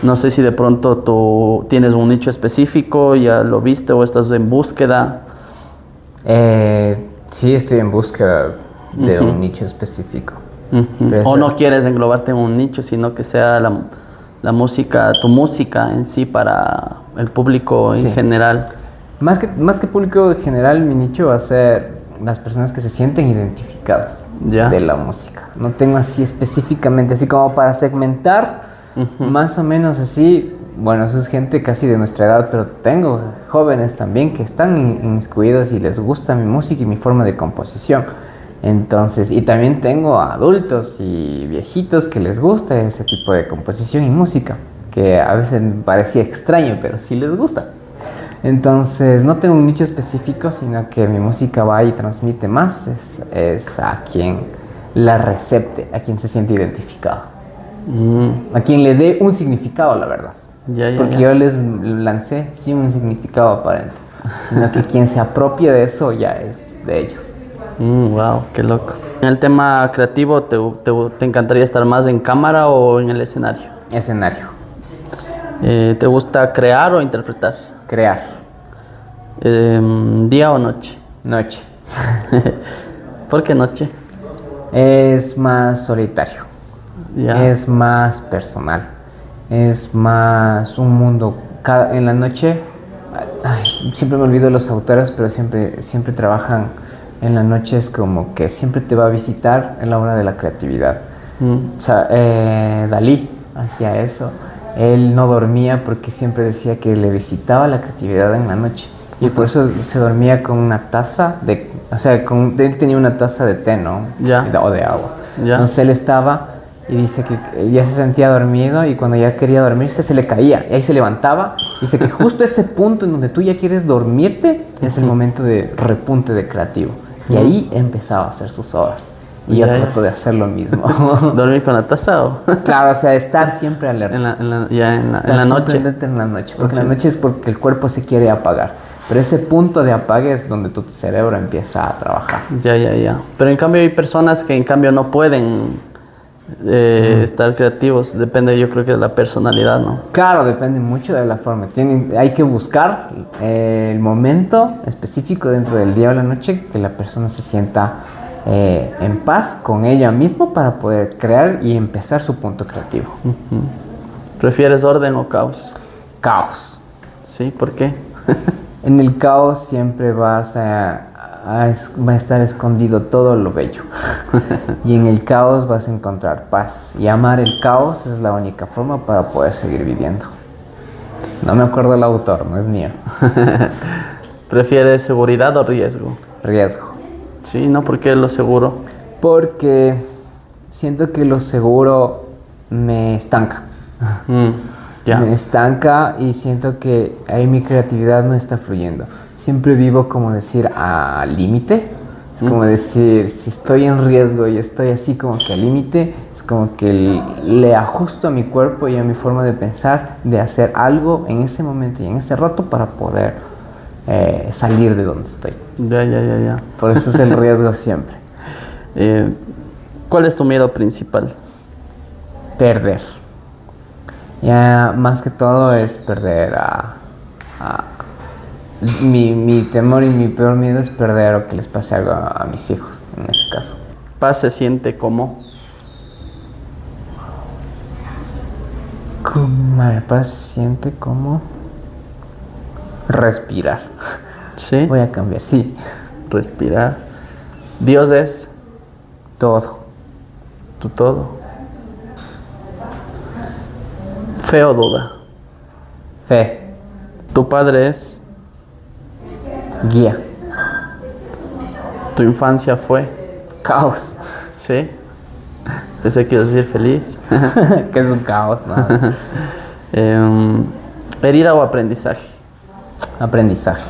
no sé si de pronto tú tienes un nicho específico, ya lo viste o estás en búsqueda. Sí, estoy en búsqueda de un nicho específico. O no quieres englobarte en un nicho, sino que sea la música, tu música en sí para el público en general. Más que público en general, mi nicho va a ser las personas que se sienten identificadas de la música. No tengo así específicamente, así como para segmentar, más o menos así. Bueno, eso es gente casi de nuestra edad, pero tengo jóvenes también que están inmiscuidos y les gusta mi música y mi forma de composición. Entonces, y también tengo adultos y viejitos que les gusta ese tipo de composición y música, que a veces me parecía extraño, pero sí les gusta. Entonces, no tengo un nicho específico, sino que mi música va y transmite más, es a quien la recepte, a quien se siente identificado. A quien le dé un significado, la verdad. Ya, Porque ya. yo les lancé sin un significado aparente, sino que quien se apropie de eso ya es de ellos. Wow, qué loco. En el tema creativo, ¿te encantaría estar más en cámara o en el escenario? Escenario, ¿Te gusta crear o interpretar? crear, ¿Día o noche? noche. ¿Por qué noche? Es más solitario, Ya. es más personal, es más un mundo. En la noche, ay, siempre me olvido de los autores, pero siempre trabajan en la noche, es como que siempre te va a visitar en la hora de la creatividad. O sea, Dalí hacía eso. Él no dormía porque siempre decía que le visitaba la creatividad en la noche. Y por eso se dormía con una taza de... O sea, él tenía una taza de té, ¿no? Ya. O de agua. Ya. Entonces él estaba y dice que ya se sentía dormido y cuando ya quería dormirse se le caía. Y ahí se levantaba. Dice que justo ese punto en donde tú ya quieres dormirte es el momento de repunte de creativo. Y ahí empezaba a hacer sus obras. Y yo Ya, ya. trato de hacer lo mismo. ¿Dormir con la taza o? Claro, o sea, estar siempre alerta. En la Estar noche. siempre alerta en la noche. Porque Sí. en la noche es porque el cuerpo se quiere apagar. Pero ese punto de apague es donde tu cerebro empieza a trabajar. Ya. Pero en cambio hay personas que en cambio no pueden estar creativos. Depende, yo creo que de la personalidad, ¿no? Claro, depende mucho de la forma. Hay que buscar el momento específico dentro del día o la noche que la persona se sienta en paz con ella misma para poder crear y empezar su punto creativo. ¿Prefieres orden o caos? Caos. Sí, ¿por qué? En el caos siempre va a estar escondido todo lo bello. Y en el caos vas a encontrar paz. Y amar el caos es la única forma para poder seguir viviendo. No me acuerdo el autor, no es mío. ¿Prefieres seguridad o riesgo? Riesgo. Sí, ¿no? ¿Por qué lo seguro? Porque siento que lo seguro me estanca. Ya. Me estanca y siento que ahí mi creatividad no está fluyendo. Siempre vivo como decir al límite. Es como decir, si estoy en riesgo y estoy así como que al límite, es como que le ajusto a mi cuerpo y a mi forma de pensar, de hacer algo en ese momento y en ese rato para poder salir de donde estoy. Ya. Por eso es el riesgo siempre. ¿Cuál es tu miedo principal? Perder. Ya más que todo es perder mi temor y mi peor miedo es perder o que les pase algo a mis hijos, en ese caso. Paz se siente como... Paz se siente como respirar. Sí, Voy a cambiar, sí. respirar. Dios es Todo. tu todo. Fe o duda. Fe. Tu padre es... Guía. Tu infancia fue... Caos. Sí. Pensé que ibas a decir feliz. Que es un caos, ¿no? Herida o aprendizaje. Aprendizaje.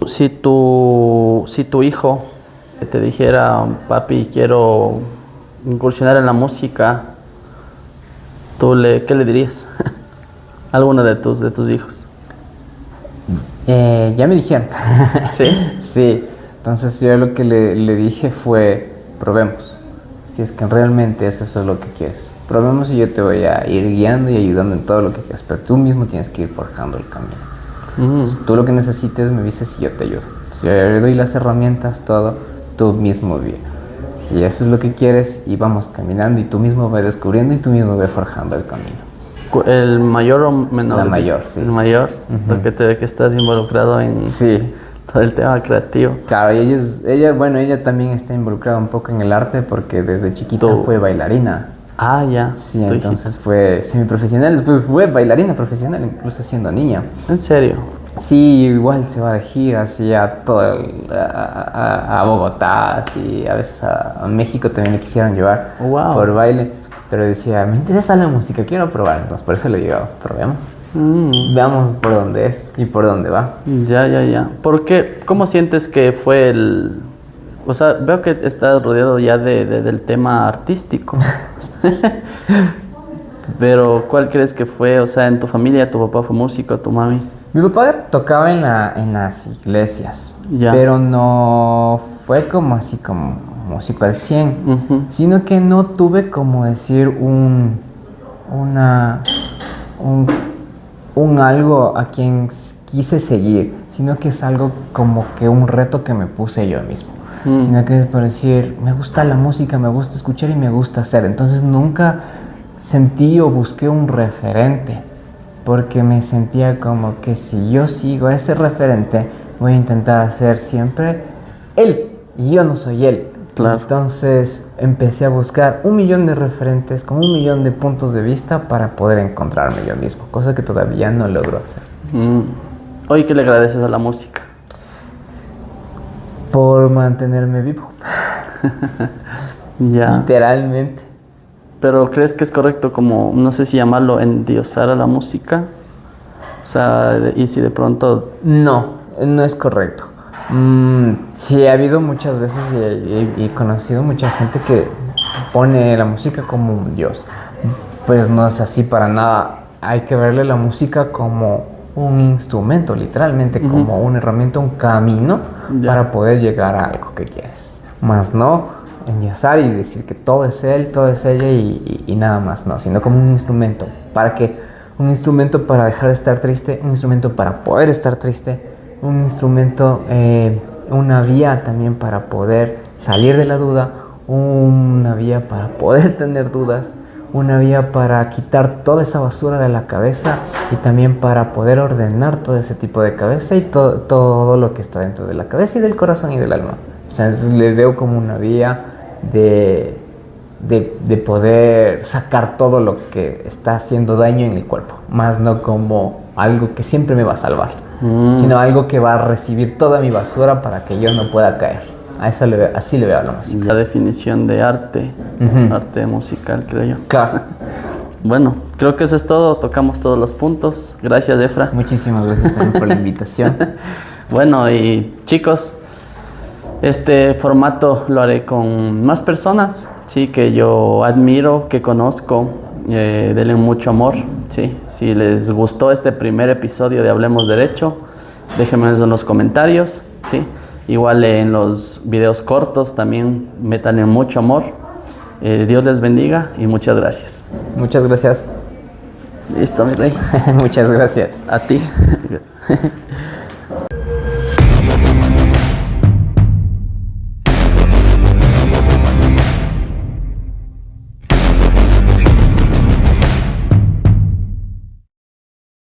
Si tu hijo te dijera, papi, quiero incursionar en la música, ¿qué le dirías? Alguno de tus hijos. Ya me dijeron. ¿Sí? Sí. Entonces yo lo que le dije fue, probemos. Si es que realmente eso es lo que quieres. Probemos y yo te voy a ir guiando y ayudando en todo lo que quieras. Pero tú mismo tienes que ir forjando el camino. Entonces, tú lo que necesites me dices y yo te ayudo. Entonces, yo le doy las herramientas, todo, tú mismo vive. Si eso es lo que quieres y vamos caminando y tú mismo vas descubriendo y tú mismo vas forjando el camino. ¿El mayor o menor? La mayor, sí. El mayor, porque te ve que estás involucrado en Sí. todo el tema creativo. Claro, y ella también está involucrada un poco en el arte porque desde chiquita fue bailarina. Ah, ya. Sí, tu entonces fue semiprofesional, después fue bailarina profesional, incluso siendo niña. hijito. ¿En serio? Sí, igual se va de gira, así a a Bogotá, así, a veces a México también le quisieron llevar Wow. por baile, pero decía, me interesa la música, quiero probar, entonces por eso le digo, probemos, veamos por dónde es y por dónde va. Ya. ¿Por qué? ¿Cómo sientes que fue el...? O sea, veo que estás rodeado ya del tema artístico. Pero, ¿cuál crees que fue? O sea, en tu familia, ¿tu papá fue músico, tu mami? Mi papá tocaba en las iglesias, Ya. pero no fue como así como músico al 100, Ujú. sino que no tuve como decir una, un algo a quien quise seguir, sino que es algo como que un reto que me puse yo mismo. Sino que es por decir, me gusta la música, me gusta escuchar y me gusta hacer. Entonces nunca sentí o busqué un referente, porque me sentía como que si yo sigo a ese referente, voy a intentar hacer siempre él, y yo no soy él. Claro. Entonces empecé a buscar 1.000.000 de referentes con 1.000.000 de puntos de vista para poder encontrarme yo mismo, cosa que todavía no logro hacer. Hoy, ¿qué le agradeces a la música? Por mantenerme vivo, Ya. literalmente. Pero ¿crees que es correcto como, no sé si llamarlo endiosar a la música? O sea, y si de pronto... No, no es correcto. Sí, ha habido muchas veces y he conocido mucha gente que pone la música como un dios. Pues no es así para nada. Hay que verle la música como un instrumento, literalmente, como una herramienta, un camino para poder llegar a algo que quieres. Más no endiosar y decir que todo es él, todo es ella y nada más, no, sino como un instrumento. ¿Para qué? Un instrumento para dejar de estar triste, un instrumento para poder estar triste, un instrumento, una vía también para poder salir de la duda, una vía para poder tener dudas, una vía para quitar toda esa basura de la cabeza y también para poder ordenar todo ese tipo de cabeza y todo lo que está dentro de la cabeza y del corazón y del alma. O sea, le veo como una vía de poder sacar todo lo que está haciendo daño en el cuerpo, más no como algo que siempre me va a salvar, sino algo que va a recibir toda mi basura para que yo no pueda caer. A eso así le veo a la música. La definición de arte, arte musical, creo yo. Claro. Bueno, creo que eso es todo, tocamos todos los puntos. Gracias, Efra. Muchísimas gracias también por la invitación. Bueno, y chicos, este formato lo haré con más personas, sí, que yo admiro, que conozco, denle mucho amor, sí. Si les gustó este primer episodio de Hablemos Derecho, déjenme en los comentarios, sí. Igual en los videos cortos también métanle mucho amor. Dios les bendiga y muchas gracias. Muchas gracias. Listo, mi rey. Muchas gracias. A ti.